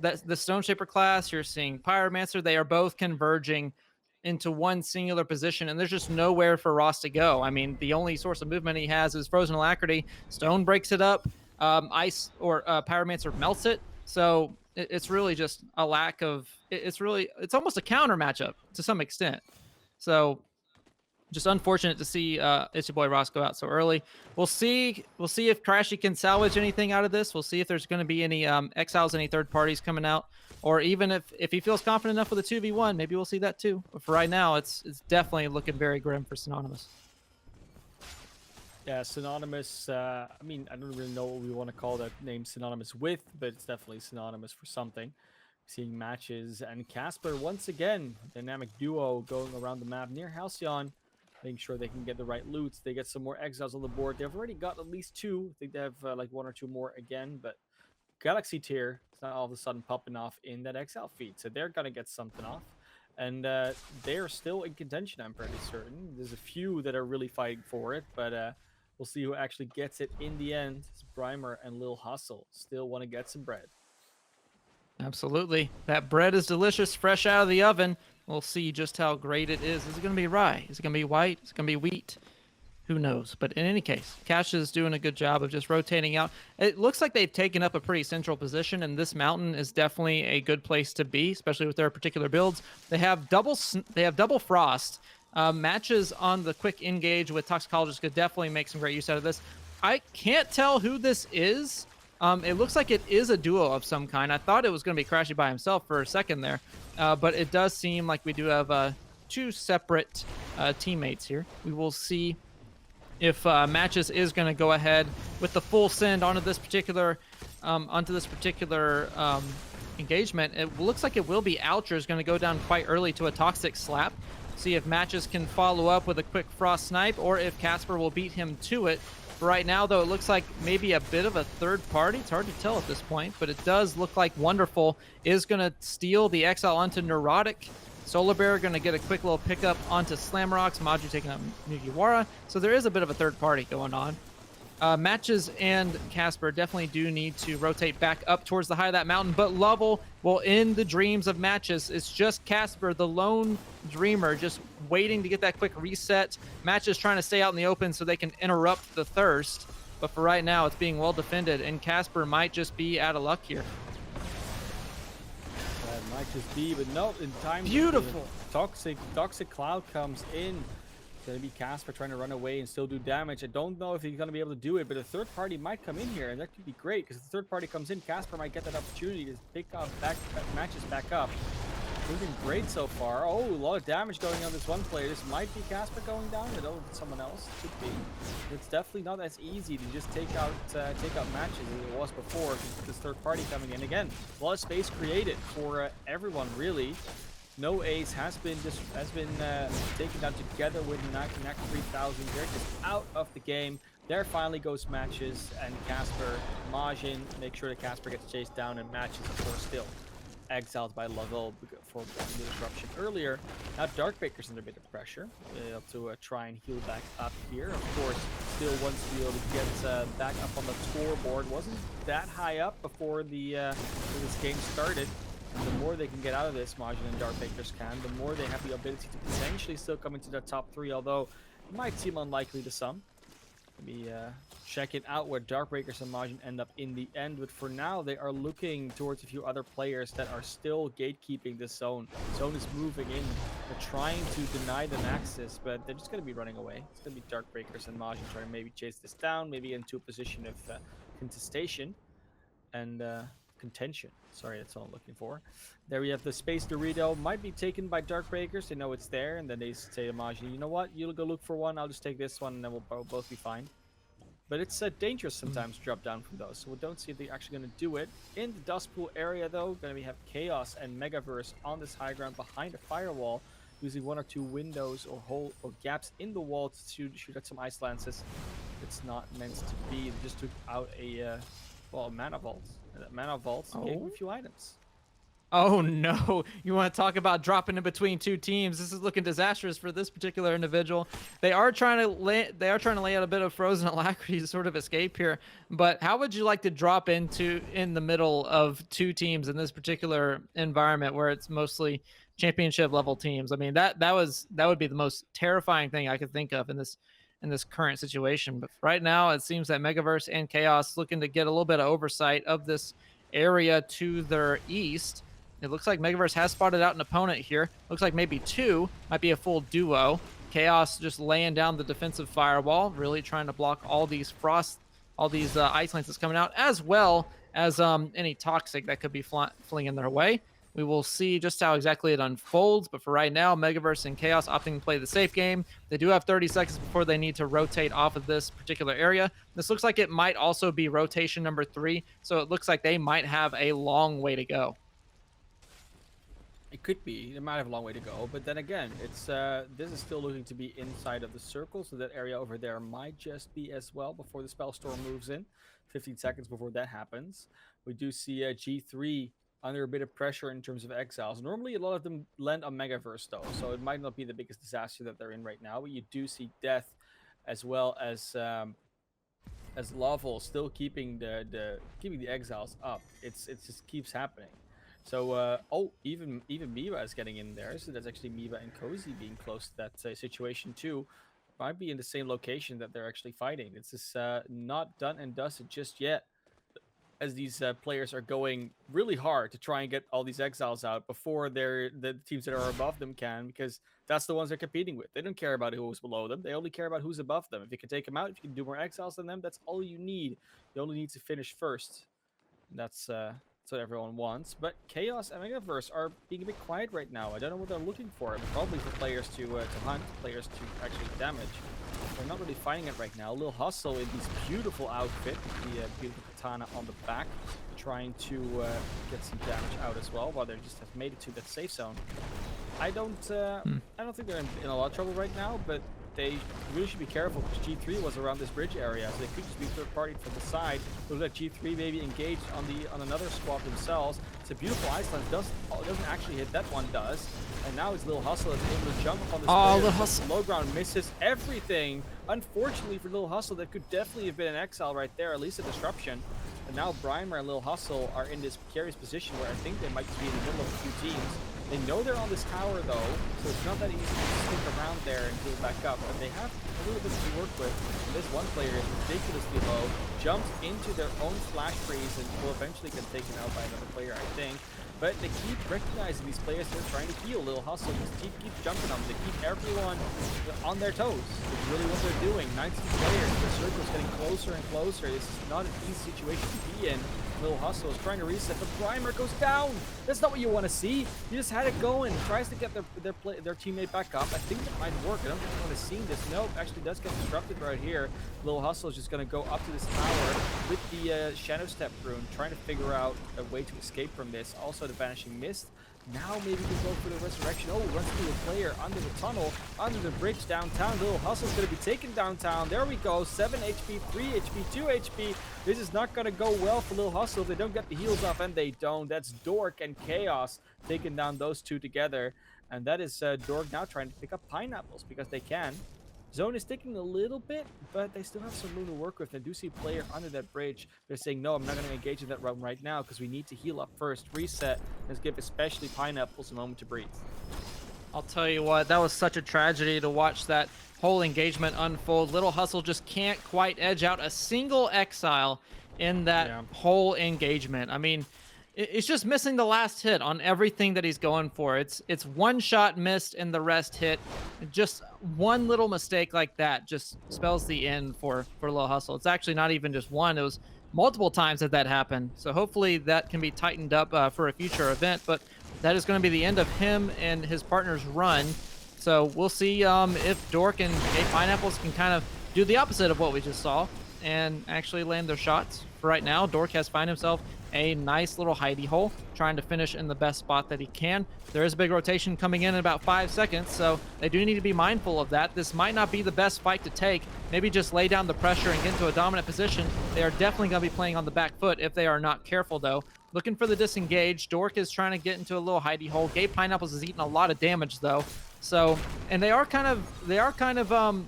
that the Stone Shaper class, you're seeing Pyromancer, they are both converging into one singular position, and there's just nowhere for Ross to go. I mean, the only source of movement he has is Frozen Alacrity. Stone breaks it up, Ice or Pyromancer melts it. So it's really just a lack of. It's almost a counter matchup to some extent. So just unfortunate to see It's Your Boy Ross go out so early. We'll see if Crashy can salvage anything out of this. We'll see if there's going to be any exiles, any third parties coming out, or even if he feels confident enough with a 2v1, maybe we'll see that too. But for right now, it's definitely looking very grim for Synonymous. Yeah, Synonymous, I mean, I don't really know what we want to call that name Synonymous with, but it's definitely synonymous for something. Seeing matches, and Casper, once again, dynamic duo going around the map near Halcyon, making sure they can get the right loots. They get some more exiles on the board. They've already got at least 2. I think they have like 1 or 2 more again, but Galaxy tier is not all of a sudden popping off in that exile feed, so they're gonna get something off. And they're still in contention, I'm pretty certain. There's a few that are really fighting for it, but we'll see who actually gets it in the end. It's Brimer and Lil Hustle still want to get some bread. Absolutely. That bread is delicious, fresh out of the oven. We'll see just how great it is. Is it going to be rye? Is it going to be white? Is it going to be wheat? Who knows? But in any case, Cash is doing a good job of just rotating out. It looks like they've taken up a pretty central position, and this mountain is definitely a good place to be, especially with their particular builds. They have double frost. Matches on the quick engage with Toxicologist could definitely make some great use out of this. I can't tell who this is. It looks like it is a duo of some kind. I thought it was going to be Crashy by himself for a second there, but it does seem like we do have 2 separate teammates here. We will see if Matches is going to go ahead with the full send onto this particular engagement. It looks like it will be Oucher is going to go down quite early to a toxic slap. See if Matches can follow up with a quick frost snipe, or if Casper will beat him to it. Right now, though, it looks like maybe a bit of a third party. It's hard to tell at this point, but it does look like Wonderful is going to steal the exile onto Neurotic. Solar Bear going to get a quick little pickup onto Slamrocks. Maju taking out Mugiwara. So there is a bit of a third party going on. Matches and Casper definitely do need to rotate back up towards the high of that mountain, but Lovell will end the dreams of Matches. It's just Casper, the lone dreamer, just waiting to get that quick reset. Matches trying to stay out in the open so they can interrupt the thirst, but for right now, it's being well defended, and Casper might just be out of luck here. That might just be, but no, in time. Beautiful. Toxic Cloud comes in. Going to be Casper trying to run away and still do damage. I don't know if he's going to be able to do it, but a third party might come in here, and that could be great, because if the third party comes in, Casper might get that opportunity to pick up Matches back up. Moving great so far. Oh, a lot of damage going on this one player. This might be Casper going down. I don't know if it's someone else. It could be. It's definitely not as easy to just take out Matches as it was before. This third party coming in again. A lot of space created for everyone, really. No Ace has been taken down together with Knack 3000. They're just out of the game. There finally goes Matches and Casper. Majin, make sure that Casper gets chased down, and Matches, of course, still exiled by level for the disruption earlier. Now Darkbreaker's under a bit of pressure. Able to try and heal back up here. Of course, still wants to be able to get back up on the scoreboard. Wasn't that high up before this game started. And the more they can get out of this, Majin and Darkbreakers can, the more they have the ability to potentially still come into the top 3, although it might seem unlikely to some. Maybe check it out where Darkbreakers and Majin end up in the end, but for now they are looking towards a few other players that are still gatekeeping this zone. Zone is moving in, they're trying to deny them access, but they're just going to be running away. It's going to be Darkbreakers and Majin trying to maybe chase this down, maybe into a position of contestation and contention. Sorry, that's all I'm looking for. There we have the space Dorito. Might be taken by Darkbreakers. They know it's there, and then they say to Majin, you know what? You'll go look for one. I'll just take this one, and then we'll both be fine. But it's dangerous sometimes to drop down from those, so we don't see if they're actually going to do it. In the Dust Pool area, though, going to have Chaos and Megaverse on this high ground behind a firewall, using 1 or 2 windows or gaps in the wall to shoot at some ice lances. It's not meant to be. They just took out a mana vault. And that mana vault gave him a few items. Oh no, you want to talk about dropping in between 2 teams. This is looking disastrous for this particular individual. They are trying to lay out a bit of frozen alacrity to sort of escape here. But how would you like to drop in the middle of 2 teams in this particular environment where it's mostly championship level teams? I mean, that would be the most terrifying thing I could think of in this current situation. But right now it seems that Megaverse and Chaos looking to get a little bit of oversight of this area to their east. It looks like Megaverse has spotted out an opponent here. Looks like maybe 2, might be a full duo. Chaos just laying down the defensive firewall, really trying to block all these ice lanes that's coming out, as well as any toxic that could be flinging their way. We will see just how exactly it unfolds, but for right now, Megaverse and Chaos opting to play the safe game. They do have 30 seconds before they need to rotate off of this particular area. This looks like it might also be rotation number 3, so it looks like they might have a long way to go. It could be. It might have a long way to go, but then again, it's this is still looking to be inside of the circle, so that area over there might just be as well before the spell storm moves in. 15 seconds before that happens. We do see G3 under a bit of pressure in terms of exiles. Normally, a lot of them land on Megaverse, though, so it might not be the biggest disaster that they're in right now, but you do see Death as well as Lawful still keeping the exiles up. It just keeps happening. So, even Miba is getting in there. So that's actually Miba and Cozy being close to that situation too. Might be in the same location that they're actually fighting. This is not done and dusted just yet, as these players are going really hard to try and get all these exiles out before the teams that are above them can, because that's the ones they're competing with. They don't care about who's below them. They only care about who's above them. If you can take them out, if you can do more exiles than them, that's all you need. You only need to finish first. And that's what everyone wants. But Chaos and Megaverse are being a bit quiet right now. I don't know what they're looking for. Probably for players to hunt, players to actually damage. They're not really finding it right now. Lil Hustle in this beautiful outfit, the beautiful katana on the back, trying to get some damage out as well, while they just have made it to that safe zone. I don't think they're in a lot of trouble right now, but they really should be careful, because G3 was around this bridge area, so they could just be third party from the side. Look at G3 maybe engaged on another squad themselves. It's a beautiful Iceland. Doesn't actually hit. That one does. And now it's Lil Hustle that's able to jump up on this bridge. Lil Hustle. Low ground misses everything. Unfortunately for Lil Hustle, that could definitely have been an exile right there, at least a disruption. And now Brimer and Lil Hustle are in this precarious position where I think they might be in the middle of a few teams. They know they're on this tower though, so it's not that easy to stick around there and heal back up, but they have a little bit to work with. And this one player is ridiculously low, jumps into their own flash freeze and will eventually get taken out by another player, I think. But they keep recognizing these players that are trying to heal. Lil Hustle just keep jumping on them. They keep everyone on their toes. It's really what they're doing. 19 players, the circle's getting closer and closer. This is not an easy situation to be in. Lil Hustle is trying to reset, but Brimer goes down. That's not what you want to see. You just had it going. Tries to get their teammate back up. I think that might work. I don't think anyone has seen this. Nope, actually does get disrupted right here. Lil Hustle is just going to go up to this tower with the Shadow Step rune, trying to figure out a way to escape from this. Also, the Vanishing Mist Now maybe we can go for the resurrection. Oh, runs through a player under the tunnel, under the bridge downtown. Little Hustle's going to be taken downtown. There we go. 7 HP, 3 HP, 2 HP. This is not going to go well for Little Hustle. They don't get the heals off, and they don't. That's Dork and Chaos taking down those two together. And that is Dork now trying to pick up pineapples because they can. Zone is ticking a little bit, but they still have some room to work with. They do see a player under that bridge. They're saying, no, I'm not going to engage in that round right now because we need to heal up first, reset. Let's give especially pineapples a moment to breathe. I'll tell you what, that was such a tragedy to watch that whole engagement unfold. Little Hustle just can't quite edge out a single exile in that whole engagement. I mean, it's just missing the last hit on everything that he's going for. It's one shot missed and the rest hit. Just one little mistake like that just spells the end for Little Hustle. It's actually not even just one. It was multiple times that happened. So hopefully that can be tightened up for a future event. But that is going to be the end of him and his partner's run. So we'll see if Dork and Gay Pineapples can kind of do the opposite of what we just saw and actually land their shots. For right now, Dork has found himself a nice little hidey hole, trying to finish in the best spot that he can. There is a big rotation coming in about 5 seconds, so they do need to be mindful of that. This might not be the best fight to take. Maybe just lay down the pressure and get into a dominant position. They are definitely going to be playing on the back foot if they are not careful, though. Looking for the disengage. Dork is trying to get into a little hidey hole. Gay Pineapples is eating a lot of damage, though. So, and they are kind of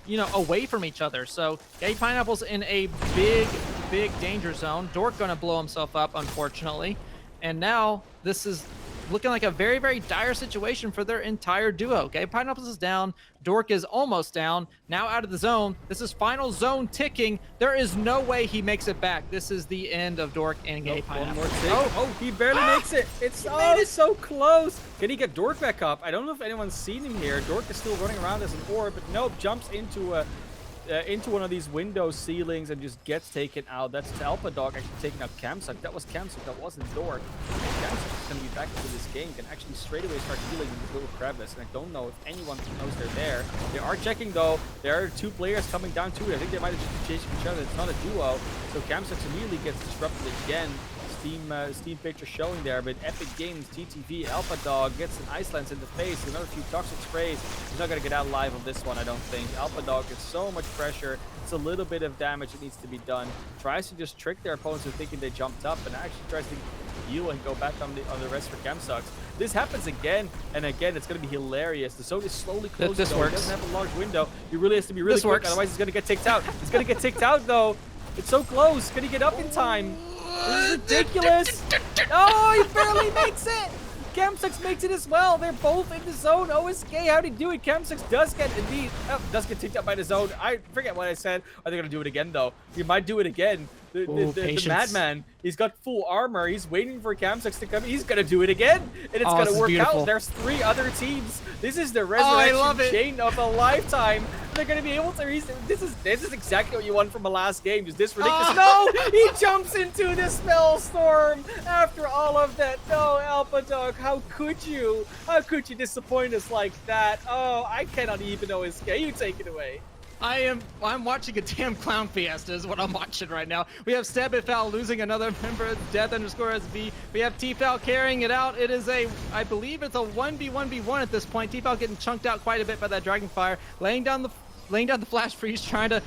you know, away from each other. So Gay Pineapple's in a big danger zone. Dork gonna blow himself up, unfortunately. And now this is looking like a very dire situation for their entire duo. Gay Pineapples is down. Dork is almost down. Now out of the zone. This is final zone ticking. There is no way he makes it back. This is the end of Dork and Gay Pineapple. One more tick. Oh, he barely makes it. It's so close. Can he get Dork back up? I don't know if anyone's seen him here. Dork is still running around as an orb, but nope, jumps into one of these window ceilings and just gets taken out. That's Alpha Dog actually taking out Camsuck. That was Camsuck, that wasn't Dork. Camsuck is going to be back into this game, can actually straight away start healing in this little crevice, and I don't know if anyone knows they're there. They are checking though. There are 2 players coming down to it. I think they might have just been chasing each other. It's not a duo, so Camsuck immediately gets disrupted again. Steam picture showing there, but Epic Games, TTV, Alpha Dog gets an Ice Lance in the face, another few toxic sprays. He's not going to get out alive on this one, I don't think. Alpha Dog gets so much pressure. It's a little bit of damage that needs to be done. Tries to just trick their opponents into thinking they jumped up, and actually tries to heal and go back on the rest for Camsucks. This happens again and again. It's going to be hilarious. The zone is slowly closing. This works. It doesn't have a large window. He really has to be really quick, otherwise he's going to get ticked out. He's going to get ticked out though. It's so close. Can he get up in time? This is ridiculous. Oh, he barely makes it. Camsuck makes it as well. They're both in the zone. OSK, how'd he do it? Camsuck does get ticked up by the zone. I forget what I said. Are they going to do it again, though? He might do it again. The madman, he's got full armor. He's waiting for Camsuck to come. He's going to do it again. And it's going to work out. There's 3 other teams. This is the resurrection chain of a lifetime. They're going to be able to... This is exactly what you want from a last game. Is this ridiculous? No! He jumps into the spell storm after all of that. No, Alpha Dog, how could you? How could you disappoint us like that? Oh, I cannot even OSK. You take it away. I'm watching a damn clown fiesta is what I'm watching right now. We have Stabifal losing another member, Death_SB. We have T-Foul carrying it out. It is I believe it's a 1v1v1 at this point. T-Foul getting chunked out quite a bit by that Dragonfire, laying down the flash freeze, trying to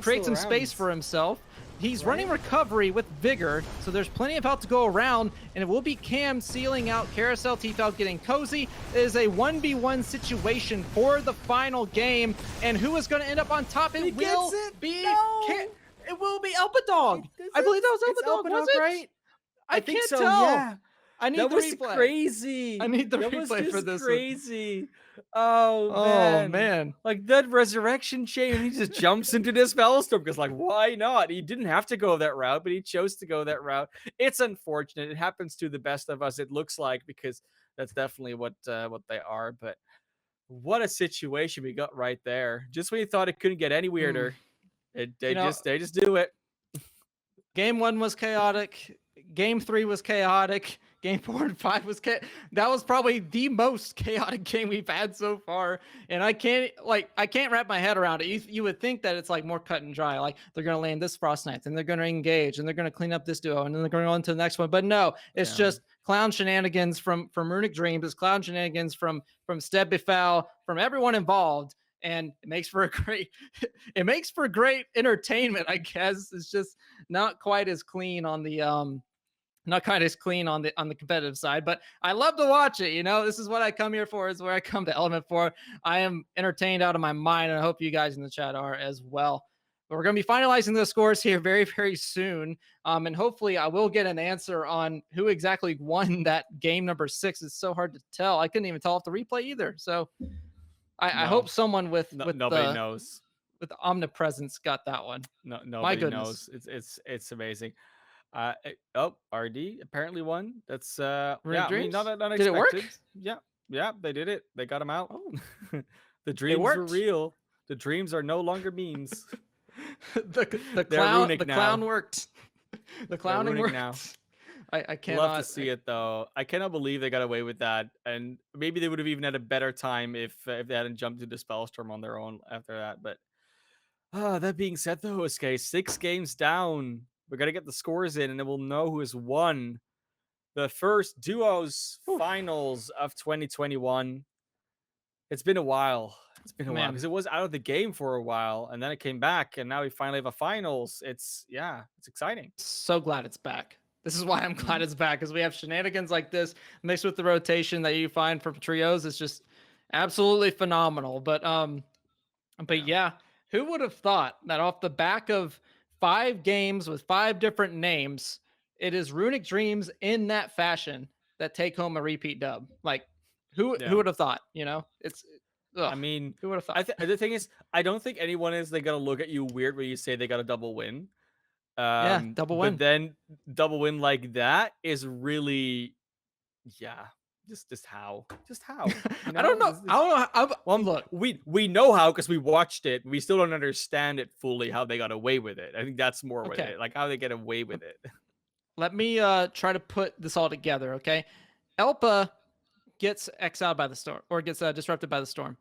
create some space for himself. He's running recovery with vigor, so there's plenty of health to go around, and it will be Cam sealing out Carousel. T-Foul getting cozy. It is a 1v1 situation for the final game, and who is going to end up on top? It will be Alpha Dog. I believe that was Alpha Dog, was it? Right? I think can't so, tell. yeah. I need the replay. That was crazy. I need the replay for this. Crazy. Oh man. Like that resurrection chain, he just jumps into this spellstorm because, like, why not? He didn't have to go that route, but he chose to go that route. It's unfortunate. It happens to the best of us, it looks like, because that's definitely what they are. But what a situation we got right there. Just when you thought it couldn't get any weirder, they just do it. Game 1 was chaotic. Game 3 was chaotic. Game 4 and 5 that was probably the most chaotic game we've had so far, and I can't wrap my head around it. You would think that it's like more cut and dry, like they're gonna land this Frost Knight, and they're gonna engage, and they're gonna clean up this duo, and then they're gonna go on to the next one. But no, it's Yeah. just clown shenanigans from Runic Dreams, it's clown shenanigans from Stebifal, from everyone involved, and it makes for a great it makes for great entertainment, I guess. It's just not quite as clean on the not quite as clean on the competitive side, but I love to watch it. This is what I come here for. Is where I come to Element for. I am entertained out of my mind, and I hope you guys in the chat are as well. But we're going to be finalizing the scores here very, very soon, and hopefully I will get an answer on who exactly won that game number 6. It's so hard to tell. I couldn't even tell off the replay either. So I hope No, someone with no, with nobody the knows. with omnipresence got that one. No, My nobody goodness, knows. It's amazing. RD apparently won. That's Runic yeah. I mean, not Dreams. Did it work? unexpected. Yeah, yeah. They did it. They got him out. Oh, The it dreams were worked. real. The dreams are no longer memes. the They're clown runic the clown now. worked. The They're clowning runic now. worked. I Love to cannot. see it though. I cannot believe they got away with that, and maybe they would have even had a better time if they hadn't jumped into Spellstorm on their own after that. But that being said, though, SK 6 games down. We're gonna get the scores in, and then we'll know who has won the first duos Whew, finals of 2021. It's been a while. It's been a while man, because it was out of the game for a while, and then it came back, and now we finally have a finals. It's exciting. so glad it's back. This is why I'm glad Mhm. it's back, because we have shenanigans like this mixed with the rotation that you find from trios. It's just absolutely phenomenal. But Yeah, yeah, who would have thought that off the back of 5 games with 5 different names, it is Runic Dreams in that fashion that take home a repeat dub? Like, who yeah. would have thought? It's ugh. I mean, Who would have thought? the thing is, I don't think anyone is like gonna look at you weird when you say they got a double win. Yeah, double But win. then double win like that is really, yeah, just how, you I don't know? know. I don't know. Look, We know how because we watched it. We still don't understand it fully how they got away with it. I think that's more with okay. it, like how they get away with it. Let me try to put this all together. Okay, Elpa gets exiled by the storm, or gets disrupted by the storm.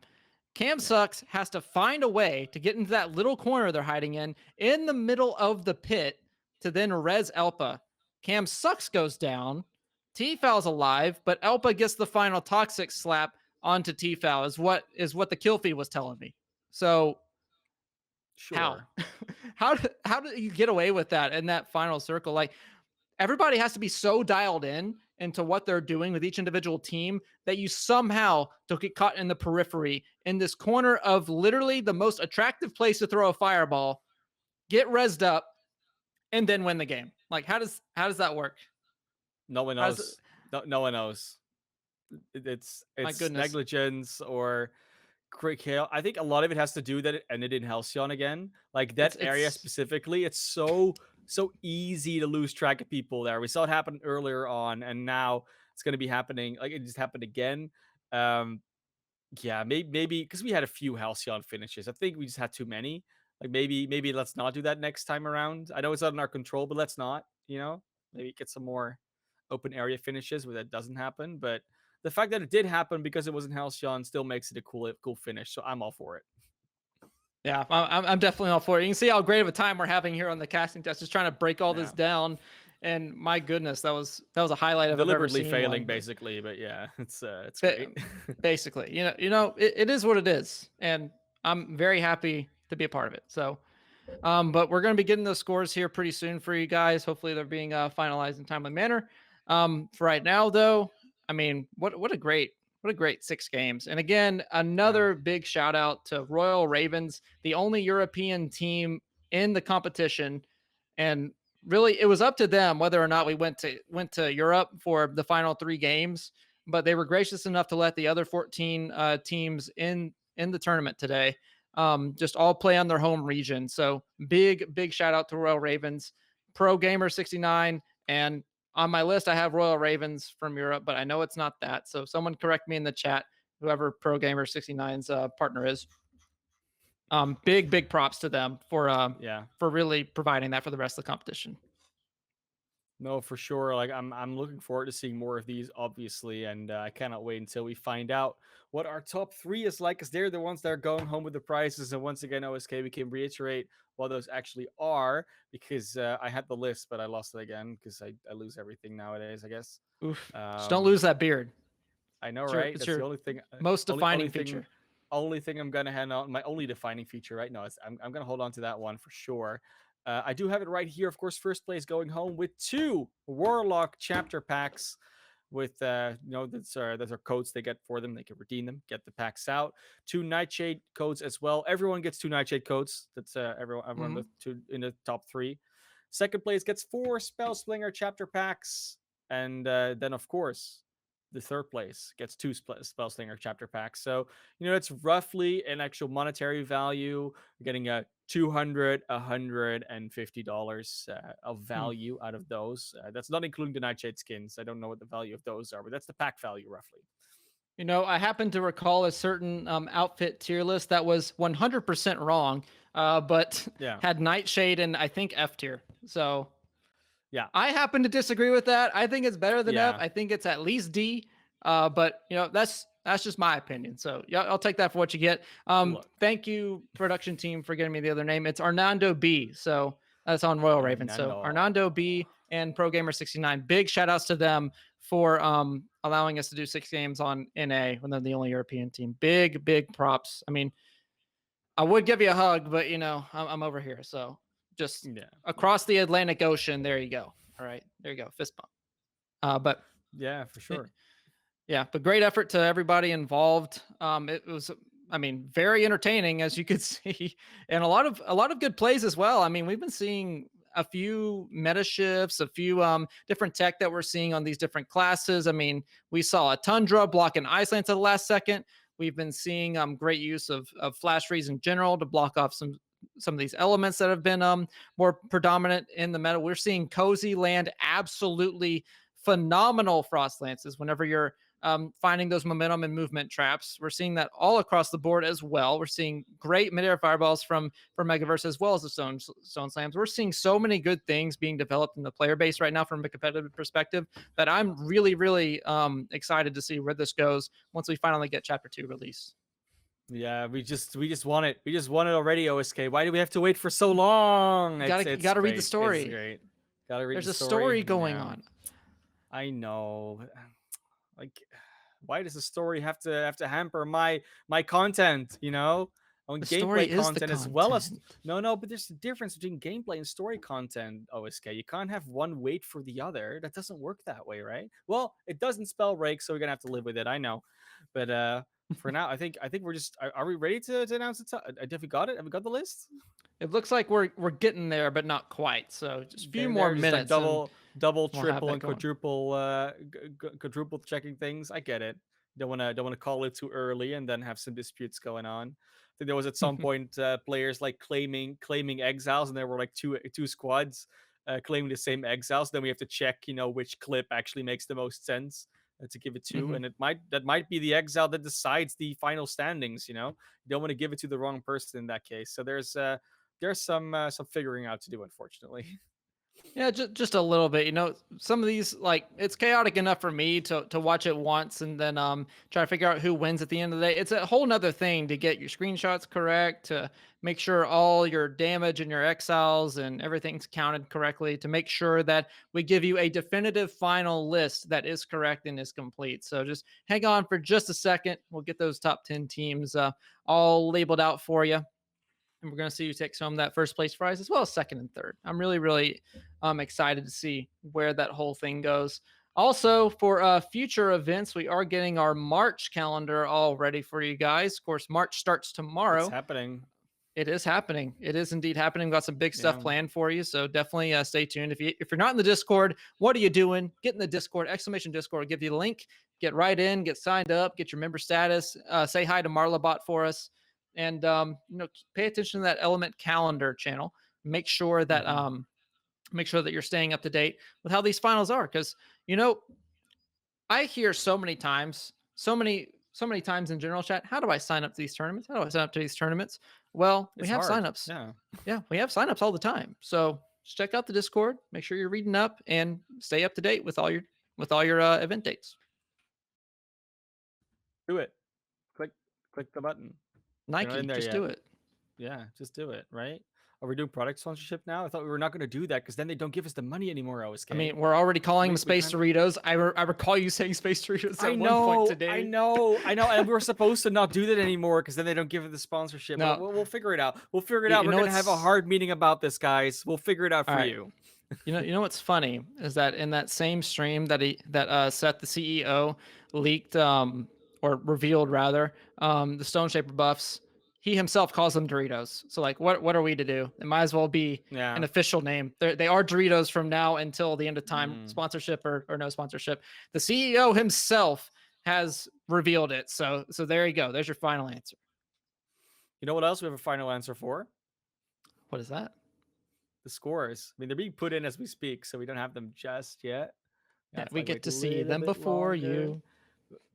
Cam Yeah, Sucks has to find a way to get into that little corner they're hiding in the middle of the pit, to then res Elpa. Cam Sucks goes down. T-Fowl's alive, but Elpa gets the final toxic slap onto T-Fowl, is what the kill feed was telling me. So how? sure. How do you get away with that in that final circle? Like, everybody has to be so dialed in into what they're doing with each individual team that you somehow don't get caught in the periphery in this corner of literally the most attractive place to throw a fireball, get rezzed up, and then win the game. Like, how does that work? No one How does it, knows. No one knows. my It's goodness. negligence or quick hail. I think a lot of it has to do that it ended in Halcyon again. Like It's that area it's specifically, it's so easy to lose track of people there. We saw it happen earlier on, and now it's going to be happening. Like it just happened again. Um, yeah, maybe because we had a few Halcyon finishes. I think we just had too many. Like maybe let's not do that next time around. I know it's not in our control, but let's not. Maybe get some more open area finishes where that doesn't happen. But the fact that it did happen because it was in Halcyon still makes it a cool finish. So I'm all for it. Yeah, I'm definitely all for it. You can see how great of a time we're having here on the casting test, just trying to break all this Yeah, down. And my goodness, that was a highlight if I've ever deliberately seen failing one. But basically, but yeah, it's Ba- great. basically, it is what it is, and I'm very happy to be a part of it. So, but we're going to be getting those scores here pretty soon for you guys. Hopefully, they're being finalized in timely manner. For right now, though, I mean, what a great 6 games. And again, Yeah, another big shout out to Royal Ravens, the only European team in the competition, and really it was up to them whether or not we went to Europe for the final 3 games, but they were gracious enough to let the other 14 teams in the tournament today just all play on their home region. So big shout out to Royal Ravens, Pro Gamer 69, and on my list I have Royal Ravens from Europe, but I know it's not that. So someone correct me in the chat, whoever Pro Gamer 69's partner is. Big props to them for yeah. really providing that for the rest of the competition. No, for sure. Like I'm looking forward to seeing more of these, obviously, and I cannot wait until we find out what our top three is like, because they're the ones that are going home with the prizes. And once again, OSK, we can reiterate what those actually are, because I had the list, but I lost it again because I lose everything nowadays, I guess. Oof. Just don't Um, lose that beard. I know, It's your right? it's That's the your only thing. most Only defining feature. only thing I'm gonna hand on. My only defining feature, right? No, I'm gonna hold on to that one for sure. I do have it right here. Of course, first place going home with 2 Warlock chapter packs. With those are codes they get for them. They can redeem them, get the packs out. 2 Nightshade codes as well. Everyone gets 2 Nightshade codes. That's everyone Mhm. the two in the top three. Second place gets 4 Spellslinger chapter packs, and then of course the third place gets 2 Spellslinger chapter packs. So it's roughly an actual monetary value. You're getting a $250 of Hmm. value out of those. That's not including the Nightshade skins. I don't know what the value of those are, but that's the pack value roughly. I happen to recall a certain outfit tier list that was 100% wrong, but Yeah, had Nightshade and I think F tier. So yeah, I happen to disagree with that. I think it's better than F. yeah. I think it's at least D. But that's just my opinion. So yeah, I'll take that for what you get. Look, Thank you, production team, for getting me the other name. It's Arnando B. So that's on Royal Raven. So Arnando Hernando. B and Pro Gamer 69. Big shout outs to them for allowing us to do 6 games on NA when they're the only European team. Big props. I mean, I would give you a hug, but I'm over here. So just Yeah, across the Atlantic Ocean, there you go. All right, there you go, fist bump. But yeah, for sure. yeah, but great effort to everybody involved. It was, I mean, very entertaining as you could see, and a lot of good plays as well. I mean, we've been seeing a few meta shifts, a few different tech that we're seeing on these different classes. I mean, we saw a Tundra blocking Iceland to the last second. We've been seeing great use of flash freeze in general to block off some of these elements that have been more predominant in the meta. We're seeing cozy land absolutely phenomenal frost lances whenever you're finding those momentum and movement traps. We're seeing that all across the board as well. We're seeing great midair fireballs from Megaverse as well as the stone slams. We're seeing so many good things being developed in the player base right now from a competitive perspective that I'm really excited to see where this goes once we finally get Chapter 2 released. Yeah, we just want it. We just want it already, OSK. Why do we have to wait for so long? You It's gotta you it's gotta read the great. It's story. great. Gotta read There's the a story. story going Yeah, on. I know. Like, why does the story have to hamper my content? On The story gameplay is the content as well as content. no, but there's a difference between gameplay and story content. OSK, you can't have one wait for the other. That doesn't work that way, right? Well, it doesn't spell break, so we're gonna have to live with it. I know, but for now, I think we're just. Are we ready to announce it? Have we got it? Have we got the list? It looks like we're getting there, but not quite. So just a few Getting more there, just like minutes, and double, we'll have triple, that and going. quadruple checking things. I get it. Don't wanna call it too early and then have some disputes going on. I think there was at some point players like claiming exiles, and there were like two squads claiming the same exiles. Then we have to check, which clip actually makes the most sense to give it to, Hmm. and that might be the exile that decides the final standings. You don't want to give it to the wrong person in that case. So there's some figuring out to do, unfortunately. Yeah, just a little bit. Some of these, like, it's chaotic enough for me to watch it once and then try to figure out who wins at the end of the day. It's a whole nother thing to get your screenshots correct, to make sure all your damage and your exiles and everything's counted correctly, to make sure that we give you a definitive final list that is correct and is complete. So just hang on for just a second. We'll get those top 10 teams all labeled out for you, and we're going to see who takes home that first place prize as well as second and third. I'm really excited to see where that whole thing goes. Also, for future events, we are getting our March calendar all ready for you guys. Of course, March starts It's tomorrow. happening. It is happening. It is indeed happening. We've got some big stuff Yeah. planned for you, so definitely stay tuned. If you're not in the Discord, what are you doing? Get in the Discord! Exclamation Discord! I'll give you the link. Get right in. Get signed up. Get your member status. Say hi to Marlabot for us, and pay attention to that Element Calendar channel. Make sure that Hmm. you're staying up to date with how these finals are, because you know I hear so many times in general chat. How do I sign up to these tournaments? How do I sign up to these tournaments? Well, we It's have hard. signups. Yeah. Yeah, we have signups all the time. So just check out the Discord. Make sure you're reading up and stay up to date with all your event dates. Do it. Click click the button. If you're not in Nike, there just do yet, it. yeah, just do it, right? Are we doing product sponsorship now? I thought we were not going to do that because then they don't give us the money anymore, I OSK. mean, we're already calling them We Space can't do. Doritos. I recall you saying Space Doritos I at one point know, I today. know, I know, and we're supposed to not do that anymore because then they don't give it the sponsorship. But No, we'll figure it out. We'll figure it out. you We're know gonna have a what's hard meeting about this, guys. We'll figure it out all for right. you. You know what's funny is that in that same stream that Seth the CEO leaked or revealed rather the Stone Shaper buffs, he himself calls them Doritos. So like what are we to do? It might as well be an Yeah. official name. They are Doritos from now until the end of time, Mm. sponsorship or no sponsorship. The CEO himself has revealed it. So there you go. There's your final answer. You know what else we have a final answer for? What is that? The scores. I mean, they're being put in as we speak, so we don't have them just yet. Yeah, That's we like get wait a to see little them bit before longer. you.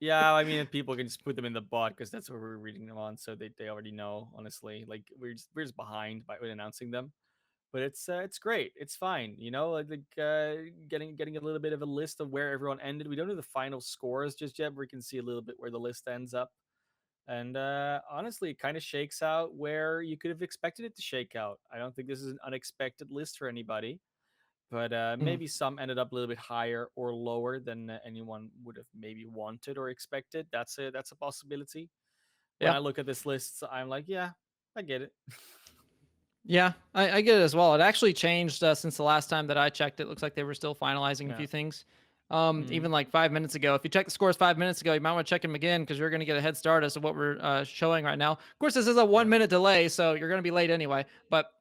Yeah, I mean, people can just put them in the bot because that's where we're reading them on, so they already know. Honestly, like we're just behind by with announcing them, but it's great. It's fine, getting a little bit of a list of where everyone ended. We don't know the final scores just yet, but we can see a little bit where the list ends up. And honestly, it kind of shakes out where you could have expected it to shake out. I don't think this is an unexpected list for anybody, but Mm, maybe some ended up a little bit higher or lower than anyone would have maybe wanted or expected. That's a possibility. When yeah. I look at this list, I'm like, yeah, I get it. Yeah, I get it as well. It actually changed since the last time that I checked. It looks like they were still finalizing a Yeah. few things. Mm, Even like 5 minutes ago. If you check the scores 5 minutes ago, you might want to check them again because you're going to get a head start as to what we're showing right now. Of course, this is a one yeah. minute delay, so you're going to be late anyway. But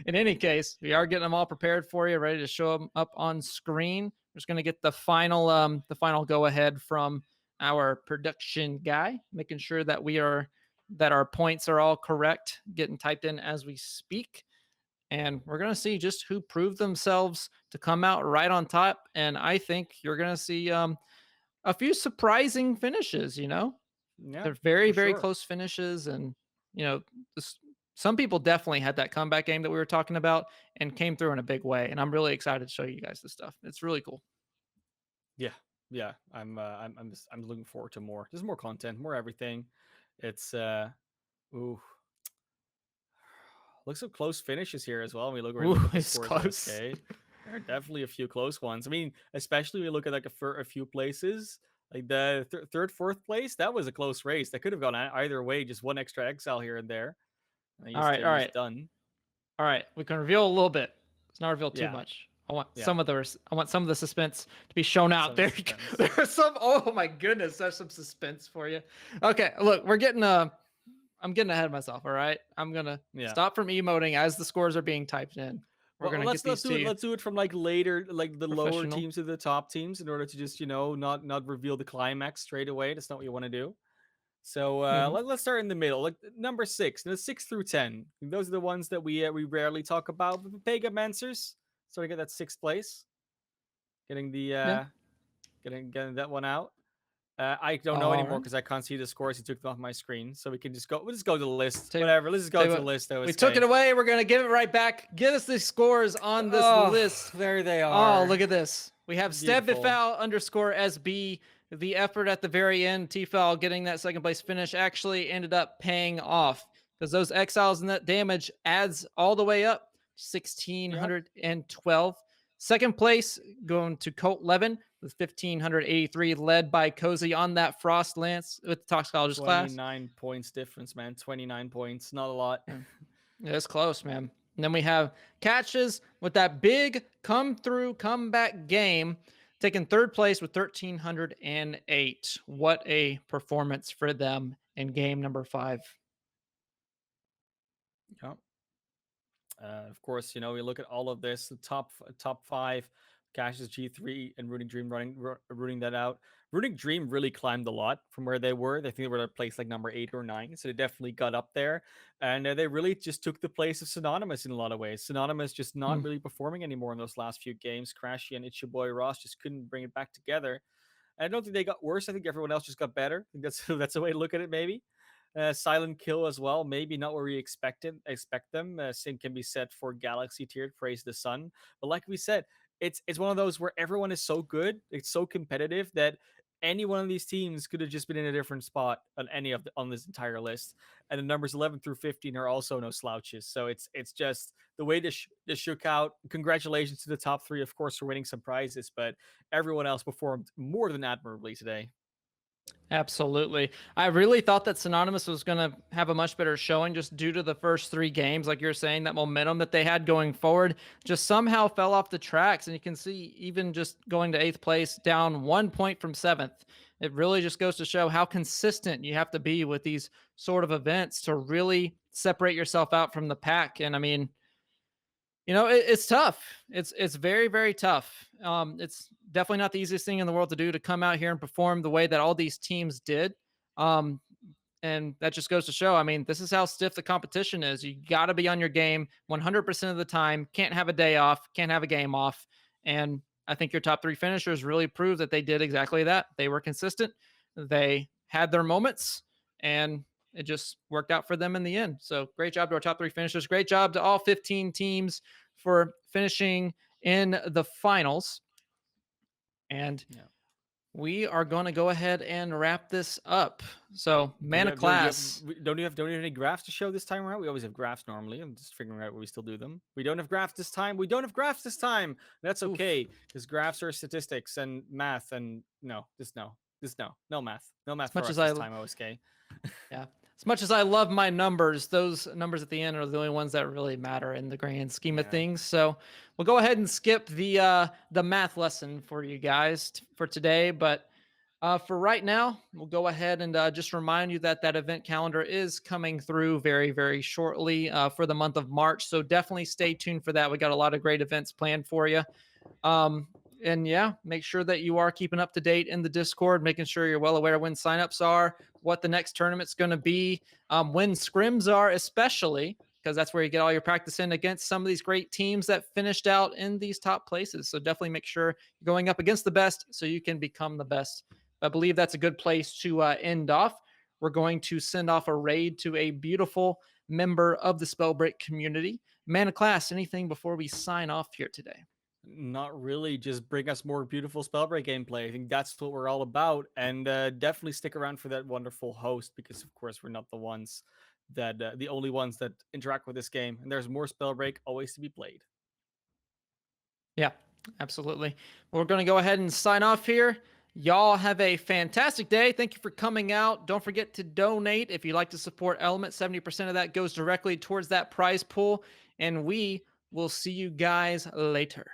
in any case, we are getting them all prepared for you, ready to show them up on screen. We're just going to get the final go ahead from our production guy, making sure that our points are all correct, getting typed in as we speak. And we're going to see just who proved themselves to come out right on top. And I think you're going to see a few surprising finishes, you know? Yeah, They're very, for very sure. close finishes. And, you know, this, some people definitely had that comeback game that we were talking about and came through in a big way. And I'm really excited to show you guys this stuff. It's really cool. Yeah, yeah. I'm looking forward to more. There's more content, more everything. It's ooh, look some close finishes here as well. When we Ooh, look at the it's scores, close. OSK, there are definitely a few close ones. I mean, especially when we look at like a few places, like the third, fourth place. That was a close race. That could have gone either way. Just one extra exile here and there. And All right. All he's right. done. All right, we can reveal a little bit. Let's not reveal too Yeah, much. yeah. I want some of the suspense to be shown out. Some There, suspense. there's some. Oh my goodness, there's some suspense for you. Okay, look, I'm getting ahead of myself. All right, I'm gonna Yeah. stop from emoting as the scores are being typed in. We're Well, gonna get let's these do to it. you Let's do it from like later, like the lower professional. teams to the top teams, in order to just not reveal the climax straight away. That's not what you want to do. So Hmm. let's start in the middle, like number six, the 6 through 10. Those are the ones that we rarely talk about. But the Pega Mancers, so I get that sixth place, getting the Yeah. getting that one out. I don't know All anymore right. because I can't see the scores. He took them off my screen, so we can just go. We'll just go to the list. Tell you, Whatever. Let's just tell go you to the what. list. We took it OSK. away. We're gonna give it right back. Get us the scores on this Oh, list. there they Oh, are. look at this. We have Beautiful. Stebifal underscore SB. The effort at the very end, Tfal getting that second place finish actually ended up paying off because those exiles and that damage adds all the way up Yep. 1612. Second place going to Colt Levin with 1583, led by Cozy on that Frost Lance with the toxicologist class. 29 points difference, man. 29 points. Not a lot. Yeah. Yeah, it's close, man. And then we have Catches with that big come through comeback game, taking third place with 1,308. What a performance for them in game number 5. Yep. Of course, we look at all of this. The top five, Cash's G3 and Rooting Dream rooting that out. Rooting Dream really climbed a lot from where they were. They think they were at a place like number 8 or 9, so they definitely got up there. And they really just took the place of Synonymous in a lot of ways. Synonymous just not Mm, really performing anymore in those last few games. Crashy and It's Your Boy Ross just couldn't bring it back together. And I don't think they got worse. I think everyone else just got better. I think that's that's the way to look at it, maybe. Silent kill as well. Maybe not where we expect them. Same can be said for Galaxy tiered Praise the Sun. But like we said, it's one of those where everyone is so good, it's so competitive that any one of these teams could have just been in a different spot on any of on this entire list. And the numbers 11 through 15 are also no slouches. So it's just the way this shook out. Congratulations to the top three, of course, for winning some prizes, but everyone else performed more than admirably today. Absolutely. I really thought that Synonymous was going to have a much better showing just due to the first three games. Like you're saying, that momentum that they had going forward just somehow fell off the tracks. And you can see, even just going to eighth place, down 1 point from seventh. It really just goes to show how consistent you have to be with these sort of events to really separate yourself out from the pack. And I mean, it's tough. It's very, very tough. It's definitely not the easiest thing in the world to do, to come out here and perform the way that all these teams did. Um, and that just goes to show, I mean, this is how stiff the competition is. You got to be on your game 100% of the time. Can't have a day off, can't have a game off. And I think your top three finishers really proved that they did exactly that. They were consistent, they had their moments, and it just worked out for them in the end. So great job to our top three finishers. Great job to all 15 teams for finishing in the finals. And Yeah. we are going to go ahead and wrap this up. So, Do we mana have, do you have, class. don't you have any graphs to show this time around? We always have graphs normally. I'm just figuring out where we still do them. We don't have graphs this time. We don't have graphs this time. That's Oof. okay because graphs are statistics and math. And no, no math, no math As for much us as this I time. OSK. Yeah. As much as I love my numbers, those numbers at the end are the only ones that really matter in the grand scheme of Yeah. things. So we'll go ahead and skip the math lesson for you guys for today. But for right now, we'll go ahead and just remind you that that event calendar is coming through very, very shortly for the month of March. So definitely stay tuned for that. We got a lot of great events planned for you. Um, and yeah, make sure that you are keeping up to date in the Discord, making sure you're well aware when signups are, what the next tournament's going to be, when scrims are, especially because that's where you get all your practice in against some of these great teams that finished out in these top places. So definitely make sure you're going up against the best so you can become the best. I believe that's a good place to end off. We're going to send off a raid to a beautiful member of the Spellbreak community. Man of class, anything before we sign off here today? Not really. Just bring us more beautiful Spellbreak gameplay. I think that's what we're all about. And definitely stick around for that wonderful host because, of course, we're not the only ones that interact with this game. And there's more Spellbreak always to be played. Yeah, absolutely. We're going to go ahead and sign off here. Y'all have a fantastic day. Thank you for coming out. Don't forget to donate if you'd like to support Element. 70% of that goes directly towards that prize pool. And we will see you guys later.